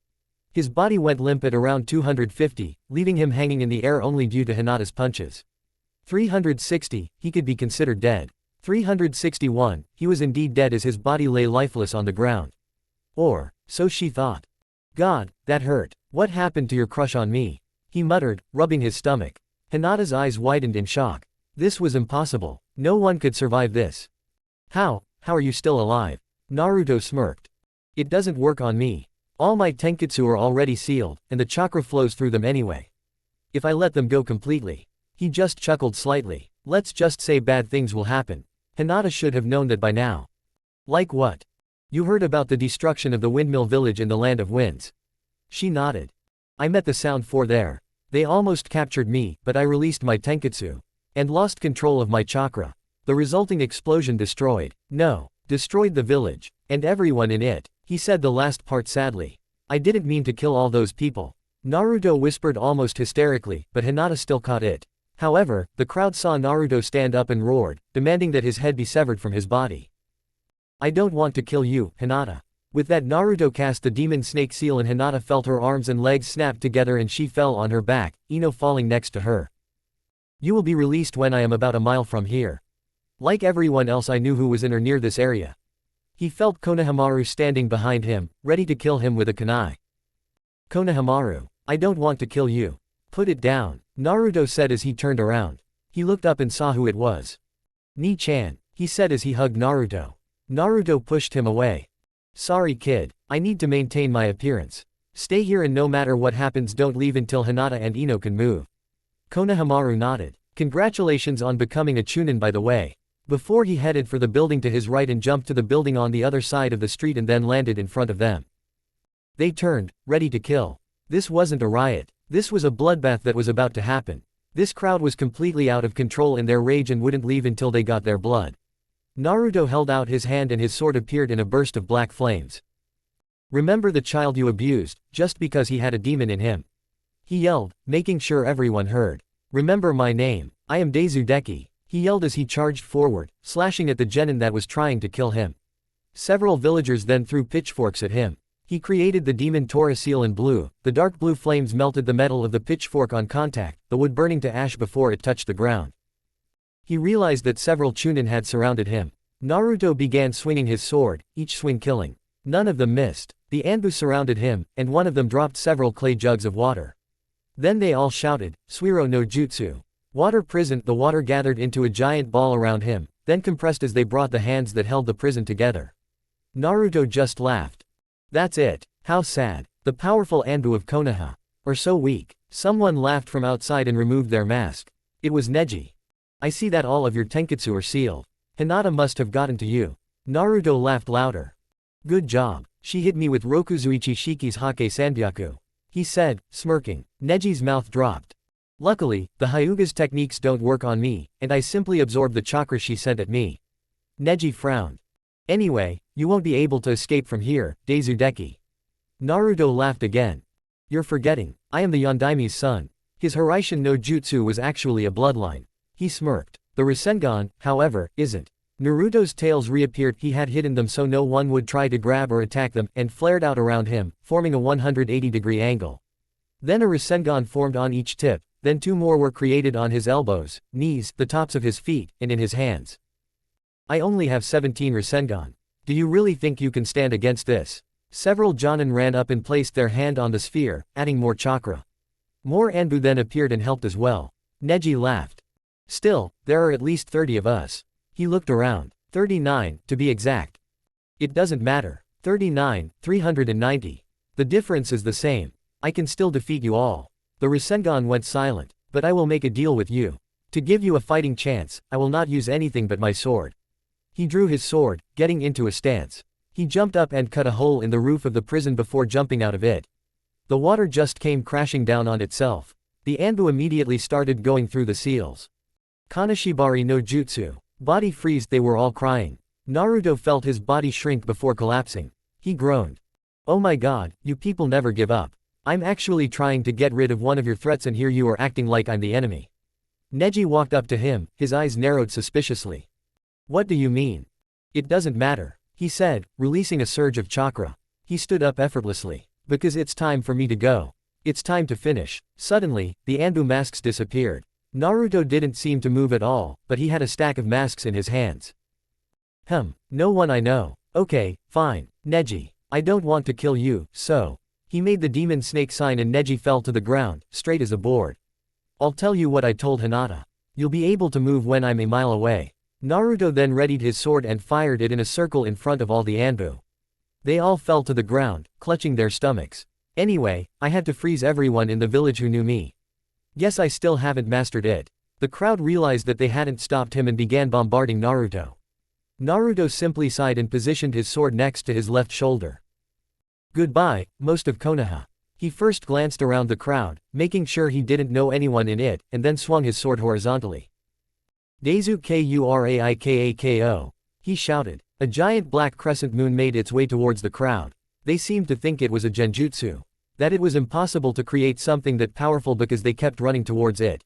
His body went limp at around 250, leaving him hanging in the air only due to Hinata's punches. 360, he could be considered dead. 361, he was indeed dead as his body lay lifeless on the ground. Or, so she thought. God, that hurt. What happened to your crush on me? He muttered, rubbing his stomach. Hinata's eyes widened in shock. This was impossible. No one could survive this. How are you still alive? Naruto smirked. It doesn't work on me. All my tenketsu are already sealed, and the chakra flows through them anyway. If I let them go completely. He just chuckled slightly. Let's just say bad things will happen. Hinata should have known that by now. Like what? You heard about the destruction of the windmill village in the Land of Winds. She nodded. I met the sound for there. They almost captured me, but I released my tenketsu. And lost control of my chakra. The resulting explosion destroyed the village. And everyone in it. He said the last part sadly. I didn't mean to kill all those people. Naruto whispered almost hysterically, but Hinata still caught it. However, the crowd saw Naruto stand up and roared, demanding that his head be severed from his body. I don't want to kill you, Hinata. With that, Naruto cast the demon snake seal and Hinata felt her arms and legs snap together and she fell on her back, Ino falling next to her. You will be released when I am about a mile from here. Like everyone else I knew who was in or near this area. He felt Konohamaru standing behind him, ready to kill him with a kunai. Konohamaru, I don't want to kill you. Put it down, Naruto said as he turned around. He looked up and saw who it was. Ni-chan, he said as he hugged Naruto. Naruto pushed him away. Sorry kid, I need to maintain my appearance. Stay here and no matter what happens don't leave until Hinata and Ino can move. Konohamaru nodded. Congratulations on becoming a chunin by the way. Before he headed for the building to his right and jumped to the building on the other side of the street and then landed in front of them. They turned, ready to kill. This wasn't a riot. This was a bloodbath that was about to happen. This crowd was completely out of control in their rage and wouldn't leave until they got their blood. Naruto held out his hand and his sword appeared in a burst of black flames. Remember the child you abused, just because he had a demon in him. He yelled, making sure everyone heard. Remember my name. I am Daizudeki. He yelled as he charged forward, slashing at the genin that was trying to kill him. Several villagers then threw pitchforks at him. He created the demon Tora seal in blue. The dark blue flames melted the metal of the pitchfork on contact, the wood burning to ash before it touched the ground. He realized that several chunin had surrounded him. Naruto began swinging his sword, each swing killing. None of them missed. The Anbu surrounded him, and one of them dropped several clay jugs of water. Then they all shouted, Suiro no Jutsu. Water prison. The water gathered into a giant ball around him, then compressed as they brought the hands that held the prison together. Naruto just laughed. That's it. How sad. The powerful Anbu of Konoha. Or so weak. Someone laughed from outside and removed their mask. It was Neji. I see that all of your tenketsu are sealed. Hinata must have gotten to you. Naruto laughed louder. Good job. She hit me with Rokuzuichi Shiki's Hake Sandyaku. He said, smirking. Neji's mouth dropped. Luckily, the Hyuga's techniques don't work on me, and I simply absorb the chakra she sent at me. Neji frowned. Anyway, you won't be able to escape from here, Daizudeki. Naruto laughed again. You're forgetting, I am the Yondaime's son. His Hiraishin no Jutsu was actually a bloodline. He smirked. The Rasengan, however, isn't. Naruto's tails reappeared. He had hidden them so no one would try to grab or attack them, and flared out around him, forming a 180-degree angle. Then a Rasengan formed on each tip, then two more were created on his elbows, knees, the tops of his feet, and in his hands. I only have 17 Rasengan. Do you really think you can stand against this? Several Jonin ran up and placed their hand on the sphere, adding more chakra. More Anbu then appeared and helped as well. Neji laughed. Still, there are at least 30 of us. He looked around. 39, to be exact. It doesn't matter. 39, 390. The difference is the same. I can still defeat you all. The Rasengan went silent. But I will make a deal with you. To give you a fighting chance, I will not use anything but my sword. He drew his sword, getting into a stance. He jumped up and cut a hole in the roof of the prison before jumping out of it. The water just came crashing down on itself. The Anbu immediately started going through the seals. Kanashibari no Jutsu. Body freeze. They were all crying. Naruto felt his body shrink before collapsing. He groaned. Oh my god, you people never give up. I'm actually trying to get rid of one of your threats and here you are acting like I'm the enemy. Neji walked up to him, his eyes narrowed suspiciously. What do you mean? It doesn't matter, he said, releasing a surge of chakra. He stood up effortlessly. Because it's time for me to go. It's time to finish. Suddenly, the Anbu masks disappeared. Naruto didn't seem to move at all, but he had a stack of masks in his hands. No one I know. Okay, fine, Neji. I don't want to kill you, so. He made the demon snake sign and Neji fell to the ground, straight as a board. I'll tell you what I told Hinata. You'll be able to move when I'm a mile away. Naruto then readied his sword and fired it in a circle in front of all the Anbu. They all fell to the ground, clutching their stomachs. Anyway, I had to freeze everyone in the village who knew me. Guess I still haven't mastered it. The crowd realized that they hadn't stopped him and began bombarding Naruto. Naruto simply sighed and positioned his sword next to his left shoulder. Goodbye, most of Konoha. He first glanced around the crowd, making sure he didn't know anyone in it, and then swung his sword horizontally. Deizu Kuraikako. He shouted. A giant black crescent moon made its way towards the crowd. They seemed to think it was a genjutsu. That it was impossible to create something that powerful because they kept running towards it.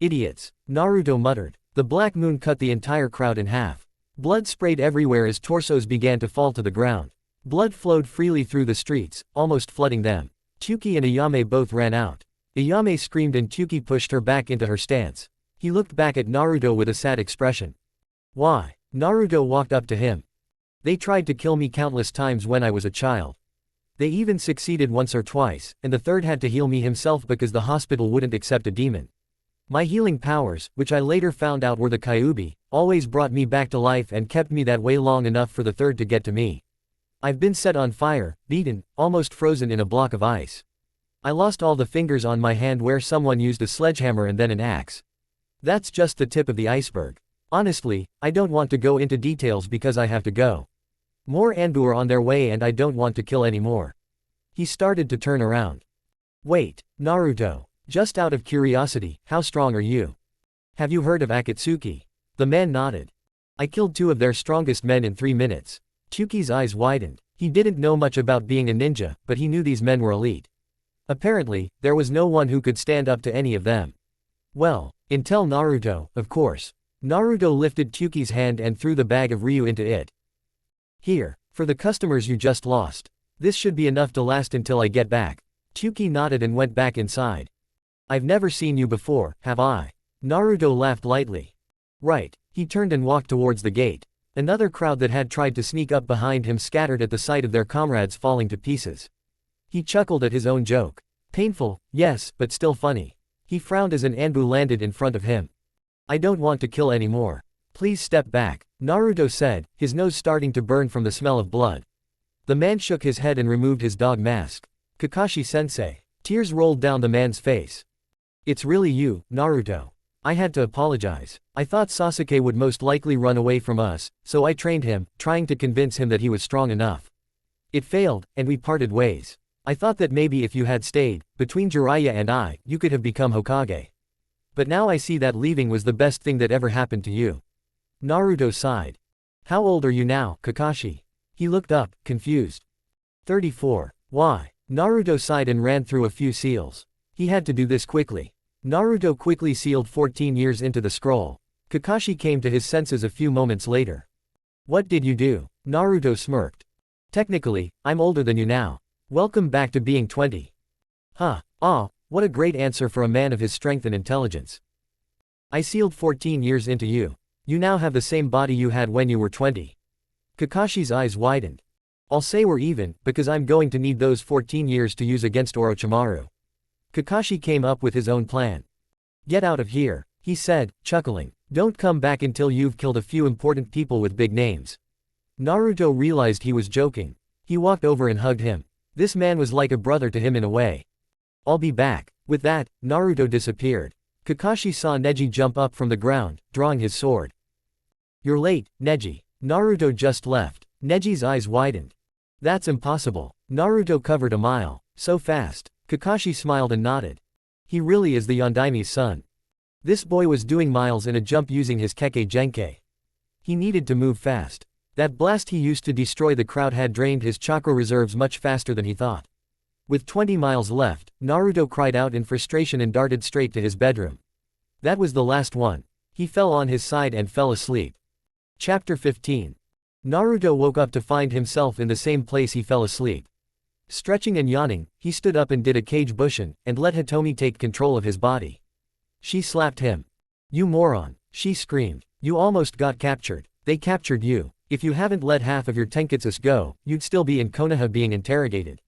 Idiots, Naruto muttered. The black moon cut the entire crowd in half. Blood sprayed everywhere as torsos began to fall to the ground. Blood flowed freely through the streets, almost flooding them. Tyuki and Ayame both ran out. Ayame screamed and Tyuki pushed her back into her stance. He looked back at Naruto with a sad expression. Why? Naruto walked up to him. They tried to kill me countless times when I was a child. They even succeeded once or twice, and the third had to heal me himself because the hospital wouldn't accept a demon. My healing powers, which I later found out were the Kyuubi, always brought me back to life and kept me that way long enough for the third to get to me. I've been set on fire, beaten, almost frozen in a block of ice. I lost all the fingers on my hand where someone used a sledgehammer and then an axe. That's just the tip of the iceberg. Honestly, I don't want to go into details because I have to go. More Anbu are on their way and I don't want to kill anymore. He started to turn around. Wait, Naruto. Just out of curiosity, how strong are you? Have you heard of Akatsuki? The man nodded. I killed 2 of their strongest men in 3 minutes. Tyuki's eyes widened. He didn't know much about being a ninja, but he knew these men were elite. Apparently, there was no one who could stand up to any of them. Well, until Naruto, of course. Naruto lifted Tyuki's hand and threw the bag of Ryu into it. Here, for the customers you just lost. This should be enough to last until I get back. Tyuki nodded and went back inside. I've never seen you before, have I? Naruto laughed lightly. Right. He turned and walked towards the gate. Another crowd that had tried to sneak up behind him scattered at the sight of their comrades falling to pieces. He chuckled at his own joke. Painful, yes, but still funny. He frowned as an Anbu landed in front of him. I don't want to kill anymore. Please step back, Naruto said, his nose starting to burn from the smell of blood. The man shook his head and removed his dog mask. Kakashi-sensei. Tears rolled down the man's face. It's really you, Naruto. I had to apologize. I thought Sasuke would most likely run away from us, so I trained him, trying to convince him that he was strong enough. It failed, and we parted ways. I thought that maybe if you had stayed, between Jiraiya and I, you could have become Hokage. But now I see that leaving was the best thing that ever happened to you. Naruto sighed. How old are you now, Kakashi? He looked up, confused. 34. Why? Naruto sighed and ran through a few seals. He had to do this quickly. Naruto quickly sealed 14 years into the scroll. Kakashi came to his senses a few moments later. What did you do? Naruto smirked. Technically, I'm older than you now. Welcome back to being 20. Huh, what a great answer for a man of his strength and intelligence. I sealed 14 years into you. You now have the same body you had when you were 20. Kakashi's eyes widened. I'll say we're even, because I'm going to need those 14 years to use against Orochimaru. Kakashi came up with his own plan. Get out of here, he said, chuckling. Don't come back until you've killed a few important people with big names. Naruto realized he was joking. He walked over and hugged him. This man was like a brother to him in a way. I'll be back. With that, Naruto disappeared. Kakashi saw Neji jump up from the ground, drawing his sword. You're late, Neji. Naruto just left. Neji's eyes widened. That's impossible. Naruto covered a mile. So fast. Kakashi smiled and nodded. He really is the Yondaime's son. This boy was doing miles in a jump using his Kekkei Genkai. He needed to move fast. That blast he used to destroy the crowd had drained his chakra reserves much faster than he thought. With 20 miles left, Naruto cried out in frustration and darted straight to his bedroom. That was the last one. He fell on his side and fell asleep. Chapter 15. Naruto woke up to find himself in the same place he fell asleep. Stretching and yawning, he stood up and did a kage bushin, and let Hitomi take control of his body. She slapped him. You moron, she screamed. You almost got captured. They captured you. If you haven't let half of your tenketsus go, you'd still be in Konoha being interrogated.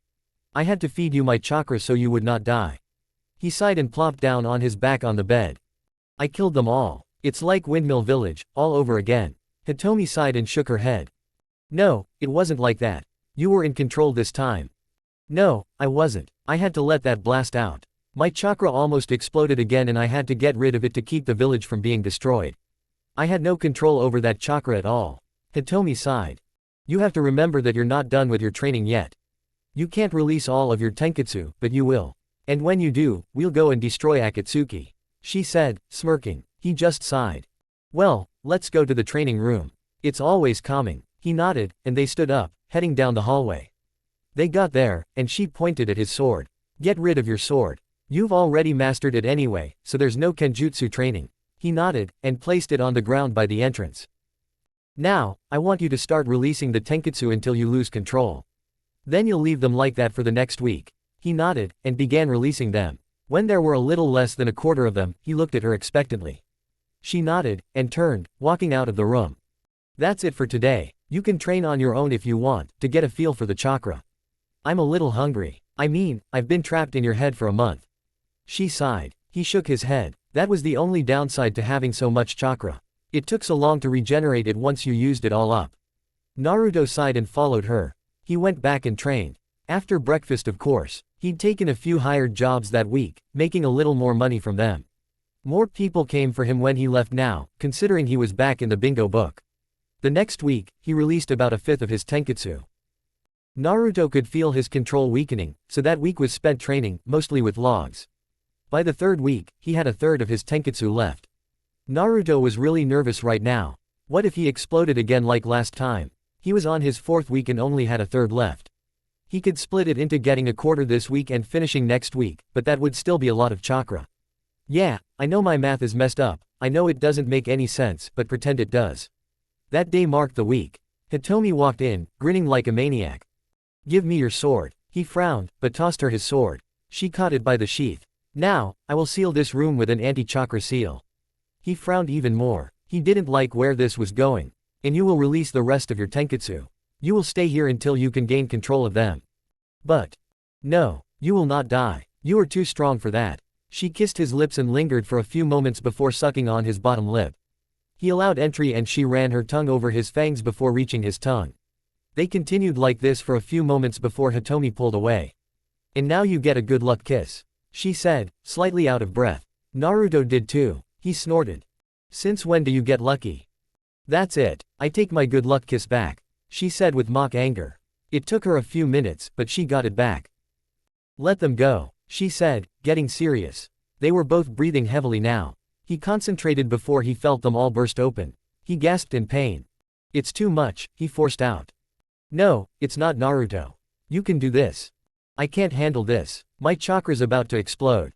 I had to feed you my chakra so you would not die. He sighed and plopped down on his back on the bed. I killed them all. It's like Windmill Village, all over again. Hitomi sighed and shook her head. No, it wasn't like that. You were in control this time. No, I wasn't. I had to let that blast out. My chakra almost exploded again and I had to get rid of it to keep the village from being destroyed. I had no control over that chakra at all. Hitomi sighed. You have to remember that you're not done with your training yet. You can't release all of your tenketsu, but you will. And when you do, we'll go and destroy Akatsuki. She said, smirking. He just sighed. Well, let's go to the training room. It's always calming. He nodded, and they stood up, heading down the hallway. They got there, and she pointed at his sword. Get rid of your sword. You've already mastered it anyway, so there's no kenjutsu training. He nodded, and placed it on the ground by the entrance. Now, I want you to start releasing the tenketsu until you lose control. Then you'll leave them like that for the next week. He nodded, and began releasing them. When there were a little less than a quarter of them, he looked at her expectantly. She nodded, and turned, walking out of the room. That's it for today. You can train on your own if you want, to get a feel for the chakra. I'm a little hungry. I mean, I've been trapped in your head for a month. She sighed. He shook his head. That was the only downside to having so much chakra. It took so long to regenerate it once you used it all up. Naruto sighed and followed her. He went back and trained. After breakfast, of course. He'd taken a few hired jobs that week, making a little more money from them. More people came for him when he left now, considering he was back in the bingo book. The next week, he released about a fifth of his tenketsu. Naruto could feel his control weakening, so that week was spent training, mostly with logs. By the third week, he had a third of his tenketsu left. Naruto was really nervous right now. What if he exploded again like last time? He was on his 4th week and only had a third left. He could split it into getting a quarter this week and finishing next week, but that would still be a lot of chakra. Yeah, I know my math is messed up, I know it doesn't make any sense, but pretend it does. That day marked the week. Hitomi walked in, grinning like a maniac. Give me your sword. He frowned, but tossed her his sword. She caught it by the sheath. Now, I will seal this room with an anti-chakra seal. He frowned even more. He didn't like where this was going. And you will release the rest of your tenketsu. You will stay here until you can gain control of them. But. No, you will not die. You are too strong for that. She kissed his lips and lingered for a few moments before sucking on his bottom lip. He allowed entry and she ran her tongue over his fangs before reaching his tongue. They continued like this for a few moments before Hitomi pulled away. And now you get a good luck kiss, she said, slightly out of breath. Naruto did too. He snorted. Since when do you get lucky? That's it, I take my good luck kiss back, she said with mock anger. It took her a few minutes, but she got it back. Let them go, she said, getting serious. They were both breathing heavily now. He concentrated before he felt them all burst open. He gasped in pain. It's too much, he forced out. No, it's not Naruto. You can do this. I can't handle this. My chakra's about to explode.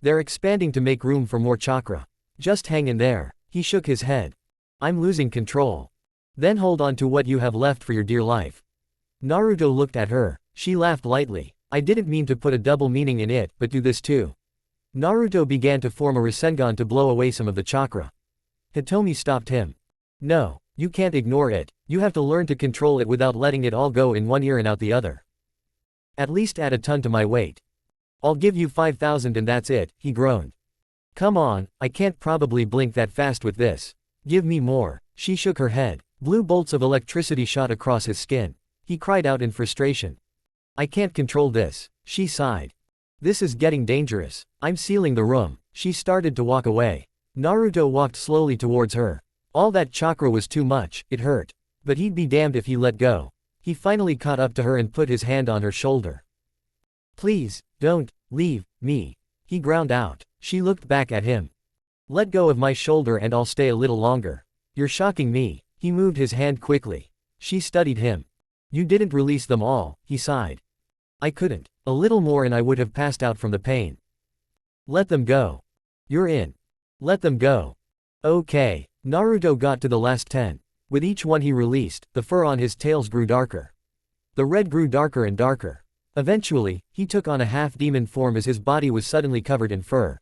They're expanding to make room for more chakra. Just hang in there, he shook his head. I'm losing control. Then hold on to what you have left for your dear life. Naruto looked at her. She laughed lightly. I didn't mean to put a double meaning in it, but do this too. Naruto began to form a rasengan to blow away some of the chakra. Hitomi stopped him. No, you can't ignore it. You have to learn to control it without letting it all go in one ear and out the other. At least add a ton to my weight. I'll give you 5,000 and that's it, he groaned. Come on, I can't probably blink that fast with this. Give me more. She shook her head. Blue bolts of electricity shot across his skin. He cried out in frustration. I can't control this, she sighed. This is getting dangerous. I'm sealing the room. She started to walk away. Naruto walked slowly towards her. All that chakra was too much, it hurt. But he'd be damned if he let go. He finally caught up to her and put his hand on her shoulder. Please, don't leave me, he ground out. She looked back at him. Let go of my shoulder and I'll stay a little longer. You're shocking me. He moved his hand quickly. She studied him. You didn't release them all, he sighed. I couldn't. A little more and I would have passed out from the pain. Let them go. You're in. Let them go. Okay. Naruto got to the last 10. With each one he released, the fur on his tails grew darker. The red grew darker and darker. Eventually, he took on a half-demon form as his body was suddenly covered in fur.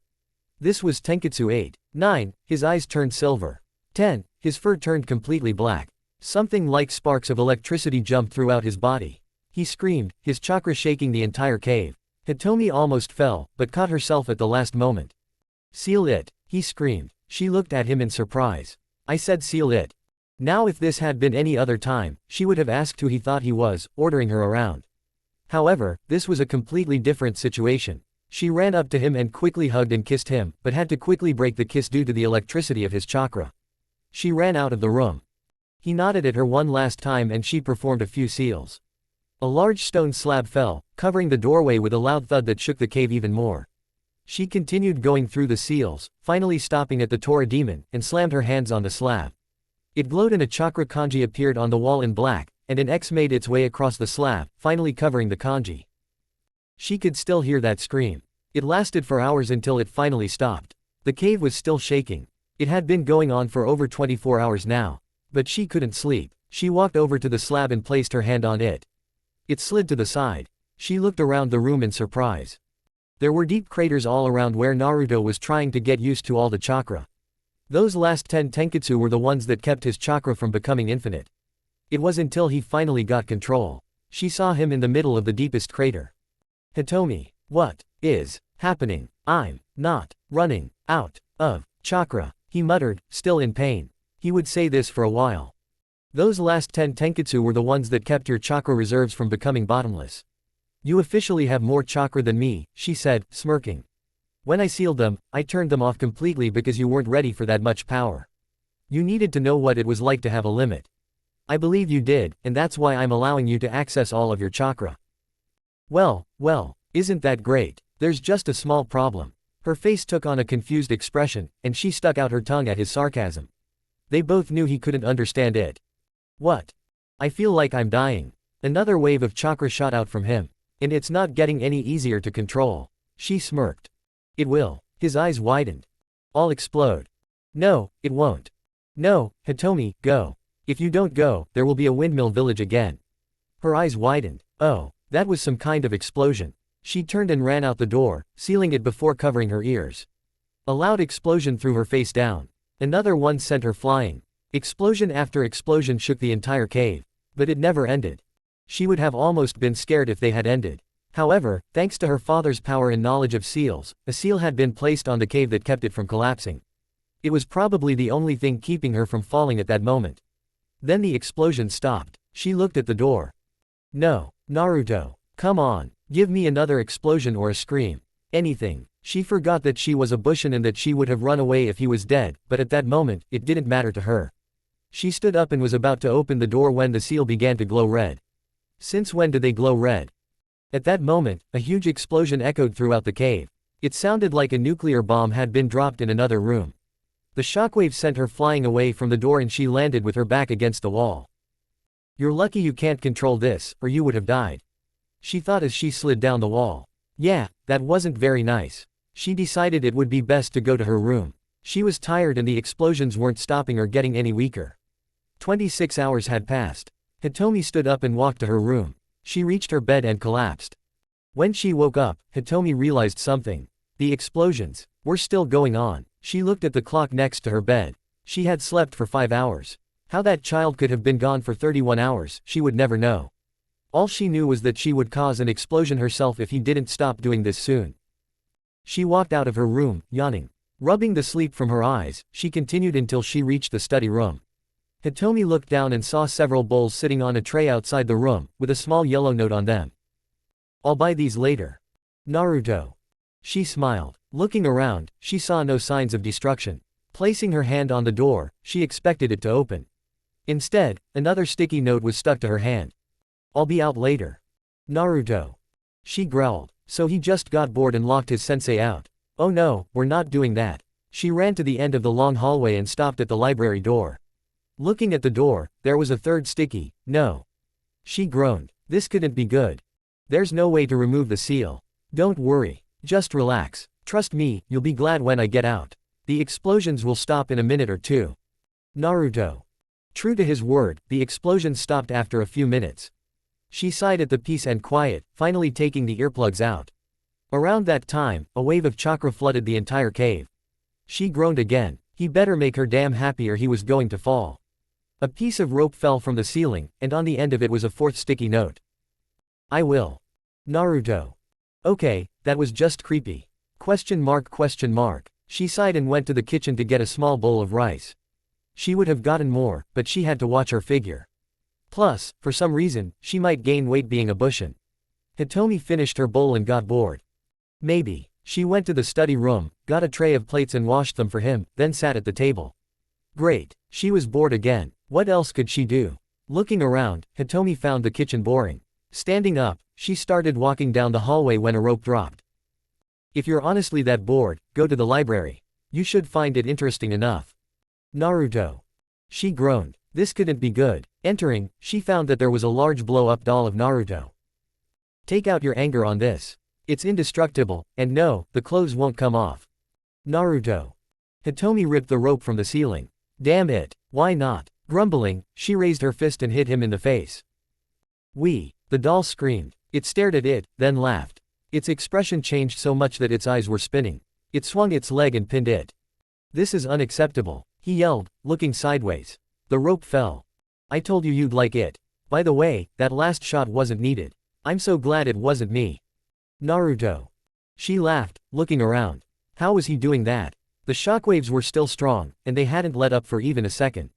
This was Tenketsu 8. 9. His eyes turned silver. 10. His fur turned completely black. Something like sparks of electricity jumped throughout his body. He screamed, his chakra shaking the entire cave. Hitomi almost fell, but caught herself at the last moment. Seal it, he screamed. She looked at him in surprise. I said seal it. Now if this had been any other time, she would have asked who he thought he was, ordering her around. However, this was a completely different situation. She ran up to him and quickly hugged and kissed him, but had to quickly break the kiss due to the electricity of his chakra. She ran out of the room. He nodded at her one last time and she performed a few seals. A large stone slab fell, covering the doorway with a loud thud that shook the cave even more. She continued going through the seals, finally stopping at the Tora demon, and slammed her hands on the slab. It glowed and a chakra kanji appeared on the wall in black, and an X made its way across the slab, finally covering the kanji. She could still hear that scream. It lasted for hours until it finally stopped. The cave was still shaking. It had been going on for over 24 hours now. But she couldn't sleep. She walked over to the slab and placed her hand on it. It slid to the side. She looked around the room in surprise. There were deep craters all around where Naruto was trying to get used to all the chakra. Those last 10 tenketsu were the ones that kept his chakra from becoming infinite. It was until he finally got control. She saw him in the middle of the deepest crater. Hitomi, what is happening? I'm not running out of chakra, he muttered, still in pain. He would say this for a while. Those last 10 tenketsu were the ones that kept your chakra reserves from becoming bottomless. You officially have more chakra than me, she said, smirking. When I sealed them, I turned them off completely because you weren't ready for that much power. You needed to know what it was like to have a limit. I believe you did, and that's why I'm allowing you to access all of your chakra. Well, isn't that great? There's just a small problem. Her face took on a confused expression, and she stuck out her tongue at his sarcasm. They both knew he couldn't understand it. What? I feel like I'm dying. Another wave of chakra shot out from him. And it's not getting any easier to control. She smirked. It will. His eyes widened. I'll explode. No, it won't. No, Hitomi, go. If you don't go, there will be a windmill village again. Her eyes widened. Oh, that was some kind of explosion. She turned and ran out the door, sealing it before covering her ears. A loud explosion threw her face down. Another one sent her flying. Explosion after explosion shook the entire cave. But it never ended. She would have almost been scared if they had ended. However, thanks to her father's power and knowledge of seals, a seal had been placed on the cave that kept it from collapsing. It was probably the only thing keeping her from falling at that moment. Then the explosion stopped. She looked at the door. No, Naruto. Come on, give me another explosion or a scream. Anything. She forgot that she was a Bushin and that she would have run away if he was dead, but at that moment, it didn't matter to her. She stood up and was about to open the door when the seal began to glow red. Since when did they glow red? At that moment, a huge explosion echoed throughout the cave. It sounded like a nuclear bomb had been dropped in another room. The shockwave sent her flying away from the door and she landed with her back against the wall. You're lucky you can't control this, or you would have died. She thought as she slid down the wall. Yeah, that wasn't very nice. She decided it would be best to go to her room. She was tired and the explosions weren't stopping her getting any weaker. 26 hours had passed. Hitomi stood up and walked to her room. She reached her bed and collapsed. When she woke up, Hitomi realized something. The explosions were still going on. She looked at the clock next to her bed. She had slept for 5 hours. How that child could have been gone for 31 hours, she would never know. All she knew was that she would cause an explosion herself if he didn't stop doing this soon. She walked out of her room, yawning. Rubbing the sleep from her eyes, she continued until she reached the study room. Hitomi looked down and saw several bowls sitting on a tray outside the room, with a small yellow note on them. I'll buy these later. Naruto. She smiled. Looking around, she saw no signs of destruction. Placing her hand on the door, she expected it to open. Instead, another sticky note was stuck to her hand. I'll be out later. Naruto. She growled. So he just got bored and locked his sensei out. Oh no, we're not doing that. She ran to the end of the long hallway and stopped at the library door. Looking at the door, there was a third sticky, no. She groaned. This couldn't be good. There's no way to remove the seal. Don't worry. Just relax. Trust me, you'll be glad when I get out. The explosions will stop in a minute or two. Naruto. True to his word, the explosions stopped after a few minutes. She sighed at the peace and quiet, finally taking the earplugs out. Around that time, a wave of chakra flooded the entire cave. She groaned again. He better make her damn happy or he was going to fall. A piece of rope fell from the ceiling, and on the end of it was a fourth sticky note. I will. Naruto. Okay, that was just creepy. Question mark. She sighed and went to the kitchen to get a small bowl of rice. She would have gotten more, but she had to watch her figure. Plus, for some reason, she might gain weight being a Bushin. Hitomi finished her bowl and got bored. Maybe. She went to the study room, got a tray of plates and washed them for him, then sat at the table. Great. She was bored again. What else could she do? Looking around, Hitomi found the kitchen boring. Standing up, she started walking down the hallway when a rope dropped. If you're honestly that bored, go to the library. You should find it interesting enough. Naruto. She groaned. This couldn't be good. Entering, she found that there was a large blow-up doll of Naruto. Take out your anger on this. It's indestructible, and no, the clothes won't come off. Naruto. Hitomi ripped the rope from the ceiling. Damn it, why not? Grumbling, she raised her fist and hit him in the face. The doll screamed. It stared at it, then laughed. Its expression changed so much that its eyes were spinning. It swung its leg and pinned it. This is unacceptable, he yelled, looking sideways. The rope fell. I told you you'd like it. By the way, that last shot wasn't needed. I'm so glad it wasn't me. Naruto. She laughed, looking around. How was he doing that? The shockwaves were still strong, and they hadn't let up for even a second.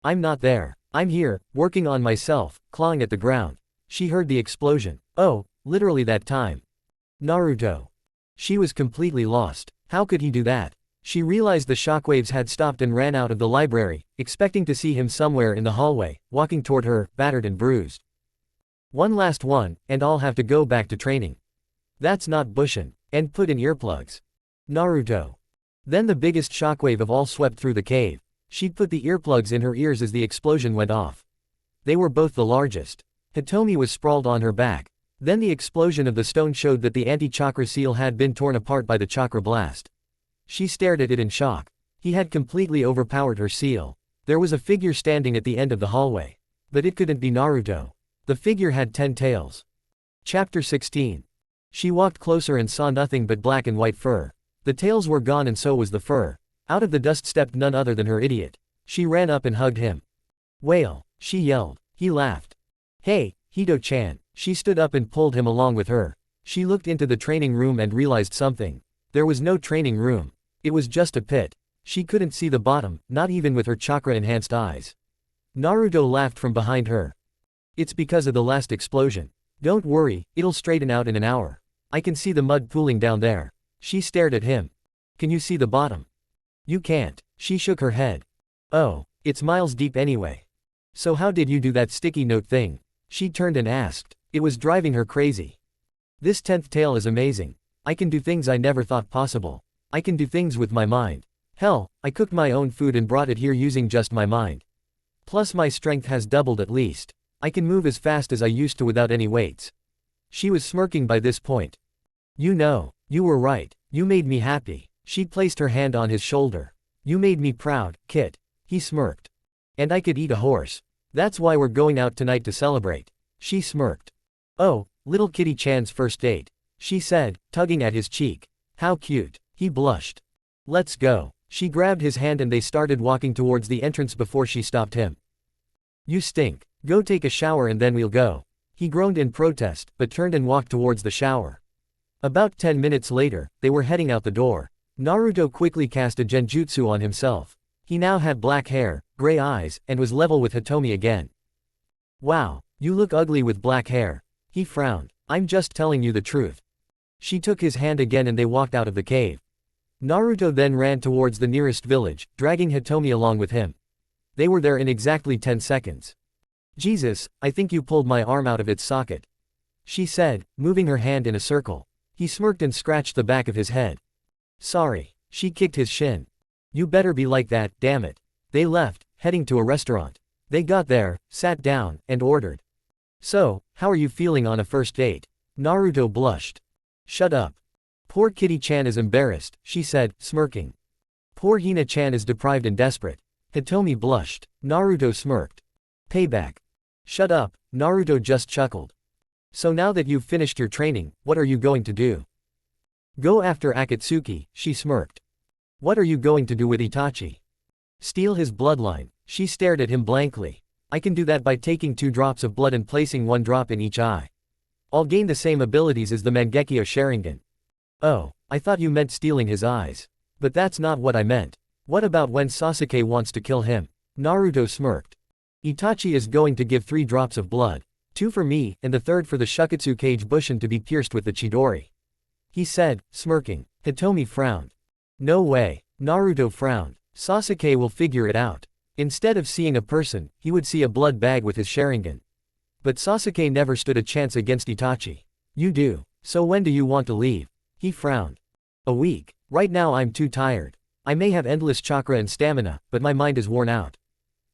I'm not there. I'm here, working on myself, clawing at the ground. She heard the explosion. Oh, literally that time. Naruto. She was completely lost. How could he do that? She realized the shockwaves had stopped and ran out of the library, expecting to see him somewhere in the hallway, walking toward her, battered and bruised. One last one, and I'll have to go back to training. That's not Bushin. And put in earplugs. Naruto. Then the biggest shockwave of all swept through the cave. She'd put the earplugs in her ears as the explosion went off. They were both the largest. Hitomi was sprawled on her back. Then the explosion of the stone showed that the anti-chakra seal had been torn apart by the chakra blast. She stared at it in shock. He had completely overpowered her seal. There was a figure standing at the end of the hallway. But it couldn't be Naruto. The figure had 10 tails. Chapter 16. She walked closer and saw nothing but black and white fur. The tails were gone and so was the fur. Out of the dust stepped none other than her idiot. She ran up and hugged him. Whale, she yelled. He laughed. Hey, Hito-chan. She stood up and pulled him along with her. She looked into the training room and realized something. There was no training room. It was just a pit. She couldn't see the bottom, not even with her chakra-enhanced eyes. Naruto laughed from behind her. It's because of the last explosion. Don't worry, it'll straighten out in an hour. I can see the mud pooling down there. She stared at him. Can you see the bottom? You can't. She shook her head. Oh, it's miles deep anyway. So how did you do that sticky note thing? She turned and asked. It was driving her crazy. This 10th tail is amazing. I can do things I never thought possible. I can do things with my mind. Hell, I cooked my own food and brought it here using just my mind. Plus my strength has doubled at least. I can move as fast as I used to without any weights. She was smirking by this point. You know, you were right. You made me happy. She placed her hand on his shoulder. You made me proud, Kit. He smirked. And I could eat a horse. That's why we're going out tonight to celebrate. She smirked. Oh, little Kitty-chan's first date. She said, tugging at his cheek. How cute. He blushed. Let's go. She grabbed his hand and they started walking towards the entrance before she stopped him. You stink. Go take a shower and then we'll go. He groaned in protest, but turned and walked towards the shower. About 10 minutes later, they were heading out the door. Naruto quickly cast a genjutsu on himself. He now had black hair, gray eyes, and was level with Hitomi again. Wow, you look ugly with black hair. He frowned. I'm just telling you the truth. She took his hand again and they walked out of the cave. Naruto then ran towards the nearest village, dragging Hitomi along with him. They were there in exactly 10 seconds. Jesus, I think you pulled my arm out of its socket. She said, moving her hand in a circle. He smirked and scratched the back of his head. Sorry. She kicked his shin. You better be like that, damn it. They left, heading to a restaurant. They got there, sat down, and ordered. So, how are you feeling on a first date? Naruto blushed. Shut up. Poor Kitty-chan is embarrassed, she said, smirking. Poor Hina-chan is deprived and desperate. Hitomi blushed. Naruto smirked. Payback. Shut up, Naruto just chuckled. So now that you've finished your training, what are you going to do? Go after Akatsuki, she smirked. What are you going to do with Itachi? Steal his bloodline. She stared at him blankly. I can do that by taking 2 drops of blood and placing 1 drop in each eye. I'll gain the same abilities as the Mangekyo Sharingan. Oh, I thought you meant stealing his eyes. But that's not what I meant. What about when Sasuke wants to kill him? Naruto smirked. Itachi is going to give 3 drops of blood. 2 for me, and the 3rd for the Shuketsu Kage Bushin to be pierced with the Chidori. He said, smirking. Hitomi frowned. No way. Naruto frowned. Sasuke will figure it out. Instead of seeing a person, he would see a blood bag with his Sharingan. But Sasuke never stood a chance against Itachi. You do. So when do you want to leave? He frowned. A week. Right now I'm too tired. I may have endless chakra and stamina, but my mind is worn out.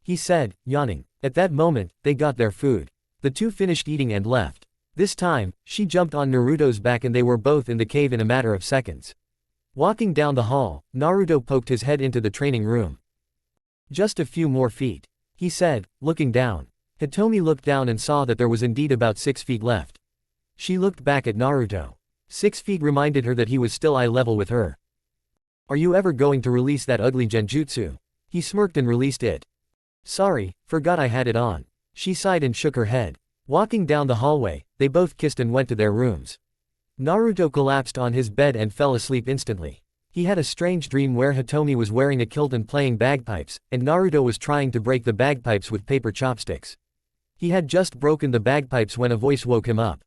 He said, yawning. At that moment, they got their food. The 2 finished eating and left. This time, she jumped on Naruto's back and they were both in the cave in a matter of seconds. Walking down the hall, Naruto poked his head into the training room. Just a few more feet. He said, looking down. Hitomi looked down and saw that there was indeed about 6 feet left. She looked back at Naruto. 6 feet reminded her that he was still eye level with her. Are you ever going to release that ugly genjutsu? He smirked and released it. Sorry, forgot I had it on. She sighed and shook her head. Walking down the hallway, they both kissed and went to their rooms. Naruto collapsed on his bed and fell asleep instantly. He had a strange dream where Hitomi was wearing a kilt and playing bagpipes, and Naruto was trying to break the bagpipes with paper chopsticks. He had just broken the bagpipes when a voice woke him up.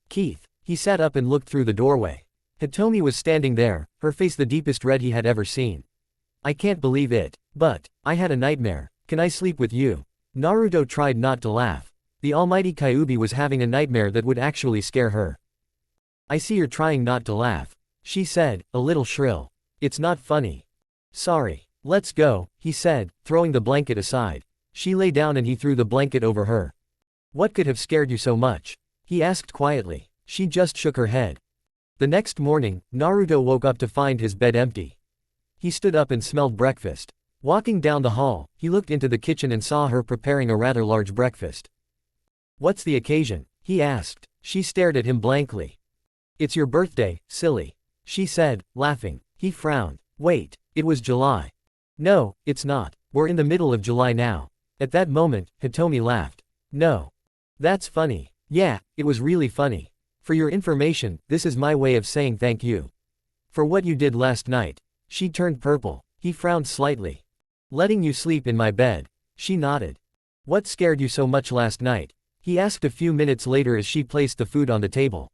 Keith. He sat up and looked through the doorway. Hitomi was standing there, her face the deepest red he had ever seen. I can't believe it. But, I had a nightmare. Can I sleep with you? Naruto tried not to laugh. The almighty Kyuubi was having a nightmare that would actually scare her. I see you're trying not to laugh. She said, a little shrill. It's not funny. Sorry. Let's go, he said, throwing the blanket aside. She lay down and he threw the blanket over her. What could have scared you so much? He asked quietly. She just shook her head. The next morning, Naruto woke up to find his bed empty. He stood up and smelled breakfast. Walking down the hall, he looked into the kitchen and saw her preparing a rather large breakfast. What's the occasion? He asked. She stared at him blankly. It's your birthday, silly, she said, laughing. He frowned. Wait, it was July. No, it's not. We're in the middle of July now. At that moment, Hitomi laughed. No. That's funny. Yeah, it was really funny. For your information, this is my way of saying thank you. For what you did last night. She turned purple. He frowned slightly. Letting you sleep in my bed. She nodded. What scared you so much last night? He asked a few minutes later as she placed the food on the table.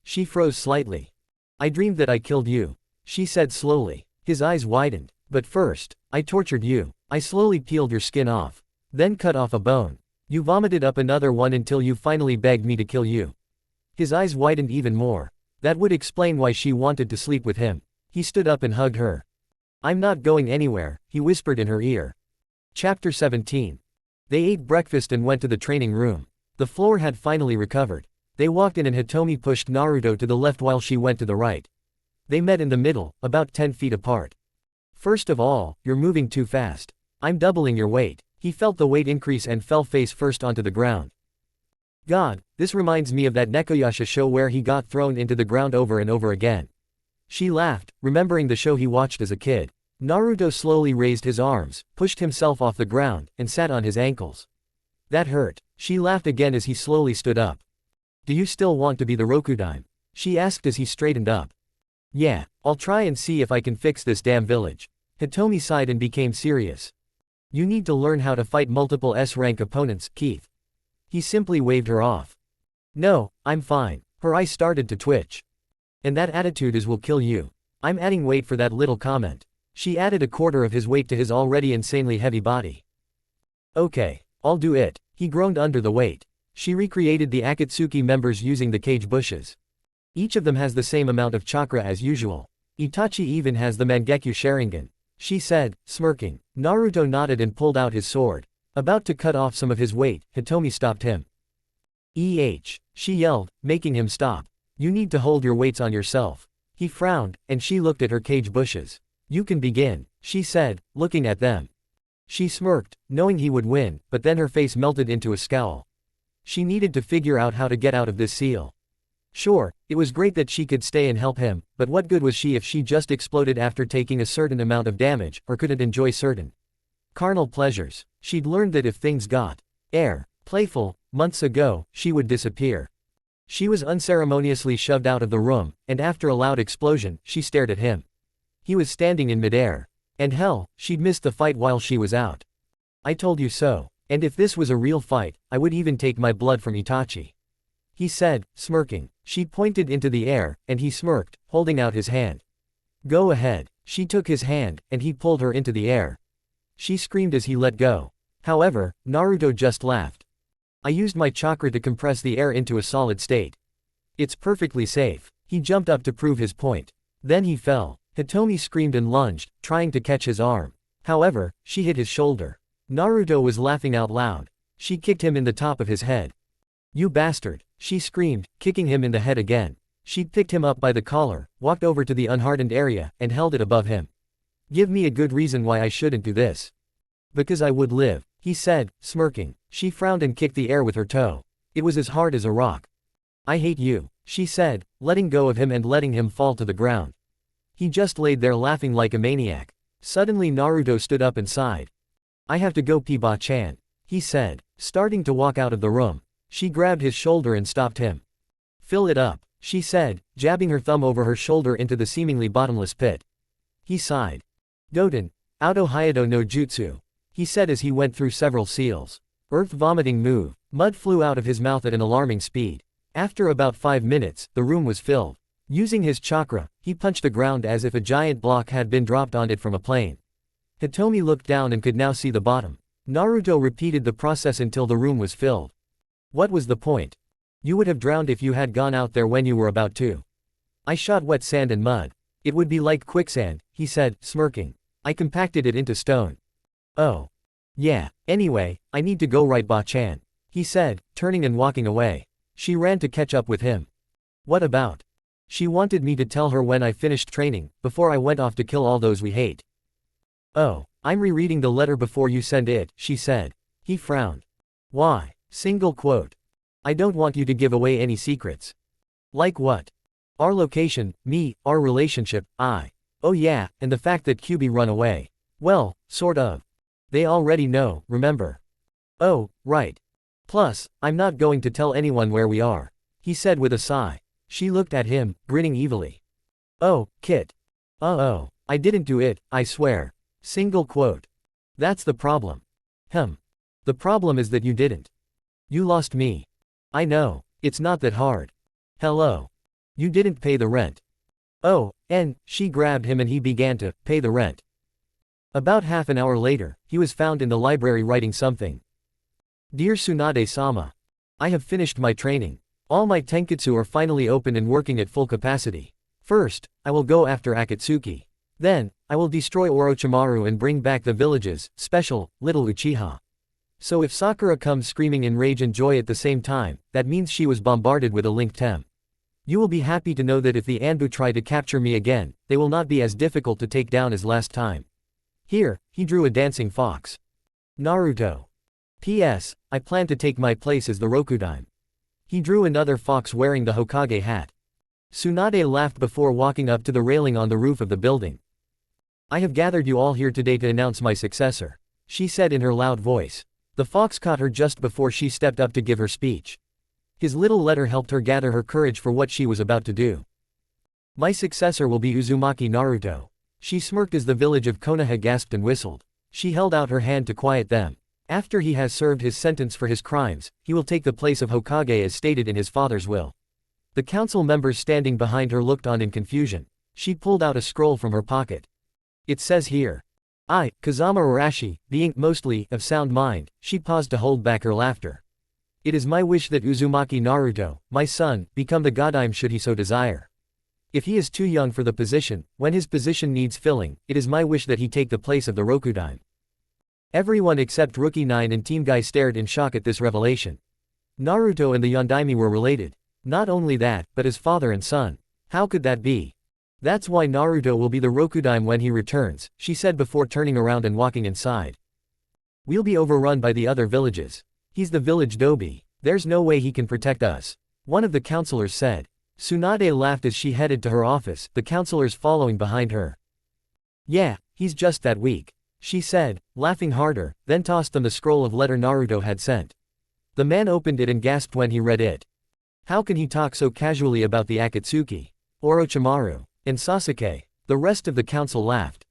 She froze slightly. I dreamed that I killed you, she said slowly. His eyes widened. But first, I tortured you. I slowly peeled your skin off. Then cut off a bone. You vomited up another one until you finally begged me to kill you. His eyes widened even more. That would explain why she wanted to sleep with him. He stood up and hugged her. I'm not going anywhere, he whispered in her ear. Chapter 17. They ate breakfast and went to the training room. The floor had finally recovered. They walked in and Hitomi pushed Naruto to the left while she went to the right. They met in the middle, about 10 feet apart. First of all, you're moving too fast. I'm doubling your weight. He felt the weight increase and fell face first onto the ground. God, this reminds me of that Nekoyasha show where he got thrown into the ground over and over again. She laughed, remembering the show he watched as a kid. Naruto slowly raised his arms, pushed himself off the ground, and sat on his ankles. That hurt. She laughed again as he slowly stood up. Do you still want to be the Rokudaime? She asked as he straightened up. Yeah, I'll try and see if I can fix this damn village. Hitomi sighed and became serious. You need to learn how to fight multiple S-rank opponents, Keith. He simply waved her off. No, I'm fine. Her eyes started to twitch. And that attitude is will kill you. I'm adding weight for that little comment. She added a quarter of his weight to his already insanely heavy body. Okay, I'll do it. He groaned under the weight. She recreated the Akatsuki members using the cage bushes. Each of them has the same amount of chakra as usual. Itachi even has the Mangekyo Sharingan. She said, smirking. Naruto nodded and pulled out his sword. About to cut off some of his weight, Hitomi stopped him. She yelled, making him stop. You need to hold your weights on yourself. He frowned, and she looked at her cage bushes. You can begin, she said, looking at them. She smirked, knowing he would win, but then her face melted into a scowl. She needed to figure out how to get out of this seal. Sure, it was great that she could stay and help him, but what good was she if she just exploded after taking a certain amount of damage, or couldn't enjoy certain carnal pleasures? She'd learned that if things got playful, months ago, she would disappear. She was unceremoniously shoved out of the room, and after a loud explosion, she stared at him. He was standing in midair. And hell, she'd missed the fight while she was out. I told you so. And if this was a real fight, I would even take my blood from Itachi. He said, smirking. She pointed into the air, and he smirked, holding out his hand. Go ahead. She took his hand, and he pulled her into the air. She screamed as he let go. However, Naruto just laughed. I used my chakra to compress the air into a solid state. It's perfectly safe. He jumped up to prove his point. Then he fell. Hitomi screamed and lunged, trying to catch his arm. However, she hit his shoulder. Naruto was laughing out loud. She kicked him in the top of his head. You bastard, she screamed, kicking him in the head again. She picked him up by the collar, walked over to the unhardened area, and held it above him. Give me a good reason why I shouldn't do this. Because I would live, he said, smirking. She frowned and kicked the air with her toe. It was as hard as a rock. I hate you, she said, letting go of him and letting him fall to the ground. He just laid there laughing like a maniac. Suddenly Naruto stood up and sighed. I have to go Piba-chan, he said, starting to walk out of the room. She grabbed his shoulder and stopped him. Fill it up, she said, jabbing her thumb over her shoulder into the seemingly bottomless pit. He sighed. Goten, Auto Hayato no Jutsu, he said as he went through several seals. Earth vomiting move. Mud flew out of his mouth at an alarming speed. After about 5 minutes, the room was filled. Using his chakra, he punched the ground as if a giant block had been dropped on it from a plane. Hitomi looked down and could now see the bottom. Naruto repeated the process until the room was filled. What was the point? You would have drowned if you had gone out there when you were about to. I shot wet sand and mud. It would be like quicksand, he said, smirking. I compacted it into stone. Oh. Yeah, anyway, I need to go right Ba-chan, he said, turning and walking away. She ran to catch up with him. What about? She wanted me to tell her when I finished training, before I went off to kill all those we hate. Oh, I'm rereading the letter before you send it, she said. He frowned. Why? Single quote. I don't want you to give away any secrets. Like what? Our location, me, our relationship, I. Oh yeah, and the fact that QB run away. Well, sort of. They already know, remember? Oh, right. Plus, I'm not going to tell anyone where we are, he said with a sigh. She looked at him, grinning evilly. Oh, Kit. Oh, I didn't do it, I swear. Single quote. That's the problem. The problem is that you didn't. You lost me. I know, it's not that hard. Hello. You didn't pay the rent. Oh, and she grabbed him and he began to pay the rent. About half an hour later, he was found in the library writing something. Dear Tsunade-sama. I have finished my training. All my tenketsu are finally open and working at full capacity. First, I will go after Akatsuki. Then, I will destroy Orochimaru and bring back the village's special, little Uchiha. So if Sakura comes screaming in rage and joy at the same time, that means she was bombarded with a link tem. You will be happy to know that if the Anbu try to capture me again, they will not be as difficult to take down as last time. Here, he drew a dancing fox. Naruto. P.S. I plan to take my place as the Rokudaime. He drew another fox wearing the Hokage hat. Tsunade laughed before walking up to the railing on the roof of the building. I have gathered you all here today to announce my successor, she said in her loud voice. The fox caught her just before she stepped up to give her speech. His little letter helped her gather her courage for what she was about to do. My successor will be Uzumaki Naruto. She smirked as the village of Konoha gasped and whistled. She held out her hand to quiet them. After he has served his sentence for his crimes, he will take the place of Hokage as stated in his father's will. The council members standing behind her looked on in confusion. She pulled out a scroll from her pocket. It says here. I, Kazama Arashi, being mostly of sound mind, she paused to hold back her laughter. It is my wish that Uzumaki Naruto, my son, become the Goddaime should he so desire. If he is too young for the position, when his position needs filling, it is my wish that he take the place of the Rokudaime. Everyone except Rookie 9 and Team Guy stared in shock at this revelation. Naruto and the Yondaime were related. Not only that, but as father and son. How could that be? That's why Naruto will be the Rokudaime when he returns, she said before turning around and walking inside. We'll be overrun by the other villages. He's the village Dobi. There's no way he can protect us. One of the counselors said. Tsunade laughed as she headed to her office, the counselors following behind her. Yeah, he's just that weak, she said, laughing harder, then tossed them the scroll of letter Naruto had sent. The man opened it and gasped when he read it. How can he talk so casually about the Akatsuki, Orochimaru, and Sasuke? The rest of the council laughed.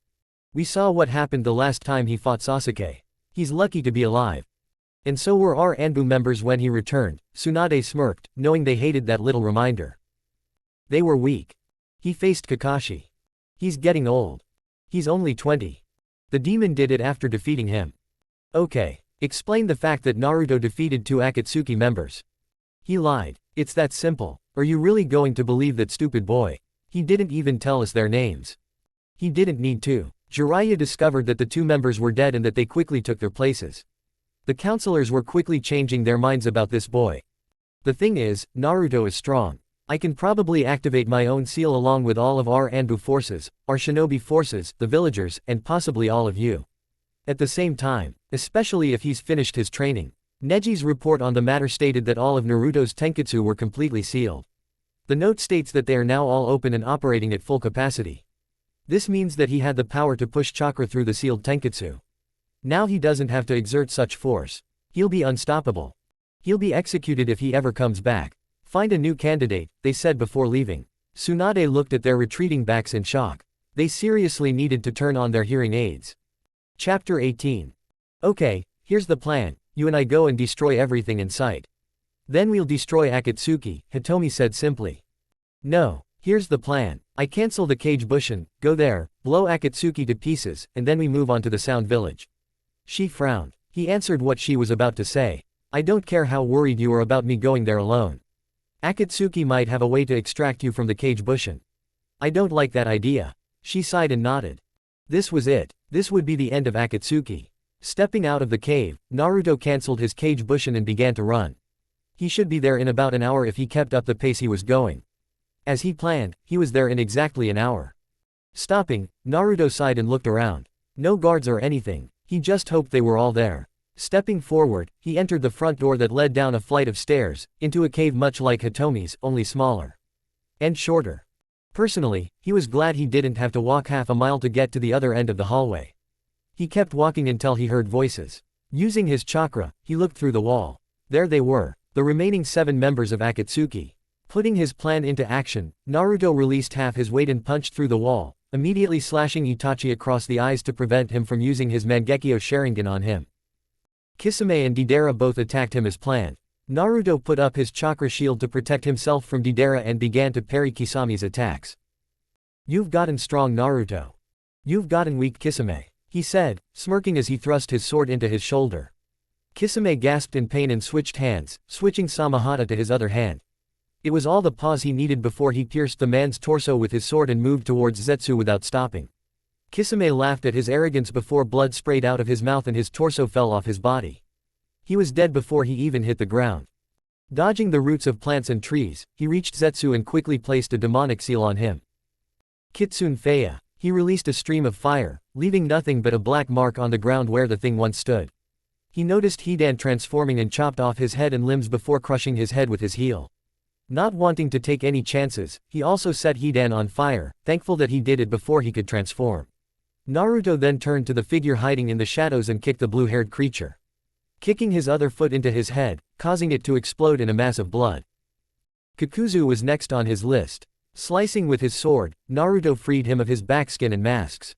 We saw what happened the last time he fought Sasuke. He's lucky to be alive. And so were our Anbu members when he returned, Tsunade smirked, knowing they hated that little reminder. They were weak. He faced Kakashi. He's getting old. He's only 20. The demon did it after defeating him. Okay. Explain the fact that Naruto defeated 2 Akatsuki members. He lied. It's that simple. Are you really going to believe that stupid boy? He didn't even tell us their names. He didn't need to. Jiraiya discovered that the 2 members were dead and that they quickly took their places. The counselors were quickly changing their minds about this boy. The thing is, Naruto is strong. I can probably activate my own seal along with all of our Anbu forces, our shinobi forces, the villagers, and possibly all of you. At the same time, especially if he's finished his training. Neji's report on the matter stated that all of Naruto's tenketsu were completely sealed. The note states that they are now all open and operating at full capacity. This means that he had the power to push chakra through the sealed tenketsu. Now he doesn't have to exert such force. He'll be unstoppable. He'll be executed if he ever comes back. Find a new candidate, they said before leaving. Tsunade looked at their retreating backs in shock. They seriously needed to turn on their hearing aids. Chapter 18. Okay, here's the plan. You and I go and destroy everything in sight. Then we'll destroy Akatsuki, Hitomi said simply. No, here's the plan. I cancel the cage bushin, go there, blow Akatsuki to pieces, and then we move on to the Sound Village. She frowned. He answered what she was about to say. I don't care how worried you are about me going there alone. Akatsuki might have a way to extract you from the cage bushin. I don't like that idea. She sighed and nodded. This was it. This would be the end of Akatsuki. Stepping out of the cave, Naruto cancelled his kage bushin and began to run. He should be there in about an hour if he kept up the pace he was going. As he planned, he was there in exactly an hour. Stopping, Naruto sighed and looked around. No guards or anything, he just hoped they were all there. Stepping forward, he entered the front door that led down a flight of stairs, into a cave much like Hitomi's, only smaller. And shorter. Personally, he was glad he didn't have to walk half a mile to get to the other end of the hallway. He kept walking until he heard voices. Using his chakra, he looked through the wall. There they were, the remaining 7 members of Akatsuki. Putting his plan into action, Naruto released half his weight and punched through the wall, immediately slashing Itachi across the eyes to prevent him from using his Mangekyo Sharingan on him. Kisame and Deidara both attacked him as planned. Naruto put up his chakra shield to protect himself from Deidara and began to parry Kisame's attacks. "You've gotten strong, Naruto. You've gotten weak, Kisame," he said, smirking as he thrust his sword into his shoulder. Kisame gasped in pain and switched hands, switching Samahata to his other hand. It was all the pause he needed before he pierced the man's torso with his sword and moved towards Zetsu without stopping. Kisame laughed at his arrogance before blood sprayed out of his mouth and his torso fell off his body. He was dead before he even hit the ground. Dodging the roots of plants and trees, he reached Zetsu and quickly placed a demonic seal on him. Kitsune Feiya. He released a stream of fire, leaving nothing but a black mark on the ground where the thing once stood. He noticed Hidan transforming and chopped off his head and limbs before crushing his head with his heel. Not wanting to take any chances, he also set Hidan on fire, thankful that he did it before he could transform. Naruto then turned to the figure hiding in the shadows and kicked the blue-haired creature, kicking his other foot into his head, causing it to explode in a mass of blood. Kakuzu was next on his list. Slicing with his sword, Naruto freed him of his backskin and masks.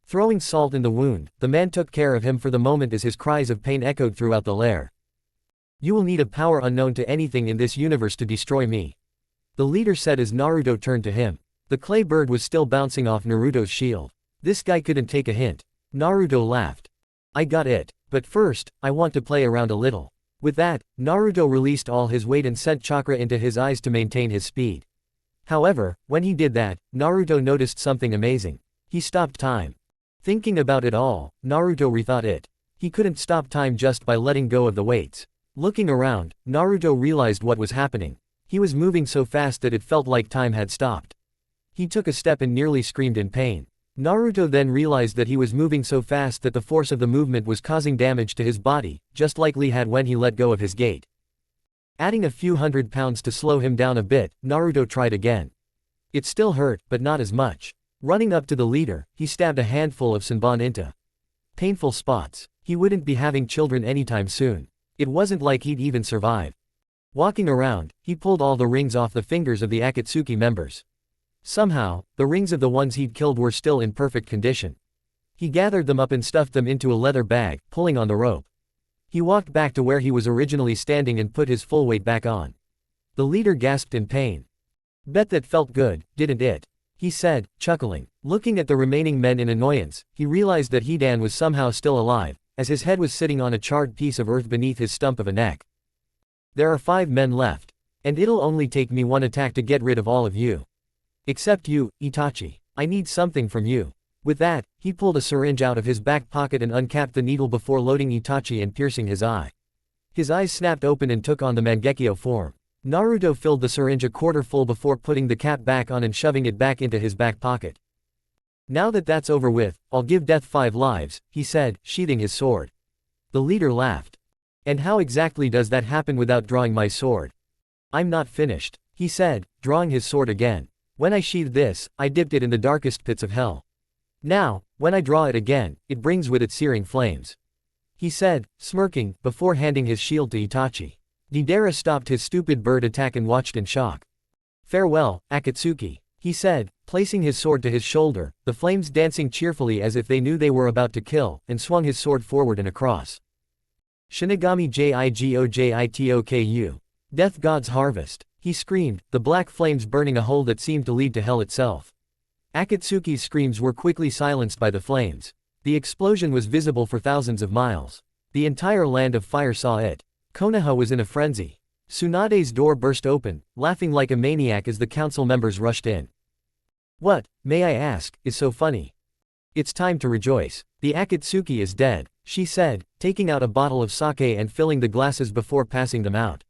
Throwing salt in the wound, the man took care of him for the moment as his cries of pain echoed throughout the lair. "You will need a power unknown to anything in this universe to destroy me," the leader said as Naruto turned to him. The clay bird was still bouncing off Naruto's shield. This guy couldn't take a hint. Naruto laughed. "I got it, but first, I want to play around a little." With that, Naruto released all his weight and sent chakra into his eyes to maintain his speed. However, when he did that, Naruto noticed something amazing. He stopped time. Thinking about it all, Naruto rethought it. He couldn't stop time just by letting go of the weights. Looking around, Naruto realized what was happening. He was moving so fast that it felt like time had stopped. He took a step and nearly screamed in pain. Naruto then realized that he was moving so fast that the force of the movement was causing damage to his body, just like Lee had when he let go of his gate. Adding a few 100 pounds to slow him down a bit, Naruto tried again. It still hurt, but not as much. Running up to the leader, he stabbed a handful of Senbon into painful spots. He wouldn't be having children anytime soon. It wasn't like he'd even survive. Walking around, he pulled all the rings off the fingers of the Akatsuki members. Somehow, the rings of the ones he'd killed were still in perfect condition. He gathered them up and stuffed them into a leather bag, pulling on the rope. He walked back to where he was originally standing and put his full weight back on. The leader gasped in pain. "Bet that felt good, didn't it?" he said, chuckling. Looking at the remaining men in annoyance, he realized that Hidan was somehow still alive, as his head was sitting on a charred piece of earth beneath his stump of a neck. "There are 5 men left. And it'll only take me 1 attack to get rid of all of you. Except you, Itachi. I need something from you." With that, he pulled a syringe out of his back pocket and uncapped the needle before loading Itachi and piercing his eye. His eyes snapped open and took on the Mangekyo form. Naruto filled the syringe a quarter full before putting the cap back on and shoving it back into his back pocket. "Now that that's over with, I'll give Death 5 lives, he said, sheathing his sword. The leader laughed. "And how exactly does that happen without drawing my sword?" "I'm not finished," he said, drawing his sword again. "When I sheathed this, I dipped it in the darkest pits of hell. Now, when I draw it again, it brings with it searing flames," he said, smirking, before handing his shield to Itachi. Deidara stopped his stupid bird attack and watched in shock. "Farewell, Akatsuki," he said, placing his sword to his shoulder, the flames dancing cheerfully as if they knew they were about to kill, and swung his sword forward and across. "Shinigami Jigojitoku. Death God's harvest," he screamed, the black flames burning a hole that seemed to lead to hell itself. Akatsuki's screams were quickly silenced by the flames. The explosion was visible for thousands of miles. The entire land of fire saw it. Konoha was in a frenzy. Tsunade's door burst open, laughing like a maniac as the council members rushed in. "What, may I ask, is so funny?" It's time to rejoice. The Akatsuki is dead, she said, taking out a bottle of sake and filling the glasses before passing them out.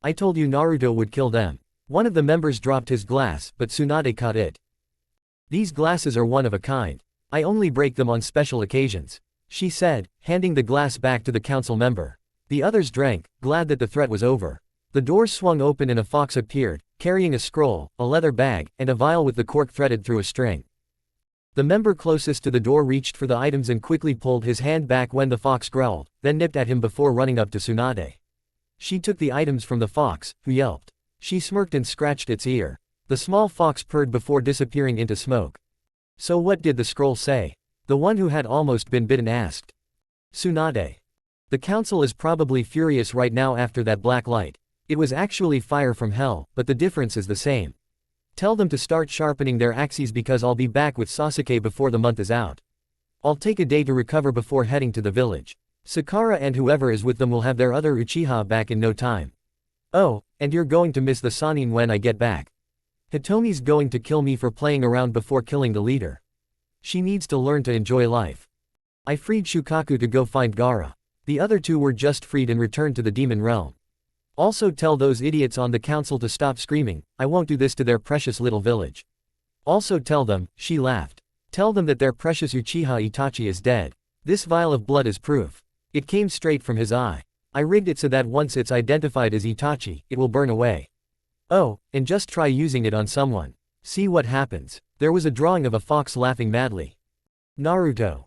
I told you Naruto would kill them. One of the members dropped his glass, but Tsunade caught it. These glasses are one of a kind. I only break them on special occasions, she said, handing the glass back to the council member. The others drank, glad that the threat was over. The door swung open and a fox appeared, carrying a scroll, a leather bag, and a vial with the cork threaded through a string. The member closest to the door reached for the items and quickly pulled his hand back when the fox growled, then nipped at him before running up to Tsunade. She took the items from the fox, who yelped. She smirked and scratched its ear. The small fox purred before disappearing into smoke. So what did the scroll say? The one who had almost been bitten asked. Tsunade. The council is probably furious right now after that black light. It was actually fire from hell, but the difference is the same. Tell them to start sharpening their axes because I'll be back with Sasuke before the month is out. I'll take a day to recover before heading to the village. Sakura and whoever is with them will have their other Uchiha back in no time. Oh, and you're going to miss the Sannin when I get back. Hitomi's going to kill me for playing around before killing the leader. She needs to learn to enjoy life. I freed Shukaku to go find Gaara. The other two were just freed and returned to the demon realm. Also tell those idiots on the council to stop screaming, I won't do this to their precious little village. Also tell them, she laughed. Tell them that their precious Uchiha Itachi is dead. This vial of blood is proof. It came straight from his eye. I rigged it so that once it's identified as Itachi, it will burn away. Oh, and just try using it on someone. See what happens. There was a drawing of a fox laughing madly. Naruto.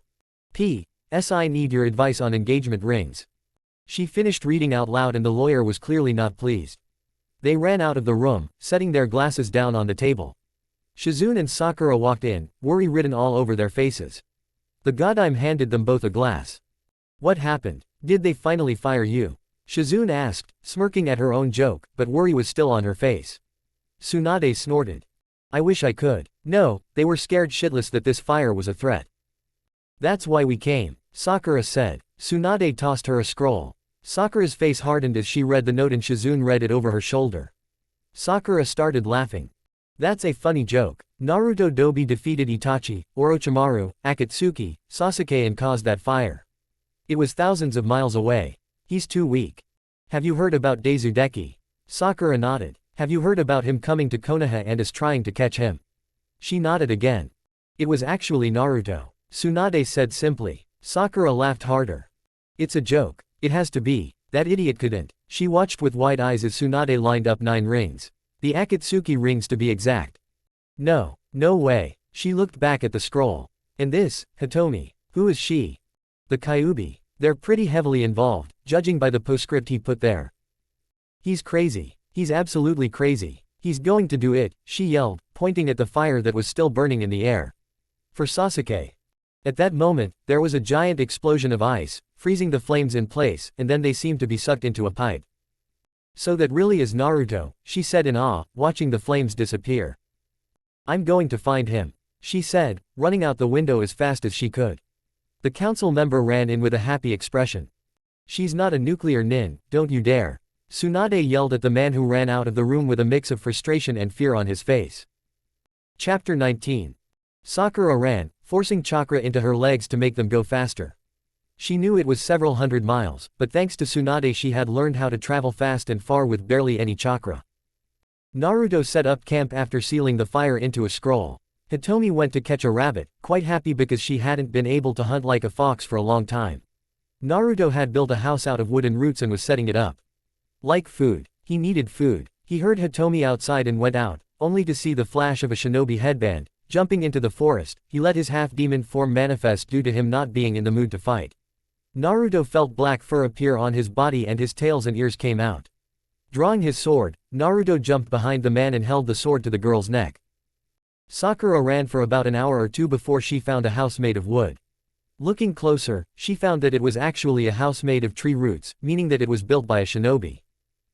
P.S. I need your advice on engagement rings. She finished reading out loud and the lawyer was clearly not pleased. They ran out of the room, setting their glasses down on the table. Shizune and Sakura walked in, worry written all over their faces. The Godime handed them both a glass. What happened? Did they finally fire you? Shizune asked, smirking at her own joke, but worry was still on her face. Tsunade snorted. I wish I could. No, they were scared shitless that this fire was a threat. That's why we came, Sakura said. Tsunade tossed her a scroll. Sakura's face hardened as she read the note and Shizune read it over her shoulder. Sakura started laughing. That's a funny joke. Naruto Dobi defeated Itachi, Orochimaru, Akatsuki, Sasuke and caused that fire. It was thousands of miles away. He's too weak. Have you heard about Daizudeki? Sakura nodded. Have you heard about him coming to Konoha and us trying to catch him? She nodded again. It was actually Naruto, Tsunade said simply. Sakura laughed harder. It's a joke. It has to be. That idiot couldn't. She watched with wide eyes as Tsunade lined up 9 rings. The Akatsuki rings to be exact. No, no way. She looked back at the scroll. And this, Hitomi. Who is she? The Kyuubi. They're pretty heavily involved, judging by the postscript he put there. He's crazy. He's absolutely crazy. He's going to do it, she yelled, pointing at the fire that was still burning in the air. For Sasuke. At that moment, there was a giant explosion of ice, freezing the flames in place, and then they seemed to be sucked into a pipe. So that really is Naruto, she said in awe, watching the flames disappear. I'm going to find him, she said, running out the window as fast as she could. The council member ran in with a happy expression. She's not a nuclear nin, don't you dare. Tsunade yelled at the man who ran out of the room with a mix of frustration and fear on his face. Chapter 19. Sakura ran, forcing chakra into her legs to make them go faster. She knew it was several hundred miles, but thanks to Tsunade she had learned how to travel fast and far with barely any chakra. Naruto set up camp after sealing the fire into a scroll. Hitomi went to catch a rabbit, quite happy because she hadn't been able to hunt like a fox for a long time. Naruto had built a house out of wooden roots and was setting it up. Like food. He needed food. He heard Hitomi outside and went out, only to see the flash of a shinobi headband. Jumping into the forest, he let his half-demon form manifest due to him not being in the mood to fight. Naruto felt black fur appear on his body and his tails and ears came out. Drawing his sword, Naruto jumped behind the man and held the sword to the girl's neck. Sakura ran for about an hour or two before she found a house made of wood. Looking closer, she found that it was actually a house made of tree roots, meaning that it was built by a shinobi.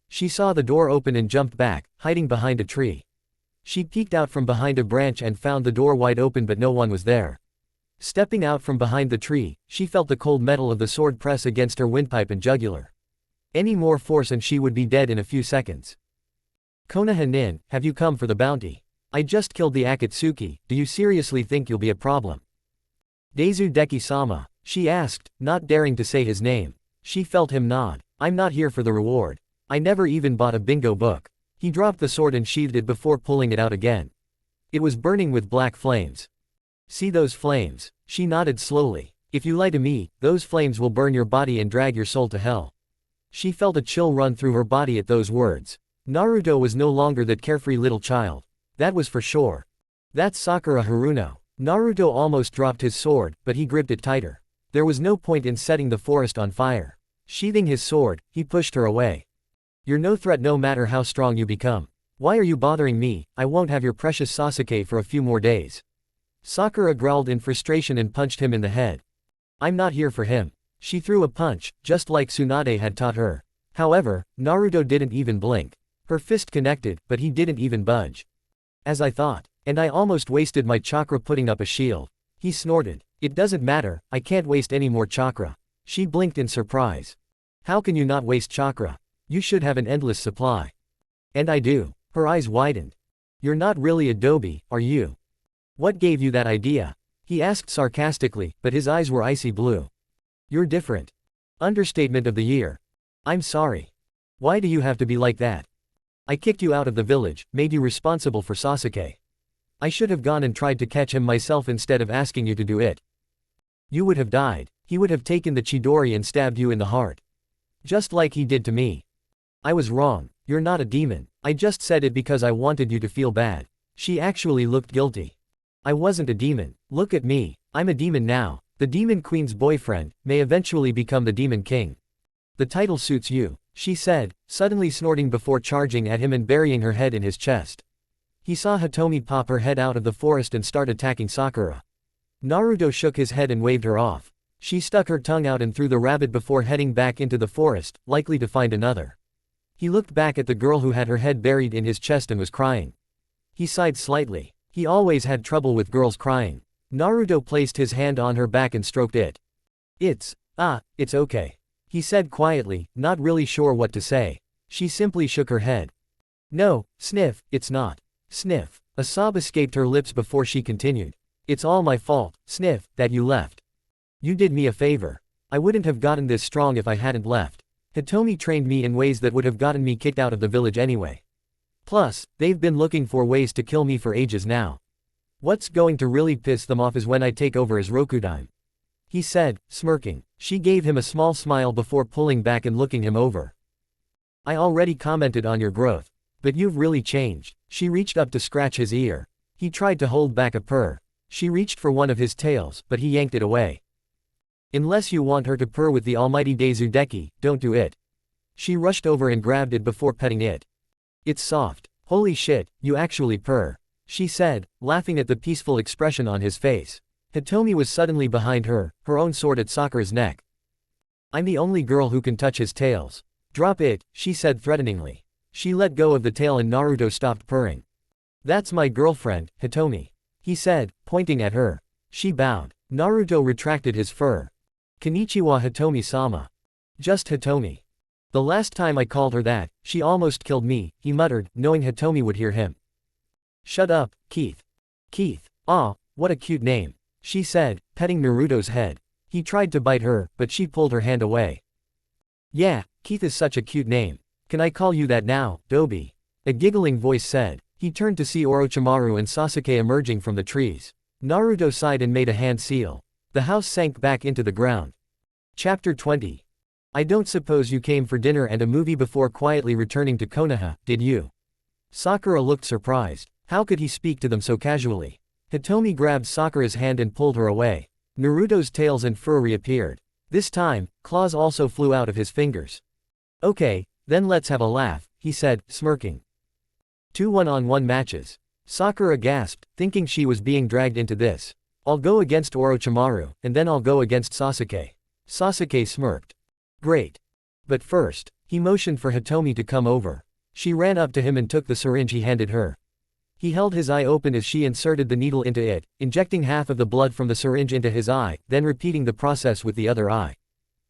She saw the door open and jumped back, hiding behind a tree. She peeked out from behind a branch and found the door wide open but no one was there. Stepping out from behind the tree, she felt the cold metal of the sword press against her windpipe and jugular. Any more force and she would be dead in a few seconds. Konoha nin, have you come for the bounty? I just killed the Akatsuki, do you seriously think you'll be a problem? Dezudeki-sama, she asked, not daring to say his name. She felt him nod. I'm not here for the reward. I never even bought a bingo book. He dropped the sword and sheathed it before pulling it out again. It was burning with black flames. See those flames? She nodded slowly. If you lie to me, those flames will burn your body and drag your soul to hell. She felt a chill run through her body at those words. Naruto was no longer that carefree little child. That was for sure. That's Sakura Haruno. Naruto almost dropped his sword, but he gripped it tighter. There was no point in setting the forest on fire. Sheathing his sword, he pushed her away. You're no threat no matter how strong you become. Why are you bothering me? I won't have your precious Sasuke for a few more days. Sakura growled in frustration and punched him in the head. I'm not here for him. She threw a punch, just like Tsunade had taught her. However, Naruto didn't even blink. Her fist connected, but he didn't even budge. As I thought. And I almost wasted my chakra putting up a shield. He snorted. It doesn't matter, I can't waste any more chakra. She blinked in surprise. How can you not waste chakra? You should have an endless supply. And I do. Her eyes widened. You're not really a dobi, are you? What gave you that idea? He asked sarcastically, but his eyes were icy blue. You're different. Understatement of the year. I'm sorry. Why do you have to be like that? I kicked you out of the village, made you responsible for Sasuke. I should have gone and tried to catch him myself instead of asking you to do it. You would have died. He would have taken the Chidori and stabbed you in the heart. Just like he did to me. I was wrong. You're not a demon. I just said it because I wanted you to feel bad. She actually looked guilty. I wasn't a demon. Look at me. I'm a demon now. The demon queen's boyfriend may eventually become the demon king. The title suits you, she said, suddenly snorting before charging at him and burying her head in his chest. He saw Hitomi pop her head out of the forest and start attacking Sakura. Naruto shook his head and waved her off. She stuck her tongue out and threw the rabbit before heading back into the forest, likely to find another. He looked back at the girl who had her head buried in his chest and was crying. He sighed slightly. He always had trouble with girls crying. Naruto placed his hand on her back and stroked it. It's okay. He said quietly, not really sure what to say. She simply shook her head. No, sniff, it's not. Sniff. A sob escaped her lips before she continued. It's all my fault, sniff, that you left. You did me a favor. I wouldn't have gotten this strong if I hadn't left. Hitomi trained me in ways that would have gotten me kicked out of the village anyway. Plus, they've been looking for ways to kill me for ages now. What's going to really piss them off is when I take over as Rokudaime. He said, smirking. She gave him a small smile before pulling back and looking him over. I already commented on your growth. But you've really changed. She reached up to scratch his ear. He tried to hold back a purr. She reached for one of his tails, but he yanked it away. Unless you want her to purr with the almighty Dezudeki, don't do it. She rushed over and grabbed it before petting it. It's soft. Holy shit, you actually purr. She said, laughing at the peaceful expression on his face. Hitomi was suddenly behind her, her own sword at Sakura's neck. I'm the only girl who can touch his tails. Drop it, she said threateningly. She let go of the tail and Naruto stopped purring. That's my girlfriend, Hitomi. He said, pointing at her. She bowed. Naruto retracted his fur. Konnichiwa Hitomi-sama. Just Hitomi. The last time I called her that, she almost killed me, he muttered, knowing Hitomi would hear him. Shut up, Keith. Keith. Aw, what a cute name. She said, petting Naruto's head. He tried to bite her, but she pulled her hand away. Yeah, Keith is such a cute name. Can I call you that now, Dobi? A giggling voice said. He turned to see Orochimaru and Sasuke emerging from the trees. Naruto sighed and made a hand seal. The house sank back into the ground. Chapter 20. I don't suppose you came for dinner and a movie before quietly returning to Konoha, did you? Sakura looked surprised. How could he speak to them so casually? Hitomi grabbed Sakura's hand and pulled her away. Naruto's tails and fur reappeared. This time, claws also flew out of his fingers. Okay, then let's have a laugh, he said, smirking. 2 one-on-one matches. Sakura gasped, thinking she was being dragged into this. I'll go against Orochimaru, and then I'll go against Sasuke. Sasuke smirked. Great. But first, he motioned for Hitomi to come over. She ran up to him and took the syringe he handed her. He held his eye open as she inserted the needle into it, injecting half of the blood from the syringe into his eye, then repeating the process with the other eye.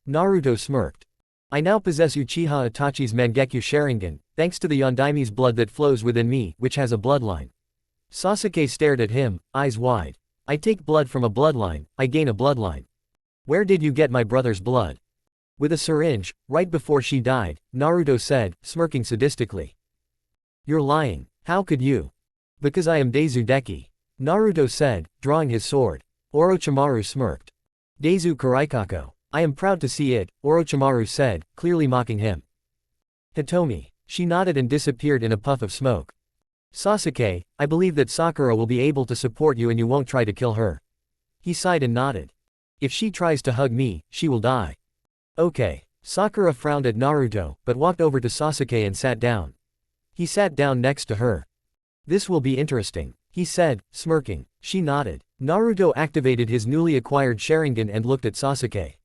Naruto smirked. I now possess Uchiha Itachi's Mangekyo Sharingan, thanks to the Yondaime's blood that flows within me, which has a bloodline. Sasuke stared at him, eyes wide. I take blood from a bloodline, I gain a bloodline. Where did you get my brother's blood? With a syringe, right before she died, Naruto said, smirking sadistically. You're lying. How could you? Because I am Deizudeki. Naruto said, drawing his sword. Orochimaru smirked. Deizu Karaikako. I am proud to see it, Orochimaru said, clearly mocking him. Hitomi. She nodded and disappeared in a puff of smoke. Sasuke, I believe that Sakura will be able to support you and you won't try to kill her. He sighed and nodded. If she tries to hug me, she will die. Okay. Sakura frowned at Naruto, but walked over to Sasuke and sat down. He sat down next to her. This will be interesting, he said, smirking. She nodded. Naruto activated his newly acquired Sharingan and looked at Sasuke.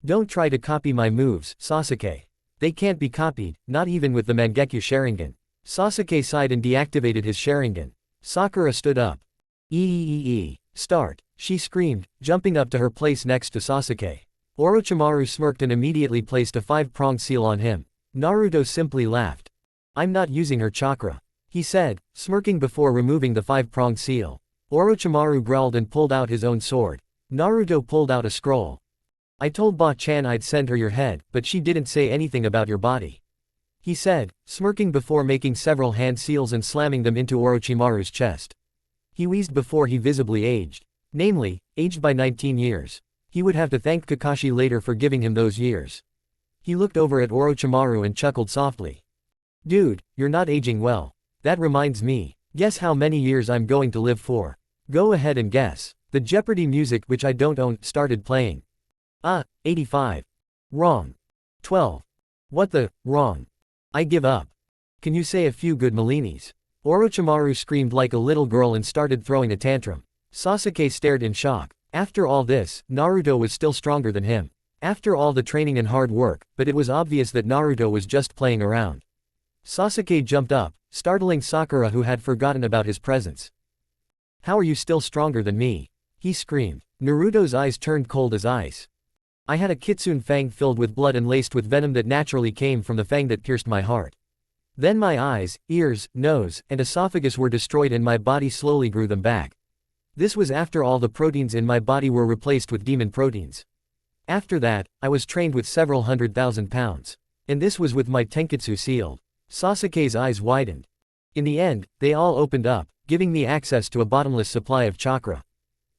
Don't try to copy my moves, Sasuke. They can't be copied, not even with the Mangekyo Sharingan. Sasuke sighed and deactivated his Sharingan. Sakura stood up. Start, she screamed, jumping up to her place next to Sasuke. Orochimaru smirked and immediately placed a 5-pronged seal on him. Naruto simply laughed. I'm not using her chakra, he said, smirking before removing the 5-pronged seal. Orochimaru growled and pulled out his own sword. Naruto pulled out a scroll. I told Ba-chan I'd send her your head, but she didn't say anything about your body, he said, smirking before making several hand seals and slamming them into Orochimaru's chest. He wheezed before he visibly aged. Namely, aged by 19 years. He would have to thank Kakashi later for giving him those years. He looked over at Orochimaru and chuckled softly. Dude, you're not aging well. That reminds me. Guess how many years I'm going to live for? Go ahead and guess. The Jeopardy music which I don't own started playing. 85. Wrong. 12. What the, wrong. I give up. Can you say a few good Malinis? Orochimaru screamed like a little girl and started throwing a tantrum. Sasuke stared in shock. After all this, Naruto was still stronger than him. After all the training and hard work, but it was obvious that Naruto was just playing around. Sasuke jumped up, startling Sakura who had forgotten about his presence. How are you still stronger than me? He screamed. Naruto's eyes turned cold as ice. I had a kitsune fang filled with blood and laced with venom that naturally came from the fang that pierced my heart. Then my eyes, ears, nose, and esophagus were destroyed and my body slowly grew them back. This was after all the proteins in my body were replaced with demon proteins. After that, I was trained with several 100,000 pounds. And this was with my tenketsu sealed. Sasuke's eyes widened. In the end, they all opened up, giving me access to a bottomless supply of chakra.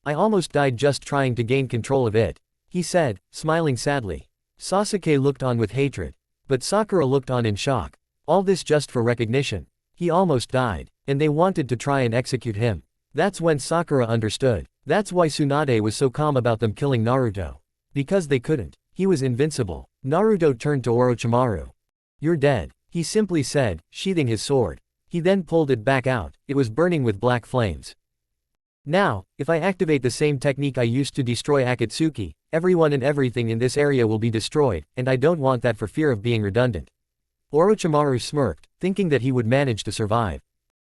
I almost died just trying to gain control of it, he said, smiling sadly. Sasuke looked on with hatred. But Sakura looked on in shock. All this just for recognition. He almost died, and they wanted to try and execute him. That's when Sakura understood. That's why Tsunade was so calm about them killing Naruto. Because they couldn't. He was invincible. Naruto turned to Orochimaru. You're dead, he simply said, sheathing his sword. He then pulled it back out. It was burning with black flames. Now, if I activate the same technique I used to destroy Akatsuki, everyone and everything in this area will be destroyed, and I don't want that for fear of being redundant. Orochimaru smirked, thinking that he would manage to survive.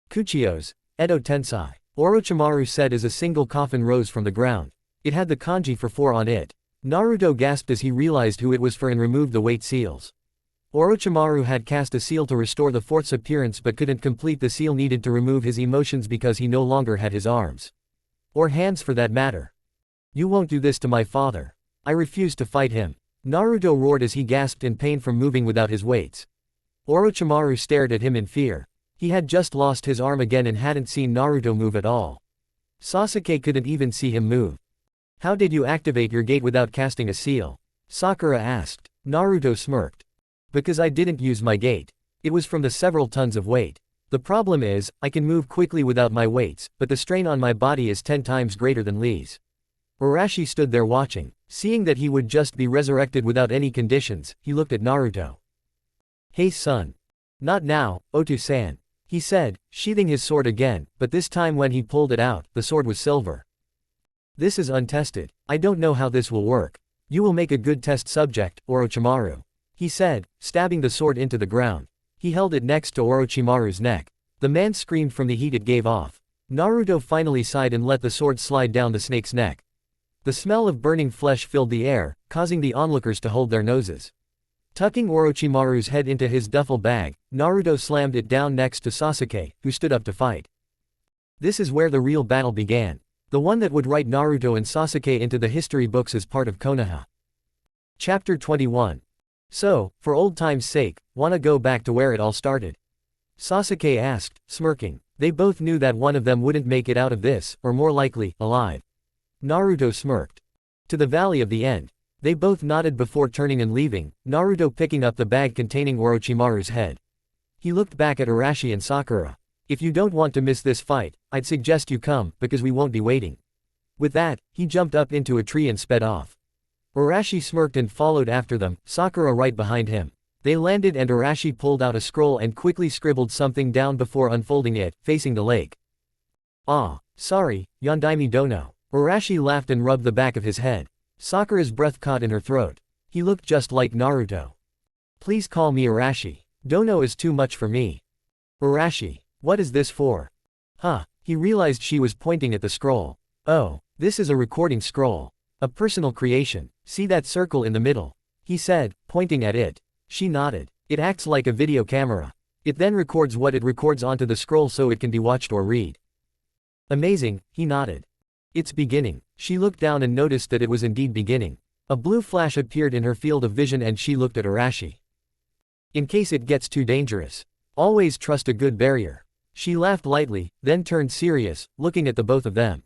Kuchiyos, Edo Tensai. Orochimaru said as a single coffin rose from the ground. It had the kanji for 4 on it. Naruto gasped as he realized who it was for and removed the weight seals. Orochimaru had cast a seal to restore the 4th's appearance but couldn't complete the seal needed to remove his emotions because he no longer had his arms. Or hands for that matter. You won't do this to my father. I refuse to fight him. Naruto roared as he gasped in pain from moving without his weights. Orochimaru stared at him in fear. He had just lost his arm again and hadn't seen Naruto move at all. Sasuke couldn't even see him move. How did you activate your gate without casting a seal? Sakura asked. Naruto smirked. Because I didn't use my gate. It was from the several tons of weight. The problem is, I can move quickly without my weights, but the strain on my body is 10 times greater than Lee's. Urashi stood there watching. Seeing that he would just be resurrected without any conditions, he looked at Naruto. Hey son. Not now, Otu-san. He said, sheathing his sword again, but this time when he pulled it out, the sword was silver. This is untested. I don't know how this will work. You will make a good test subject, Orochimaru. He said, stabbing the sword into the ground. He held it next to Orochimaru's neck. The man screamed from the heat it gave off. Naruto finally sighed and let the sword slide down the snake's neck. The smell of burning flesh filled the air, causing the onlookers to hold their noses. Tucking Orochimaru's head into his duffel bag, Naruto slammed it down next to Sasuke, who stood up to fight. This is where the real battle began. The one that would write Naruto and Sasuke into the history books as part of Konoha. Chapter 21. So, for old time's sake, wanna go back to where it all started? Sasuke asked, smirking. They both knew that one of them wouldn't make it out of this, or more likely, alive. Naruto smirked. To the Valley of the End. They both nodded before turning and leaving, Naruto picking up the bag containing Orochimaru's head. He looked back at Arashi and Sakura. If you don't want to miss this fight, I'd suggest you come, because we won't be waiting. With that, he jumped up into a tree and sped off. Arashi smirked and followed after them, Sakura right behind him. They landed and Arashi pulled out a scroll and quickly scribbled something down before unfolding it, facing the lake. Ah, sorry, Yondaime Dono. Arashi laughed and rubbed the back of his head. Sakura's breath caught in her throat. He looked just like Naruto. Please call me Arashi. Dono is too much for me. Arashi, what is this for? Huh, he realized she was pointing at the scroll. Oh, this is a recording scroll. A personal creation. See that circle in the middle? He said, pointing at it. She nodded. It acts like a video camera. It then records what it records onto the scroll so it can be watched or read. Amazing, he nodded. It's beginning. She looked down and noticed that it was indeed beginning. A blue flash appeared in her field of vision and she looked at Arashi. In case it gets too dangerous. Always trust a good barrier. She laughed lightly, then turned serious, looking at the both of them.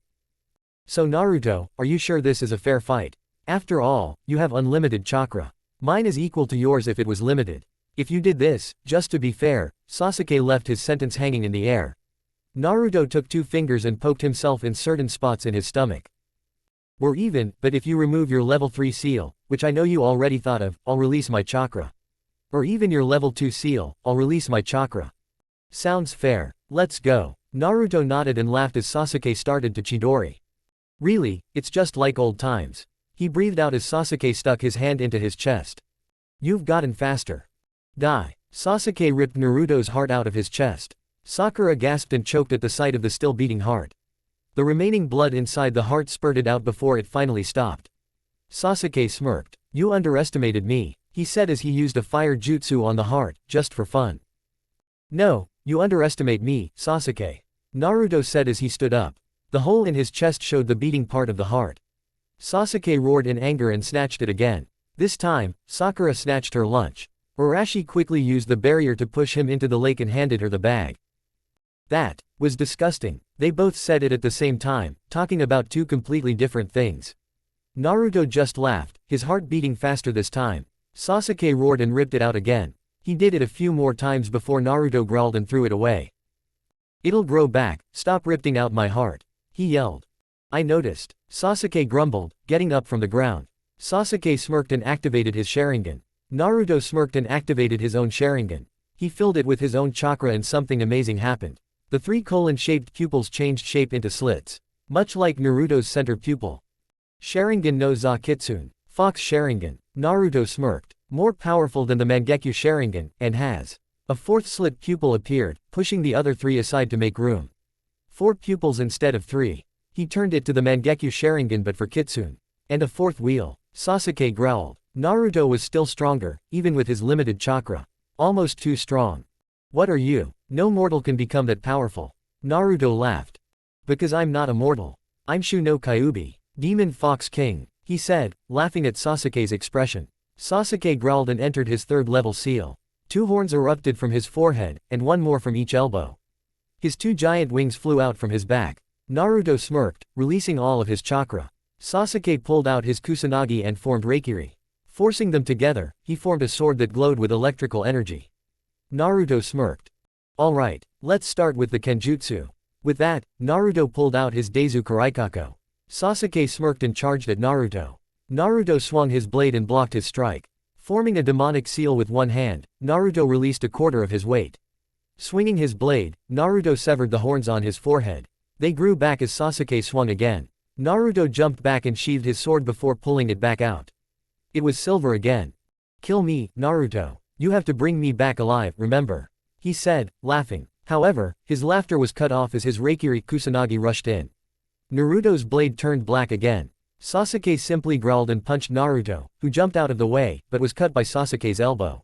So Naruto, are you sure this is a fair fight? After all, you have unlimited chakra. Mine is equal to yours if it was limited. If you did this, just to be fair, Sasuke left his sentence hanging in the air. Naruto took 2 fingers and poked himself in certain spots in his stomach. We're even, but if you remove your level 3 seal, which I know you already thought of, I'll release my chakra. Or even your level 2 seal, I'll release my chakra. Sounds fair. Let's go. Naruto nodded and laughed as Sasuke started to Chidori. Really, it's just like old times. He breathed out as Sasuke stuck his hand into his chest. You've gotten faster. Die. Sasuke ripped Naruto's heart out of his chest. Sakura gasped and choked at the sight of the still beating heart. The remaining blood inside the heart spurted out before it finally stopped. Sasuke smirked. You underestimated me, he said as he used a fire jutsu on the heart, just for fun. No, you underestimate me, Sasuke. Naruto said as he stood up. The hole in his chest showed the beating part of the heart. Sasuke roared in anger and snatched it again. This time, Sakura snatched her lunch. Arashi quickly used the barrier to push him into the lake and handed her the bag. That was disgusting. They both said it at the same time, talking about 2 completely different things. Naruto just laughed, his heart beating faster this time. Sasuke roared and ripped it out again. He did it a few more times before Naruto growled and threw it away. It'll grow back, stop ripping out my heart. He yelled. I noticed. Sasuke grumbled, getting up from the ground. Sasuke smirked and activated his Sharingan. Naruto smirked and activated his own Sharingan. He filled it with his own chakra and something amazing happened. The 3 colon-shaped pupils changed shape into slits. Much like Naruto's center pupil. Sharingan no Zakitsune. Fox Sharingan. Naruto smirked. More powerful than the Mangekyo Sharingan, and has. A 4th slit pupil appeared, pushing the other 3 aside to make room. 4 pupils instead of 3. He turned it to the Mangekyo Sharingan but for Kitsune. And a 4th wheel. Sasuke growled. Naruto was still stronger, even with his limited chakra. Almost too strong. What are you? No mortal can become that powerful. Naruto laughed. Because I'm not a mortal. I'm Shu no Kyuubi, Demon Fox King, he said, laughing at Sasuke's expression. Sasuke growled and entered his 3rd level seal. 2 horns erupted from his forehead, and 1 more from each elbow. His 2 giant wings flew out from his back. Naruto smirked, releasing all of his chakra. Sasuke pulled out his Kusanagi and formed Reikiri. Forcing them together, he formed a sword that glowed with electrical energy. Naruto smirked. Alright, let's start with the Kenjutsu. With that, Naruto pulled out his Deizu Karaikako. Sasuke smirked and charged at Naruto. Naruto swung his blade and blocked his strike. Forming a demonic seal with one hand, Naruto released a quarter of his weight. Swinging his blade, Naruto severed the horns on his forehead. They grew back as Sasuke swung again. Naruto jumped back and sheathed his sword before pulling it back out. It was silver again. Kill me, Naruto. You have to bring me back alive, remember? He said, laughing. However, his laughter was cut off as his Reikiri Kusanagi rushed in. Naruto's blade turned black again. Sasuke simply growled and punched Naruto, who jumped out of the way, but was cut by Sasuke's elbow.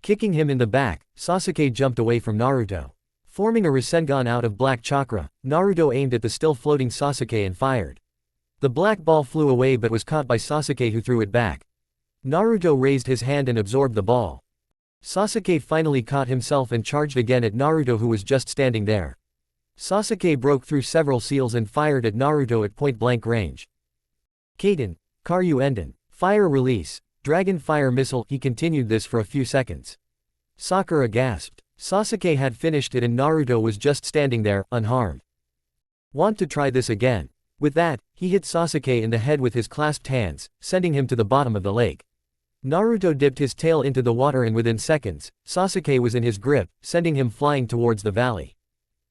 Kicking him in the back, Sasuke jumped away from Naruto. Forming a rasengan out of black chakra, Naruto aimed at the still floating Sasuke and fired. The black ball flew away but was caught by Sasuke, who threw it back. Naruto raised his hand and absorbed the ball. Sasuke finally caught himself and charged again at Naruto, who was just standing there. Sasuke broke through several seals and fired at Naruto at point-blank range. Kaden, Karyu Enden, fire release, dragon fire missile. He continued this for a few seconds. Sakura gasped. Sasuke had finished it and Naruto was just standing there, unharmed. Want to try this again? With that, he hit Sasuke in the head with his clasped hands, sending him to the bottom of the lake. Naruto dipped his tail into the water and within seconds, Sasuke was in his grip, sending him flying towards the valley.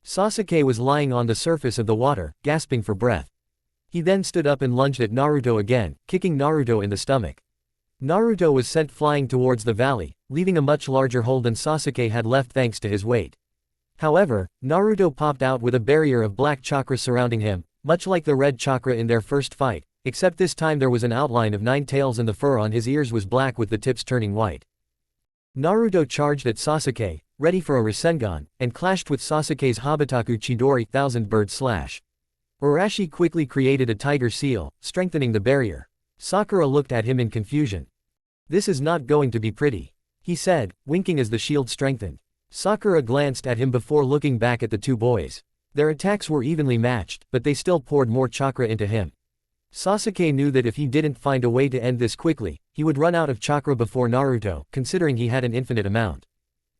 Sasuke was lying on the surface of the water, gasping for breath. He then stood up and lunged at Naruto again, kicking Naruto in the stomach. Naruto was sent flying towards the valley, leaving a much larger hole than Sasuke had left thanks to his weight. However, Naruto popped out with a barrier of black chakra surrounding him, much like the red chakra in their first fight, except this time there was an outline of 9 tails and the fur on his ears was black with the tips turning white. Naruto charged at Sasuke, ready for a rasengan, and clashed with Sasuke's Habataku Chidori Thousand-Bird Slash. Urashi quickly created a tiger seal, strengthening the barrier. Sakura looked at him in confusion. "This is not going to be pretty," he said, winking as the shield strengthened. Sakura glanced at him before looking back at the two boys. Their attacks were evenly matched, but they still poured more chakra into him. Sasuke knew that if he didn't find a way to end this quickly, he would run out of chakra before Naruto, considering he had an infinite amount.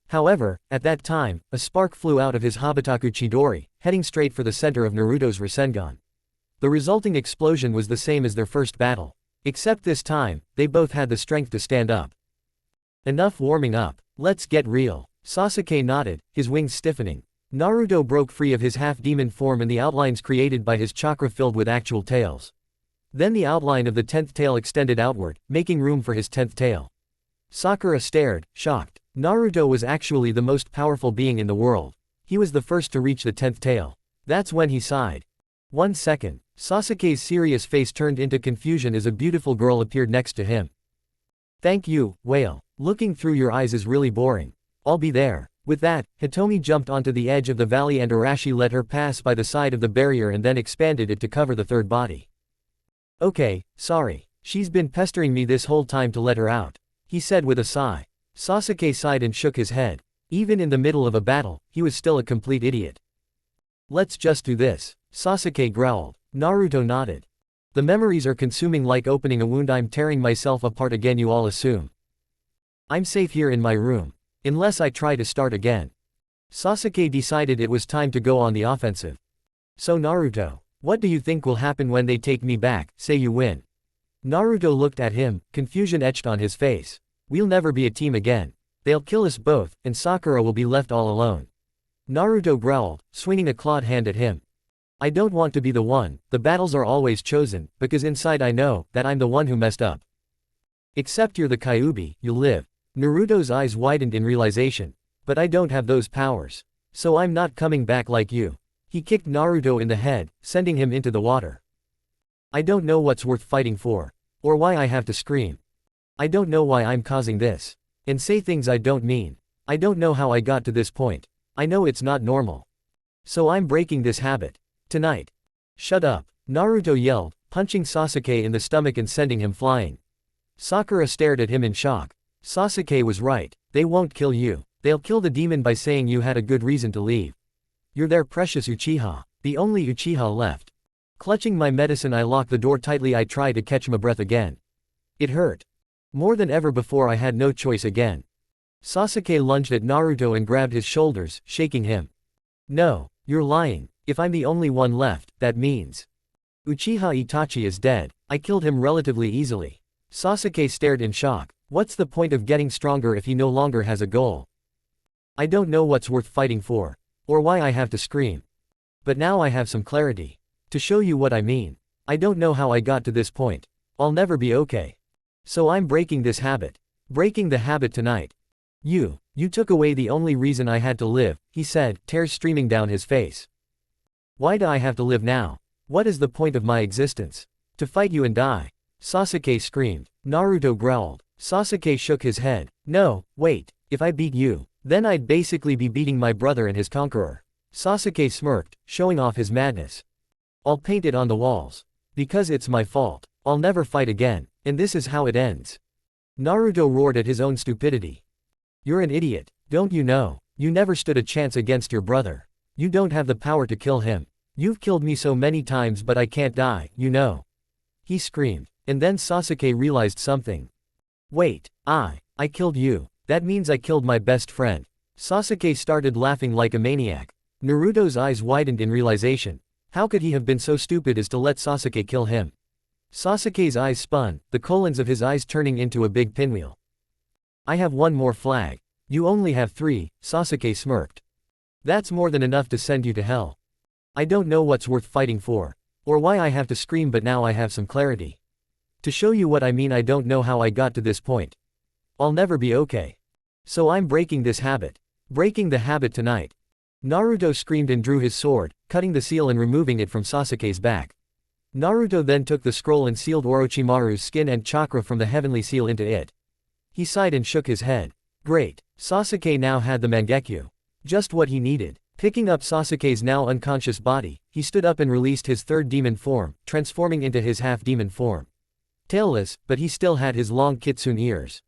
However, at that time, a spark flew out of his Habataku Chidori, heading straight for the center of Naruto's rasengan. The resulting explosion was the same as their first battle. Except this time, they both had the strength to stand up. "Enough warming up. Let's get real." Sasuke nodded, his wings stiffening. Naruto broke free of his half-demon form and the outlines created by his chakra filled with actual tails. Then the outline of the 10th tail extended outward, making room for his 10th tail. Sakura stared, shocked. Naruto was actually the most powerful being in the world. He was the first to reach the 10th tail. That's when he sighed. 1 second. Sasuke's serious face turned into confusion as a beautiful girl appeared next to him. "Thank you, whale. Looking through your eyes is really boring. I'll be there." With that, Hitomi jumped onto the edge of the valley and Urashi let her pass by the side of the barrier and then expanded it to cover the third body. "Okay, sorry. She's been pestering me this whole time to let her out," he said with a sigh. Sasuke sighed and shook his head. Even in the middle of a battle, he was still a complete idiot. "Let's just do this," Sasuke growled. Naruto nodded. "The memories are consuming like opening a wound. I'm tearing myself apart again, you all assume. I'm safe here in my room. Unless I try to start again." Sasuke decided it was time to go on the offensive. "So Naruto, what do you think will happen when they take me back, say you win?" Naruto looked at him, confusion etched on his face. "We'll never be a team again. They'll kill us both, and Sakura will be left all alone." Naruto growled, swinging a clawed hand at him. "I don't want to be the one. The battles are always chosen, because inside I know that I'm the one who messed up. Except you're the Kyuubi, you'll live." Naruto's eyes widened in realization. "But I don't have those powers. So I'm not coming back like you." He kicked Naruto in the head, sending him into the water. "I don't know what's worth fighting for. Or why I have to scream. I don't know why I'm causing this. And say things I don't mean. I don't know how I got to this point. I know it's not normal. So I'm breaking this habit. Tonight." "Shut up," Naruto yelled, punching Sasuke in the stomach and sending him flying. Sakura stared at him in shock. Sasuke was right. They won't kill you. They'll kill the demon by saying you had a good reason to leave. You're their precious Uchiha. The only Uchiha left. Clutching my medicine, I locked the door tightly. I tried to catch my breath again. It hurt. More than ever before. I had no choice again. Sasuke lunged at Naruto and grabbed his shoulders, shaking him. "No, you're lying. If I'm the only one left, that means Uchiha Itachi is dead. I killed him relatively easily." Sasuke stared in shock. What's the point of getting stronger if he no longer has a goal? "I don't know what's worth fighting for. Or why I have to scream. But now I have some clarity. To show you what I mean. I don't know how I got to this point. I'll never be okay. So I'm breaking this habit. Breaking the habit tonight. You took away the only reason I had to live," he said, tears streaming down his face. "Why do I have to live now? What is the point of my existence? To fight you and die?" Sasuke screamed. Naruto growled. Sasuke shook his head. "No, wait, if I beat you, Then I'd basically be beating my brother and his conqueror. Sasuke smirked, showing off his madness. I'll paint it on the walls. Because it's my fault. I'll never fight again. And this is how it ends. Naruto roared at his own stupidity. You're an idiot, don't you know? You never stood a chance against your brother. You don't have the power to kill him. You've killed me so many times but I can't die, you know. He screamed. And then Sasuke realized something. Wait, I killed you. That means I killed my best friend. Sasuke started laughing like a maniac. Naruto's eyes widened in realization. How could he have been so stupid as to let Sasuke kill him? Sasuke's eyes spun, the colons of his eyes turning into a big pinwheel. I have one more flag. You only have 3, Sasuke smirked. That's more than enough to send you to hell. I don't know what's worth fighting for. Or why I have to scream, but now I have some clarity. To show you what I mean, I don't know how I got to this point. I'll never be okay. So I'm breaking this habit. Breaking the habit tonight. Naruto screamed and drew his sword, cutting the seal and removing it from Sasuke's back. Naruto then took the scroll and sealed Orochimaru's skin and chakra from the heavenly seal into it. He sighed and shook his head. Great. Sasuke now had the Mangekyo. Just what he needed. Picking up Sasuke's now unconscious body, he stood up and released his third demon form, transforming into his half-demon form. Tailless, but he still had his long kitsune ears.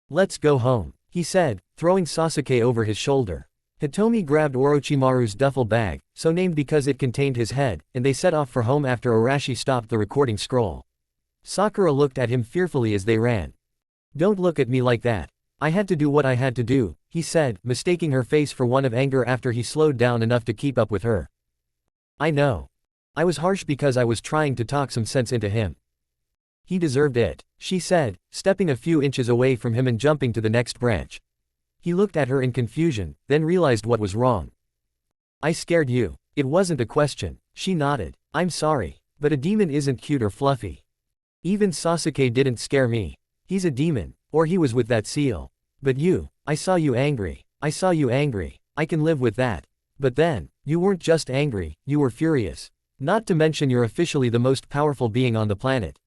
Let's go home, he said, throwing Sasuke over his shoulder. Hitomi grabbed Orochimaru's duffel bag, so named because it contained his head, and they set off for home after Arashi stopped the recording scroll. Sakura looked at him fearfully as they ran. Don't look at me like that. I had to do what I had to do, he said, mistaking her face for one of anger after he slowed down enough to keep up with her. I know. I was harsh because I was trying to talk some sense into him. He deserved it, she said, stepping a few inches away from him and jumping to the next branch. He looked at her in confusion, then realized what was wrong. I scared you. It wasn't a question, she nodded. I'm sorry, but a demon isn't cute or fluffy. Even Sasuke didn't scare me. He's a demon, or he was with that seal. But you, I saw you angry. I saw you angry. I can live with that. But then, you weren't just angry, you were furious. Not to mention you're officially the most powerful being on the planet.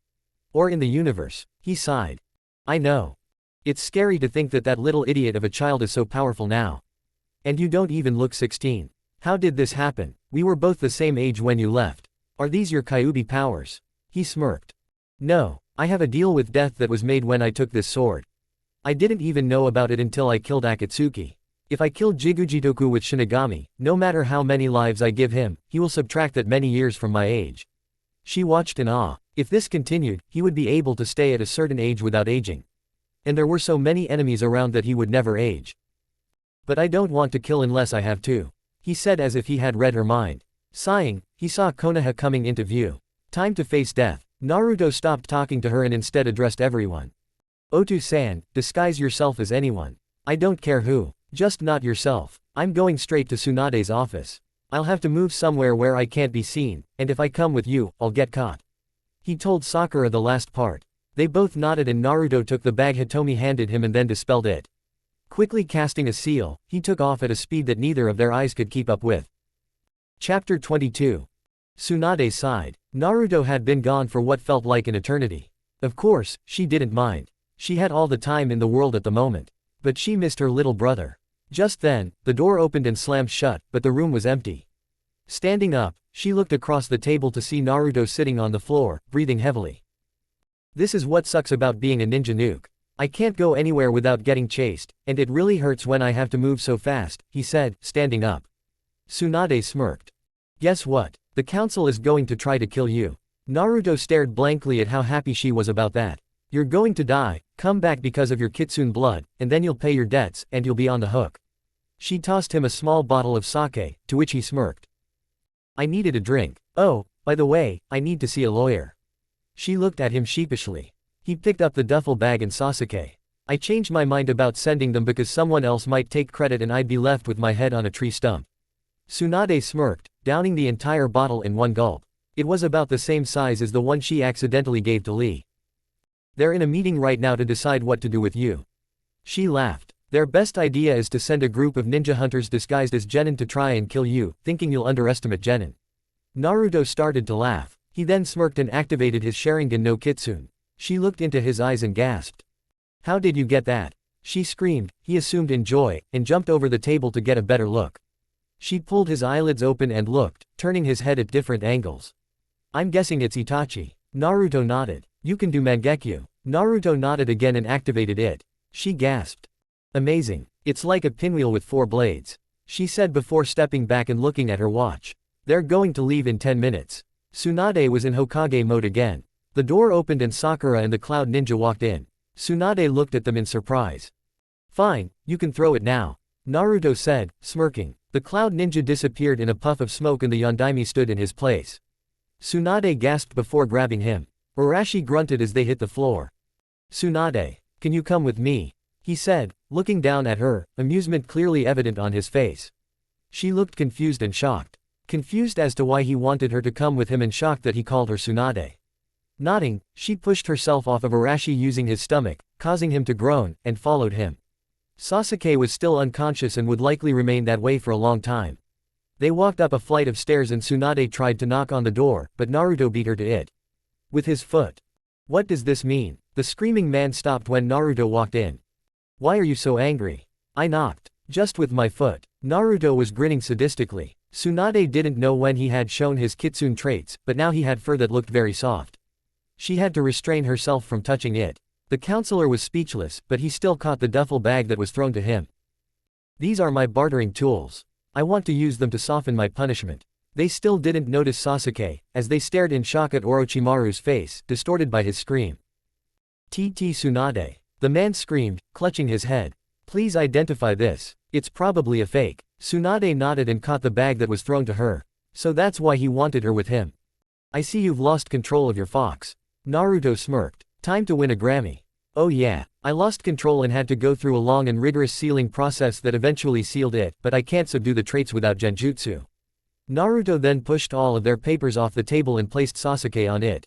Or in the universe, he sighed. I know. It's scary to think that that little idiot of a child is so powerful now. And you don't even look 16. How did this happen? We were both the same age when you left. Are these your Kyuubi powers? He smirked. No, I have a deal with death that was made when I took this sword. I didn't even know about it until I killed Akatsuki. If I killed Jigujitoku with Shinigami, no matter how many lives I give him, he will subtract that many years from my age. She watched in awe. If this continued, he would be able to stay at a certain age without aging. And there were so many enemies around that he would never age. But I don't want to kill unless I have to, he said as if he had read her mind. Sighing, he saw Konoha coming into view. Time to face death. Naruto stopped talking to her and instead addressed everyone. Otu-san, disguise yourself as anyone. I don't care who. Just not yourself. I'm going straight to Tsunade's office. I'll have to move somewhere where I can't be seen, and if I come with you, I'll get caught. He told Sakura the last part. They both nodded and Naruto took the bag Hitomi handed him and then dispelled it. Quickly casting a seal, he took off at a speed that neither of their eyes could keep up with. Chapter 22. Tsunade sighed. Naruto had been gone for what felt like an eternity. Of course, she didn't mind. She had all the time in the world at the moment. But she missed her little brother. Just then, the door opened and slammed shut, but the room was empty. Standing up, she looked across the table to see Naruto sitting on the floor, breathing heavily. This is what sucks about being a ninja nuke. I can't go anywhere without getting chased, and it really hurts when I have to move so fast, he said, standing up. Tsunade smirked. Guess what? The council is going to try to kill you. Naruto stared blankly at how happy she was about that. You're going to die, come back because of your kitsune blood, and then you'll pay your debts, and you'll be on the hook. She tossed him a small bottle of sake, to which he smirked. I needed a drink. Oh, by the way, I need to see a lawyer. She looked at him sheepishly. He picked up the duffel bag and Sasuke. I changed my mind about sending them because someone else might take credit and I'd be left with my head on a tree stump. Tsunade smirked, downing the entire bottle in one gulp. It was about the same size as the one she accidentally gave to Lee. They're in a meeting right now to decide what to do with you. She laughed. Their best idea is to send a group of ninja hunters disguised as genin to try and kill you, thinking you'll underestimate genin. Naruto started to laugh. He then smirked and activated his Sharingan no Kitsune. She looked into his eyes and gasped. How did you get that? She screamed, he assumed in joy, and jumped over the table to get a better look. She pulled his eyelids open and looked, turning his head at different angles. I'm guessing it's Itachi. Naruto nodded. You can do Mangekyo. Naruto nodded again and activated it. She gasped. Amazing. It's like a pinwheel with 4 blades. She said before stepping back and looking at her watch. They're going to leave in 10 minutes. Tsunade was in Hokage mode again. The door opened and Sakura and the Cloud Ninja walked in. Tsunade looked at them in surprise. Fine, you can throw it now. Naruto said, smirking. The Cloud Ninja disappeared in a puff of smoke and the Yondaime stood in his place. Tsunade gasped before grabbing him. Arashi grunted as they hit the floor. Tsunade, can you come with me? He said, looking down at her, amusement clearly evident on his face. She looked confused and shocked. Confused as to why he wanted her to come with him and shocked that he called her Tsunade. Nodding, she pushed herself off of Arashi using his stomach, causing him to groan, and followed him. Sasuke was still unconscious and would likely remain that way for a long time. They walked up a flight of stairs and Tsunade tried to knock on the door, but Naruto beat her to it with his foot. What does this mean? The screaming man stopped when Naruto walked in. Why are you so angry? I knocked. Just with my foot. Naruto was grinning sadistically. Tsunade didn't know when he had shown his kitsune traits, but now he had fur that looked very soft. She had to restrain herself from touching it. The counselor was speechless, but he still caught the duffel bag that was thrown to him. These are my bartering tools. I want to use them to soften my punishment. They still didn't notice Sasuke, as they stared in shock at Orochimaru's face, distorted by his scream. TT Tsunade. The man screamed, clutching his head. Please identify this. It's probably a fake. Tsunade nodded and caught the bag that was thrown to her. So that's why he wanted her with him. I see you've lost control of your fox. Naruto smirked. Time to win a Grammy. Oh yeah, I lost control and had to go through a long and rigorous sealing process that eventually sealed it, but I can't subdue the traits without genjutsu. Naruto then pushed all of their papers off the table and placed Sasuke on it.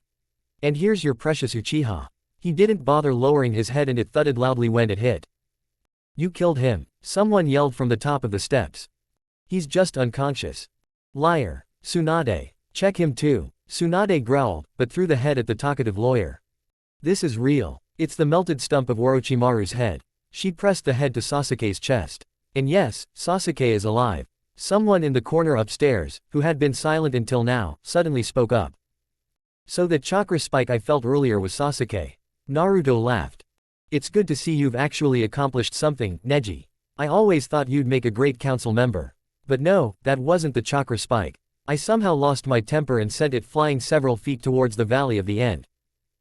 And here's your precious Uchiha. He didn't bother lowering his head and it thudded loudly when it hit. You killed him. Someone yelled from the top of the steps. He's just unconscious. Liar. Tsunade. Check him too. Tsunade growled, but threw the head at the talkative lawyer. This is real. It's the melted stump of Orochimaru's head. She pressed the head to Sasuke's chest. And yes, Sasuke is alive. Someone in the corner upstairs, who had been silent until now, suddenly spoke up. So that chakra spike I felt earlier was Sasuke. Naruto laughed. It's good to see you've actually accomplished something, Neji. I always thought you'd make a great council member. But no, that wasn't the chakra spike. I somehow lost my temper and sent it flying several feet towards the valley of the end.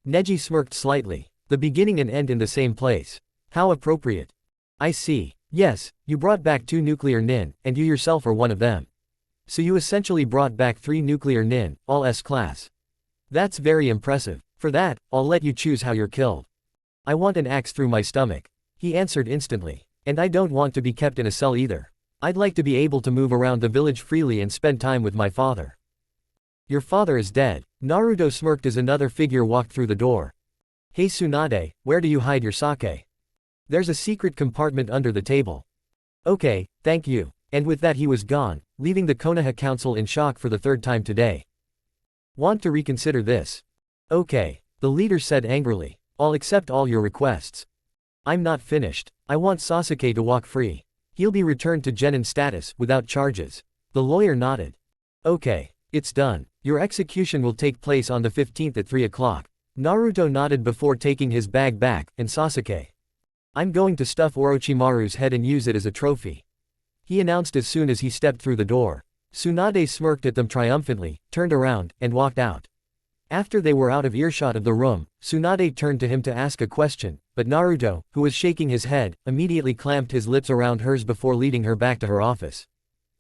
Neji smirked slightly. The beginning and end in the same place. How appropriate. I see. Yes, you brought back 2 nuclear nin, and you yourself are one of them. So you essentially brought back 3 nuclear nin, all S-class. That's very impressive. For that, I'll let you choose how you're killed. I want an axe through my stomach. He answered instantly. And I don't want to be kept in a cell either. I'd like to be able to move around the village freely and spend time with my father. Your father is dead. Naruto smirked as another figure walked through the door. Hey Tsunade, where do you hide your sake? There's a secret compartment under the table. Okay, thank you. And with that he was gone, leaving the Konoha Council in shock for the 3rd time today. Want to reconsider this? Okay, the leader said angrily. I'll accept all your requests. I'm not finished. I want Sasuke to walk free. He'll be returned to genin status, without charges. The lawyer nodded. Okay, it's done. Your execution will take place on the 15th at 3 o'clock. Naruto nodded before taking his bag back, and Sasuke. I'm going to stuff Orochimaru's head and use it as a trophy. He announced as soon as he stepped through the door. Tsunade smirked at them triumphantly, turned around, and walked out. After they were out of earshot of the room, Tsunade turned to him to ask a question, but Naruto, who was shaking his head, immediately clamped his lips around hers before leading her back to her office.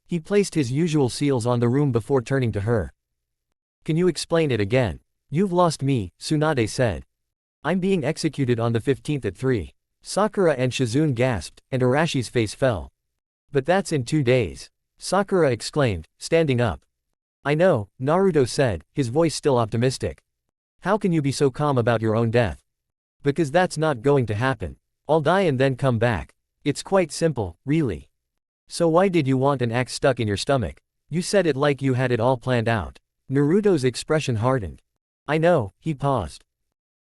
He placed his usual seals on the room before turning to her. Can you explain it again? You've lost me, Tsunade said. I'm being executed on the 15th at 3. Sakura and Shizune gasped, and Arashi's face fell. But that's in 2 days. Sakura exclaimed, standing up. I know, Naruto said, his voice still optimistic. How can you be so calm about your own death? Because that's not going to happen. I'll die and then come back. It's quite simple, really. So why did you want an axe stuck in your stomach? You said it like you had it all planned out. Naruto's expression hardened. I know, he paused.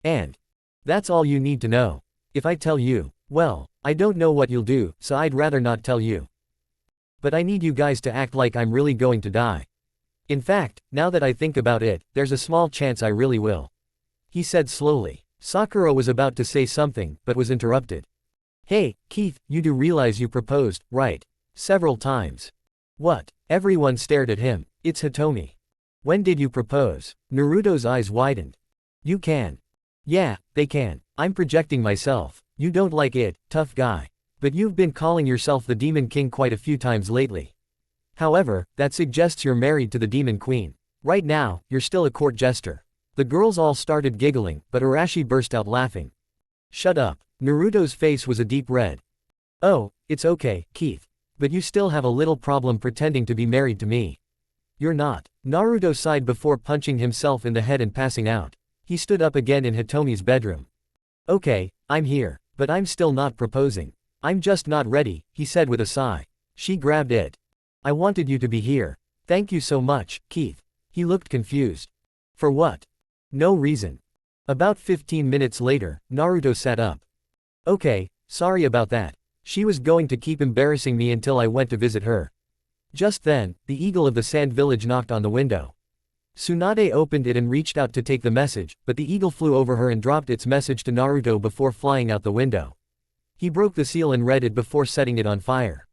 And that's all you need to know. If I tell you, well, I don't know what you'll do, so I'd rather not tell you. But I need you guys to act like I'm really going to die. In fact, now that I think about it, there's a small chance I really will. He said slowly. Sakura was about to say something, but was interrupted. Hey, Keith, you do realize you proposed, right? Several times. What? Everyone stared at him. It's Hitomi. When did you propose? Naruto's eyes widened. You can. Yeah, they can. I'm projecting myself. You don't like it, tough guy. But you've been calling yourself the Demon King quite a few times lately. However, that suggests you're married to the Demon Queen. Right now, you're still a court jester. The girls all started giggling, but Arashi burst out laughing. Shut up. Naruto's face was a deep red. Oh, it's okay, Keith. But you still have a little problem pretending to be married to me. You're not. Naruto sighed before punching himself in the head and passing out. He stood up again in Hitomi's bedroom. Okay, I'm here, but I'm still not proposing. I'm just not ready, he said with a sigh. She grabbed it. I wanted you to be here. Thank you so much, Keith. He looked confused. For what? No reason. About 15 minutes later, Naruto sat up. Okay, sorry about that. She was going to keep embarrassing me until I went to visit her. Just then, the eagle of the sand village knocked on the window. Tsunade opened it and reached out to take the message, but the eagle flew over her and dropped its message to Naruto before flying out the window. He broke the seal and read it before setting it on fire.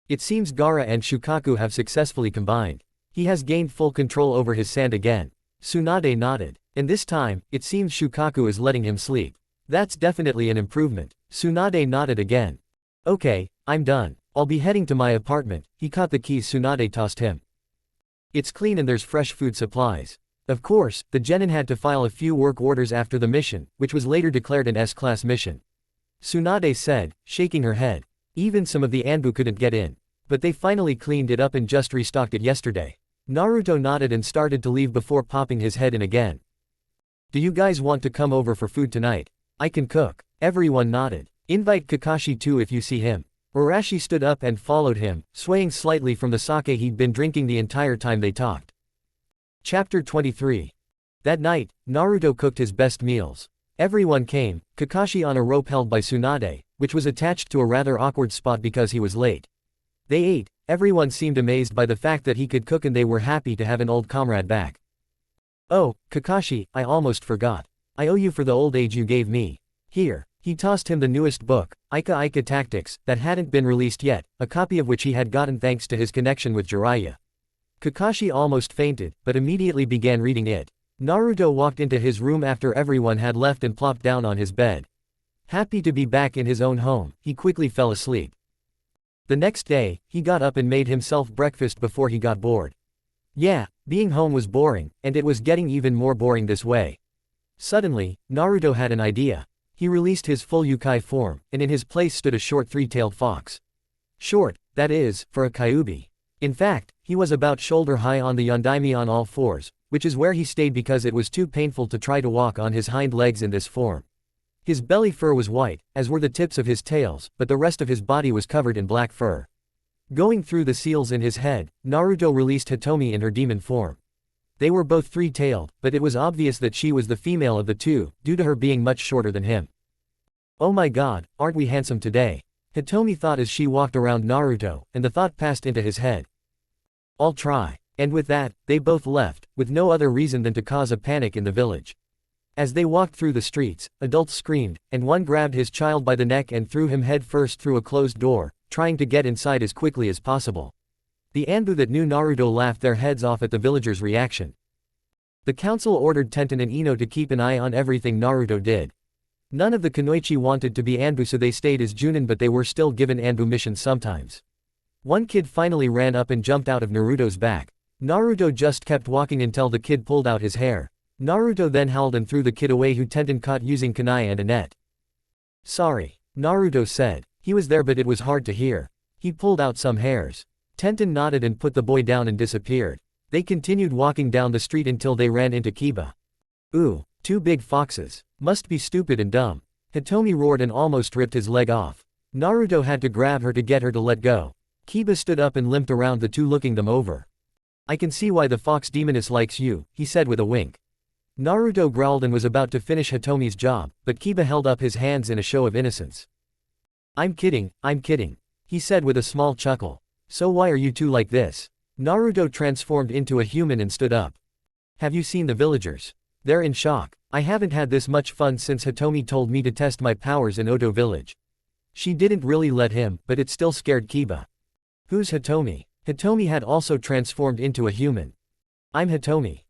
It seems Gaara and Shukaku have successfully combined. He has gained full control over his sand again. Tsunade nodded. And this time, it seems Shukaku is letting him sleep. That's definitely an improvement. Tsunade nodded again. Okay, I'm done. I'll be heading to my apartment. He caught the keys Tsunade tossed him. It's clean and there's fresh food supplies. Of course, the genin had to file a few work orders after the mission, which was later declared an S-class mission. Tsunade said, shaking her head. Even some of the Anbu couldn't get in. But they finally cleaned it up and just restocked it yesterday. Naruto nodded and started to leave before popping his head in again. Do you guys want to come over for food tonight? I can cook. Everyone nodded. Invite Kakashi too if you see him. Arashi stood up and followed him, swaying slightly from the sake he'd been drinking the entire time they talked. Chapter 23. That night, Naruto cooked his best meals. Everyone came, Kakashi on a rope held by Tsunade, which was attached to a rather awkward spot because he was late. They ate. Everyone seemed amazed by the fact that he could cook and they were happy to have an old comrade back. Oh, Kakashi, I almost forgot. I owe you for the old age you gave me. Here. He tossed him the newest book, Ika Ika Tactics, that hadn't been released yet, a copy of which he had gotten thanks to his connection with Jiraiya. Kakashi almost fainted, but immediately began reading it. Naruto walked into his room after everyone had left and plopped down on his bed. Happy to be back in his own home, he quickly fell asleep. The next day, he got up and made himself breakfast before he got bored. Yeah, being home was boring, and it was getting even more boring this way. Suddenly, Naruto had an idea. He released his full Yukai form, and in his place stood a short three-tailed fox. Short, that is, for a Kyuubi. In fact, he was about shoulder-high on the Yondaime on all fours, which is where he stayed because it was too painful to try to walk on his hind legs in this form. His belly fur was white, as were the tips of his tails, but the rest of his body was covered in black fur. Going through the seals in his head, Naruto released Hitomi in her demon form. They were both three-tailed, but it was obvious that she was the female of the two, due to her being much shorter than him. Oh my god, aren't we handsome today? Hitomi thought as she walked around Naruto, and the thought passed into his head. I'll try. And with that, they both left, with no other reason than to cause a panic in the village. As they walked through the streets, adults screamed, and one grabbed his child by the neck and threw him headfirst through a closed door, trying to get inside as quickly as possible. The Anbu that knew Naruto laughed their heads off at the villagers' reaction. The council ordered Tenten and Ino to keep an eye on everything Naruto did. None of the Kunoichi wanted to be Anbu, so they stayed as Junin, but they were still given Anbu missions sometimes. One kid finally ran up and jumped out of Naruto's back. Naruto just kept walking until the kid pulled out his hair. Naruto then howled and threw the kid away, who Tenten caught using kunai and a net. Sorry, Naruto said. He was there but it was hard to hear. He pulled out some hairs. Tenten nodded and put the boy down and disappeared. They continued walking down the street until they ran into Kiba. Ooh, two big foxes. Must be stupid and dumb. Hitomi roared and almost ripped his leg off. Naruto had to grab her to get her to let go. Kiba stood up and limped around the two, looking them over. I can see why the fox demoness likes you, he said with a wink. Naruto growled and was about to finish Hitomi's job, but Kiba held up his hands in a show of innocence. I'm kidding, he said with a small chuckle. So why are you two like this? Naruto transformed into a human and stood up. Have you seen the villagers? They're in shock. I haven't had this much fun since Hitomi told me to test my powers in Oto village. She didn't really let him, but it still scared Kiba. Who's Hitomi? Hitomi had also transformed into a human. I'm Hitomi.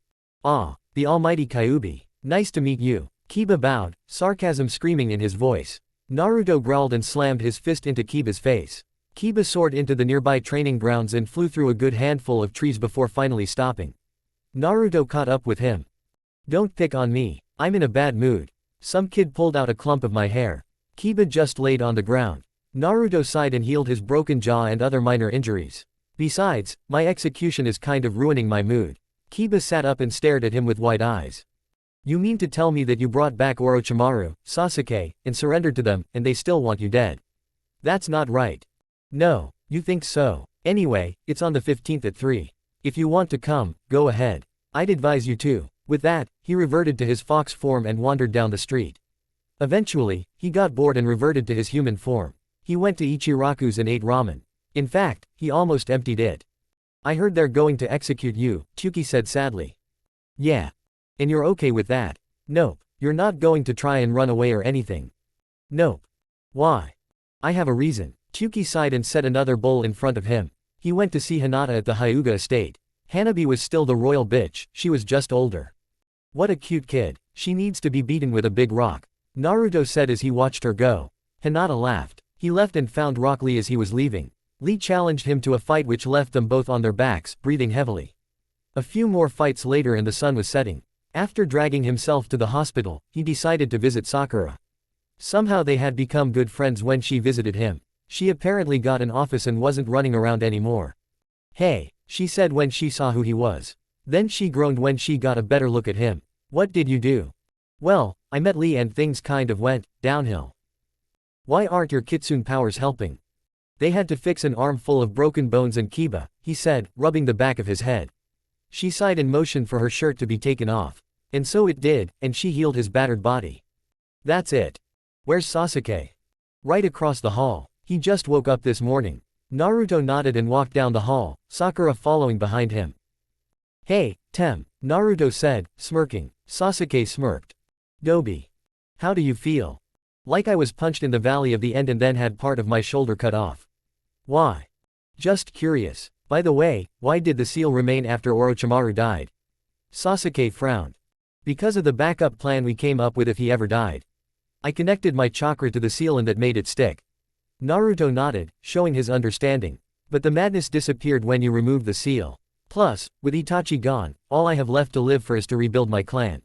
Ah, the almighty Kyuubi. Nice to meet you. Kiba bowed, sarcasm screaming in his voice. Naruto growled and slammed his fist into Kiba's face. Kiba soared into the nearby training grounds and flew through a good handful of trees before finally stopping. Naruto caught up with him. Don't pick on me. I'm in a bad mood. Some kid pulled out a clump of my hair. Kiba just laid on the ground. Naruto sighed and healed his broken jaw and other minor injuries. Besides, my execution is kind of ruining my mood. Kiba sat up and stared at him with wide eyes. You mean to tell me that you brought back Orochimaru, Sasuke, and surrendered to them, and they still want you dead? That's not right. No, you think so. Anyway, it's on the 15th at 3. If you want to come, go ahead. I'd advise you to. With that, he reverted to his fox form and wandered down the street. Eventually, he got bored and reverted to his human form. He went to Ichiraku's and ate ramen. In fact, he almost emptied it. I heard they're going to execute you, Chuki said sadly. Yeah. And you're okay with that? Nope. You're not going to try and run away or anything. Nope. Why? I have a reason. Chuki sighed and set another bowl in front of him. He went to see Hinata at the Hyuga estate. Hanabi was still the royal bitch, she was just older. What a cute kid. She needs to be beaten with a big rock, Naruto said as he watched her go. Hinata laughed. He left and found Rock Lee as he was leaving. Lee challenged him to a fight which left them both on their backs, breathing heavily. A few more fights later and the sun was setting. After dragging himself to the hospital, he decided to visit Sakura. Somehow they had become good friends when she visited him. She apparently got an office and wasn't running around anymore. Hey, she said when she saw who he was. Then she groaned when she got a better look at him. What did you do? Well, I met Lee and things kind of went downhill. Why aren't your kitsune powers helping? They had to fix an arm full of broken bones and Kiba, he said, rubbing the back of his head. She sighed and motioned for her shirt to be taken off. And so it did, and she healed his battered body. That's it. Where's Sasuke? Right across the hall. He just woke up this morning. Naruto nodded and walked down the hall, Sakura following behind him. Hey, Tem, Naruto said, smirking. Sasuke smirked. Dobi. How do you feel? Like I was punched in the valley of the end and then had part of my shoulder cut off. Why? Just curious. By the way, why did the seal remain after Orochimaru died? Sasuke frowned. Because of the backup plan we came up with if he ever died. I connected my chakra to the seal and that made it stick. Naruto nodded, showing his understanding. But the madness disappeared when you removed the seal. Plus, with Itachi gone, all I have left to live for is to rebuild my clan.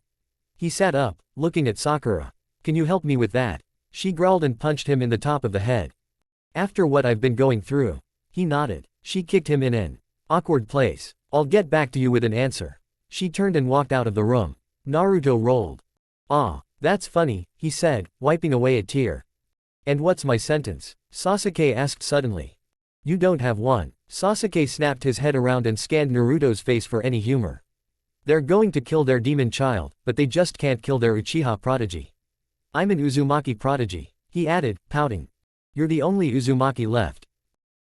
He sat up, looking at Sakura. Can you help me with that? She growled and punched him in the top of the head. After what I've been going through. He nodded. She kicked him in an awkward place. I'll get back to you with an answer. She turned and walked out of the room. Naruto rolled. Ah, that's funny, he said, wiping away a tear. And what's my sentence? Sasuke asked suddenly. You don't have one. Sasuke snapped his head around and scanned Naruto's face for any humor. They're going to kill their demon child, but they just can't kill their Uchiha prodigy. I'm an Uzumaki prodigy, he added, pouting. You're the only Uzumaki left.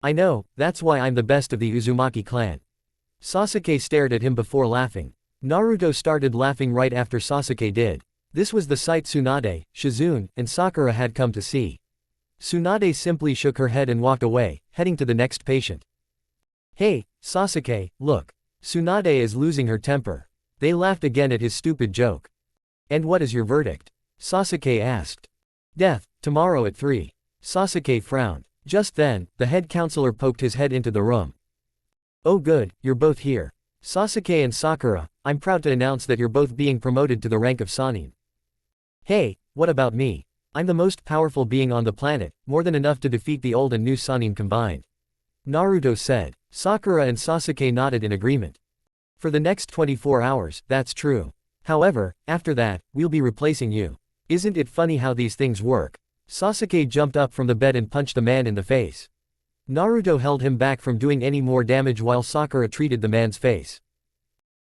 I know, that's why I'm the best of the Uzumaki clan. Sasuke stared at him before laughing. Naruto started laughing right after Sasuke did. This was the sight Tsunade, Shizune, and Sakura had come to see. Tsunade simply shook her head and walked away, heading to the next patient. Hey, Sasuke, look. Tsunade is losing her temper. They laughed again at his stupid joke. And what is your verdict? Sasuke asked. Death, tomorrow at 3. Sasuke frowned. Just then, the head counselor poked his head into the room. Oh good, you're both here. Sasuke and Sakura, I'm proud to announce that you're both being promoted to the rank of Sannin. Hey, what about me? I'm the most powerful being on the planet, more than enough to defeat the old and new Sannin combined. Naruto said. Sakura and Sasuke nodded in agreement. For the next 24 hours, that's true. However, after that, we'll be replacing you. Isn't it funny how these things work? Sasuke jumped up from the bed and punched the man in the face. Naruto held him back from doing any more damage while Sakura treated the man's face.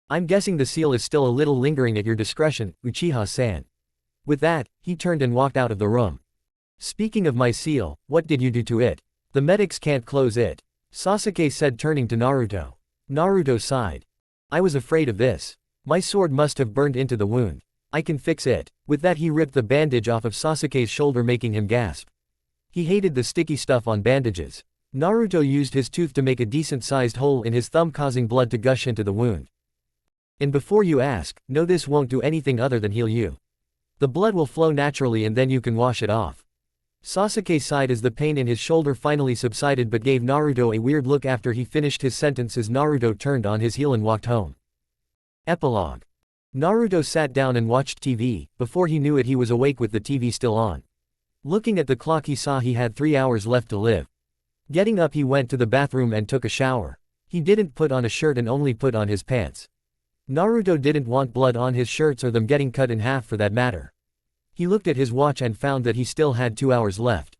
I'm guessing the seal is still a little lingering at your discretion, Uchiha-san. With that, he turned and walked out of the room. Speaking of my seal, what did you do to it? The medics can't close it. Sasuke said, turning to Naruto. Naruto sighed. I was afraid of this. My sword must have burned into the wound. I can fix it. With that he ripped the bandage off of Sasuke's shoulder, making him gasp. He hated the sticky stuff on bandages. Naruto used his tooth to make a decent-sized hole in his thumb, causing blood to gush into the wound. And before you ask, no, this won't do anything other than heal you. The blood will flow naturally and then you can wash it off. Sasuke sighed as the pain in his shoulder finally subsided, but gave Naruto a weird look after he finished his sentence as Naruto turned on his heel and walked home. Epilogue. Naruto sat down and watched TV. Before he knew it, he was awake with the TV still on. Looking at the clock, he saw he had 3 hours left to live. Getting up, he went to the bathroom and took a shower. He didn't put on a shirt and only put on his pants. Naruto didn't want blood on his shirts or them getting cut in half for that matter. He looked at his watch and found that he still had 2 hours left.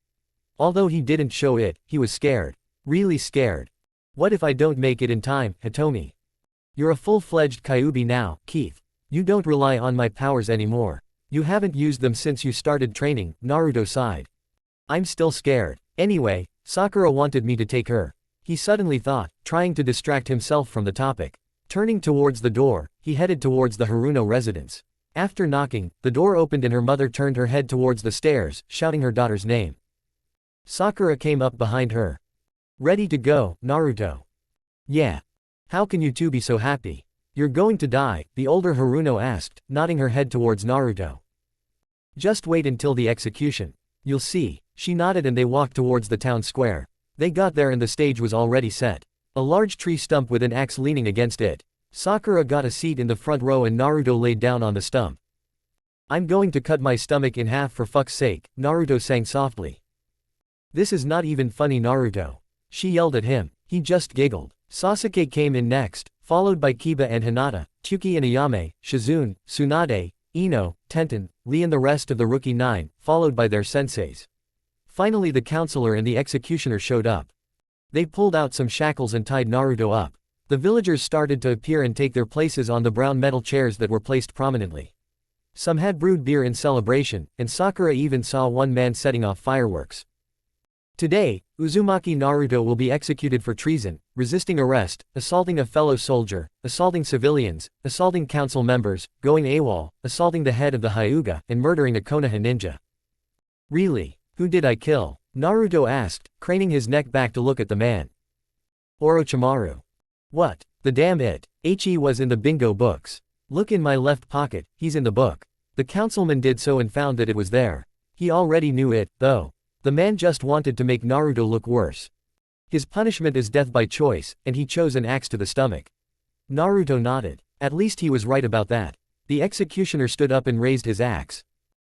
Although he didn't show it, he was scared. Really scared. What if I don't make it in time, Hitomi? You're a full-fledged Kyuubi now, Keith. You don't rely on my powers anymore. You haven't used them since you started training, Naruto sighed. I'm still scared. Anyway, Sakura wanted me to take her. He suddenly thought, trying to distract himself from the topic. Turning towards the door, he headed towards the Haruno residence. After knocking, the door opened and her mother turned her head towards the stairs, shouting her daughter's name. Sakura came up behind her. Ready to go, Naruto? Yeah. How can you two be so happy? You're going to die, the older Haruno asked, nodding her head towards Naruto. Just wait until the execution. You'll see. She nodded and they walked towards the town square. They got there and the stage was already set. A large tree stump with an axe leaning against it. Sakura got a seat in the front row and Naruto laid down on the stump. I'm going to cut my stomach in half for fuck's sake, Naruto sang softly. This is not even funny, Naruto. She yelled at him. He just giggled. Sasuke came in next, followed by Kiba and Hinata, Tsuki and Ayame, Shizune, Tsunade, Ino, Tenten, Lee and the rest of the Rookie 9, followed by their senseis. Finally the counselor and the executioner showed up. They pulled out some shackles and tied Naruto up. The villagers started to appear and take their places on the brown metal chairs that were placed prominently. Some had brewed beer in celebration, and Sakura even saw one man setting off fireworks. Today, Uzumaki Naruto will be executed for treason, resisting arrest, assaulting a fellow soldier, assaulting civilians, assaulting council members, going AWOL, assaulting the head of the Hyuga, and murdering a Konoha ninja. Really? Who did I kill? Naruto asked, craning his neck back to look at the man. Orochimaru. What? The damn it. He was in the bingo books. Look in my left pocket, he's in the book. The councilman did so and found that it was there. He already knew it, though. The man just wanted to make Naruto look worse. His punishment is death by choice, and he chose an axe to the stomach. Naruto nodded. At least he was right about that. The executioner stood up and raised his axe.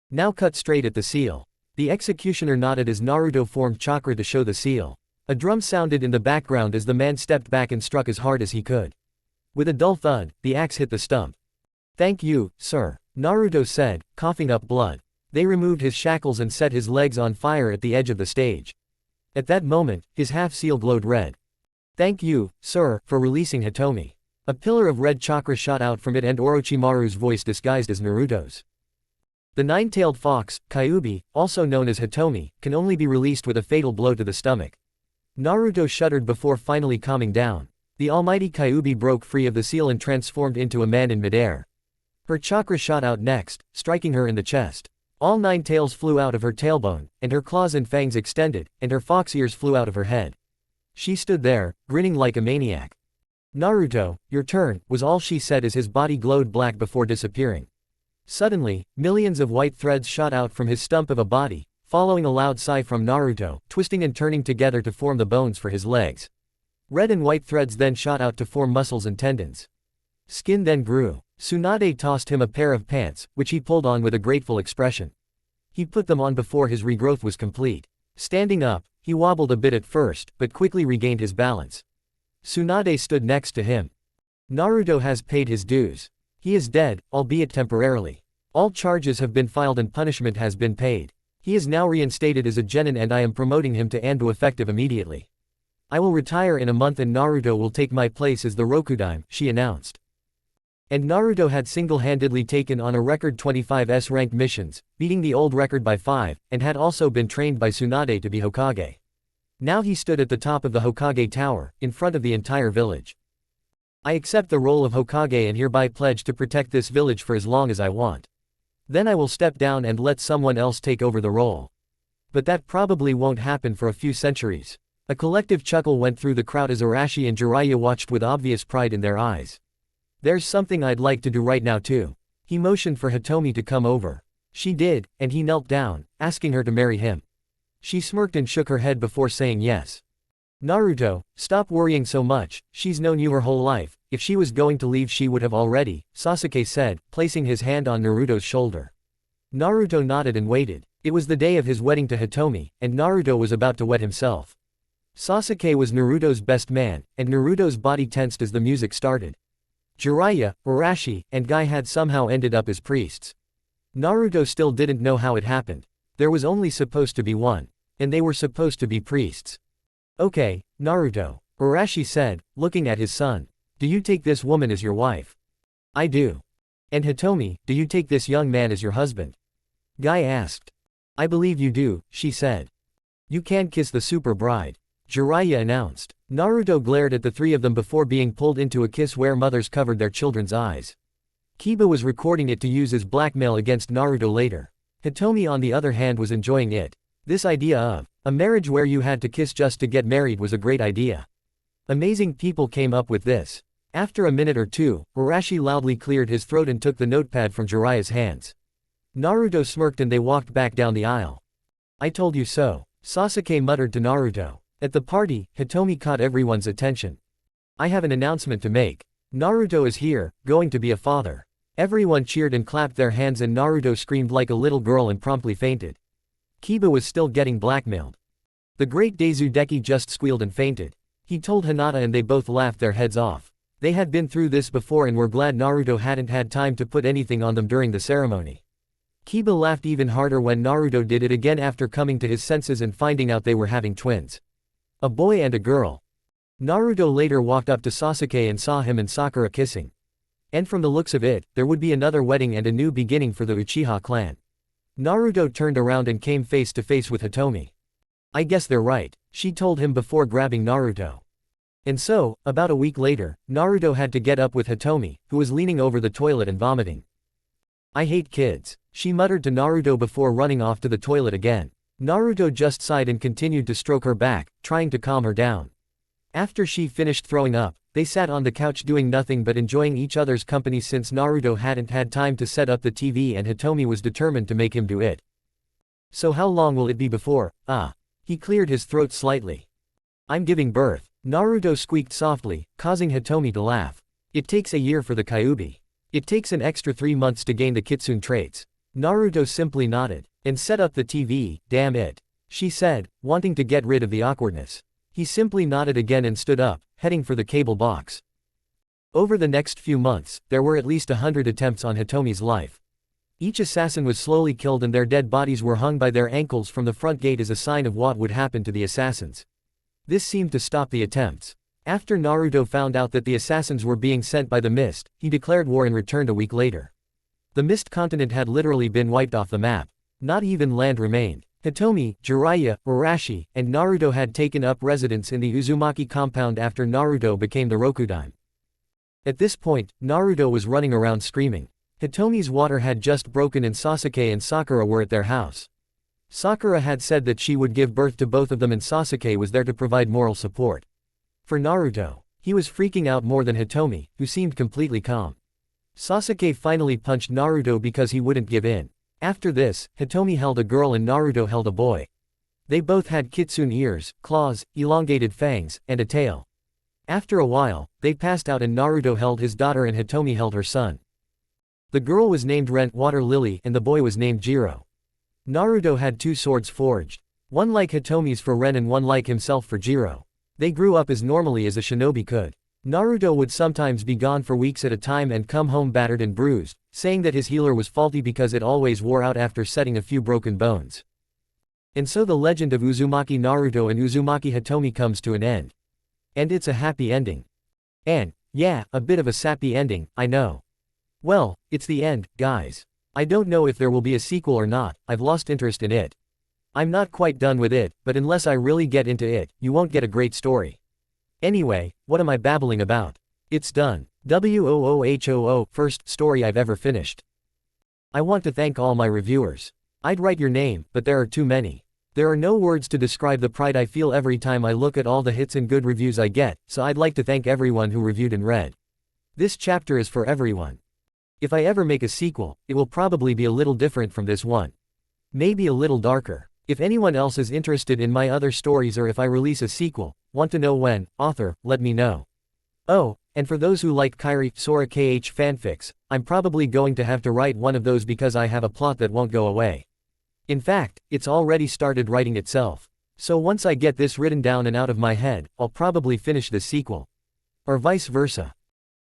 Now cut straight at the seal. The executioner nodded as Naruto formed chakra to show the seal. A drum sounded in the background as the man stepped back and struck as hard as he could. With a dull thud, the axe hit the stump. Thank you, sir, Naruto said, coughing up blood. They removed his shackles and set his legs on fire at the edge of the stage. At that moment, his half-seal glowed red. Thank you, sir, for releasing Hitomi. A pillar of red chakra shot out from it and Orochimaru's voice disguised as Naruto's. The nine-tailed fox, Kyuubi, also known as Hitomi, can only be released with a fatal blow to the stomach. Naruto shuddered before finally calming down. The almighty Kyuubi broke free of the seal and transformed into a man in midair. Her chakra shot out next, striking her in the chest. All 9 tails flew out of her tailbone, and her claws and fangs extended, and her fox ears flew out of her head. She stood there, grinning like a maniac. Naruto, your turn, was all she said as his body glowed black before disappearing. Suddenly, millions of white threads shot out from his stump of a body, following a loud sigh from Naruto, twisting and turning together to form the bones for his legs. Red and white threads then shot out to form muscles and tendons. Skin then grew. Tsunade tossed him a pair of pants, which he pulled on with a grateful expression. He put them on before his regrowth was complete. Standing up, he wobbled a bit at first, but quickly regained his balance. Tsunade stood next to him. Naruto has paid his dues. He is dead, albeit temporarily. All charges have been filed and punishment has been paid. He is now reinstated as a genin and I am promoting him to Anbu effective immediately. I will retire in a month and Naruto will take my place as the Rokudime, she announced. And Naruto had single-handedly taken on a record 25 S-ranked missions, beating the old record by 5, and had also been trained by Tsunade to be Hokage. Now he stood at the top of the Hokage Tower, in front of the entire village. I accept the role of Hokage and hereby pledge to protect this village for as long as I want. Then I will step down and let someone else take over the role. But that probably won't happen for a few centuries. A collective chuckle went through the crowd as Arashi and Jiraiya watched with obvious pride in their eyes. There's something I'd like to do right now too. He motioned for Hitomi to come over. She did, and he knelt down, asking her to marry him. She smirked and shook her head before saying yes. Naruto, stop worrying so much, she's known you her whole life, if she was going to leave she would have already, Sasuke said, placing his hand on Naruto's shoulder. Naruto nodded and waited. It was the day of his wedding to Hitomi, and Naruto was about to wed himself. Sasuke was Naruto's best man, and Naruto's body tensed as the music started. Jiraiya, Arashi, and Guy had somehow ended up as priests. Naruto still didn't know how it happened. There was only supposed to be one. And they were supposed to be priests. Okay, Naruto, Arashi said, looking at his son. Do you take this woman as your wife? I do. And Hitomi, do you take this young man as your husband? Guy asked. I believe you do, she said. You can't kiss the super bride. Jiraiya announced. Naruto glared at the three of them before being pulled into a kiss where mothers covered their children's eyes. Kiba was recording it to use as blackmail against Naruto later. Hitomi on the other hand was enjoying it. This idea of a marriage where you had to kiss just to get married was a great idea. Amazing people came up with this. After a minute or two, Arashi loudly cleared his throat and took the notepad from Jiraiya's hands. Naruto smirked and they walked back down the aisle. I told you so, Sasuke muttered to Naruto. At the party, Hitomi caught everyone's attention. I have an announcement to make. Naruto is here, going to be a father. Everyone cheered and clapped their hands and Naruto screamed like a little girl and promptly fainted. Kiba was still getting blackmailed. The great Daizudeki just squealed and fainted. He told Hinata and they both laughed their heads off. They had been through this before and were glad Naruto hadn't had time to put anything on them during the ceremony. Kiba laughed even harder when Naruto did it again after coming to his senses and finding out they were having twins. A boy and a girl. Naruto later walked up to Sasuke and saw him and Sakura kissing. And from the looks of it, there would be another wedding and a new beginning for the Uchiha clan. Naruto turned around and came face to face with Hitomi. I guess they're right, she told him before grabbing Naruto. And so, about a week later, Naruto had to get up with Hitomi, who was leaning over the toilet and vomiting. I hate kids, she muttered to Naruto before running off to the toilet again. Naruto just sighed and continued to stroke her back, trying to calm her down. After she finished throwing up, they sat on the couch doing nothing but enjoying each other's company since Naruto hadn't had time to set up the TV and Hitomi was determined to make him do it. So how long will it be before, he cleared his throat slightly. I'm giving birth, Naruto squeaked softly, causing Hitomi to laugh. It takes a year for the Kyuubi. It takes an extra 3 months to gain the Kitsune traits. Naruto simply nodded. And set up the TV, damn it, she said, wanting to get rid of the awkwardness. He simply nodded again and stood up, heading for the cable box. Over the next few months, there were at least 100 attempts on Hitomi's life. Each assassin was slowly killed and their dead bodies were hung by their ankles from the front gate as a sign of what would happen to the assassins. This seemed to stop the attempts. After Naruto found out that the assassins were being sent by the mist, he declared war and returned a week later. The mist continent had literally been wiped off the map. Not even land remained. Hitomi, Jiraiya, Arashi, and Naruto had taken up residence in the Uzumaki compound after Naruto became the Rokudaime. At this point, Naruto was running around screaming. Hitomi's water had just broken and Sasuke and Sakura were at their house. Sakura had said that she would give birth to both of them and Sasuke was there to provide moral support. For Naruto, he was freaking out more than Hitomi, who seemed completely calm. Sasuke finally punched Naruto because he wouldn't give in. After this, Hitomi held a girl and Naruto held a boy. They both had kitsune ears, claws, elongated fangs, and a tail. After a while, they passed out and Naruto held his daughter and Hitomi held her son. The girl was named Rent Water Lily and the boy was named Jiro. Naruto had 2 swords forged. One like Hitomi's for Ren and one like himself for Jiro. They grew up as normally as a shinobi could. Naruto would sometimes be gone for weeks at a time and come home battered and bruised, saying that his healer was faulty because it always wore out after setting a few broken bones. And so the legend of Uzumaki Naruto and Uzumaki Hitomi comes to an end. And it's a happy ending. And, yeah, a bit of a sappy ending, I know. Well, it's the end, guys. I don't know if there will be a sequel or not, I've lost interest in it. I'm not quite done with it, but unless I really get into it, you won't get a great story. Anyway, what am I babbling about? It's done. WOOHOO, first story I've ever finished. I want to thank all my reviewers. I'd write your name, but there are too many. There are no words to describe the pride I feel every time I look at all the hits and good reviews I get, so I'd like to thank everyone who reviewed and read. This chapter is for everyone. If I ever make a sequel, it will probably be a little different from this one. Maybe a little darker. If anyone else is interested in my other stories or if I release a sequel, want to know when, author, let me know. Oh, and for those who like Kairi Sora KH fanfics, I'm probably going to have to write one of those because I have a plot that won't go away. In fact, it's already started writing itself. So once I get this written down and out of my head, I'll probably finish this sequel. Or vice versa.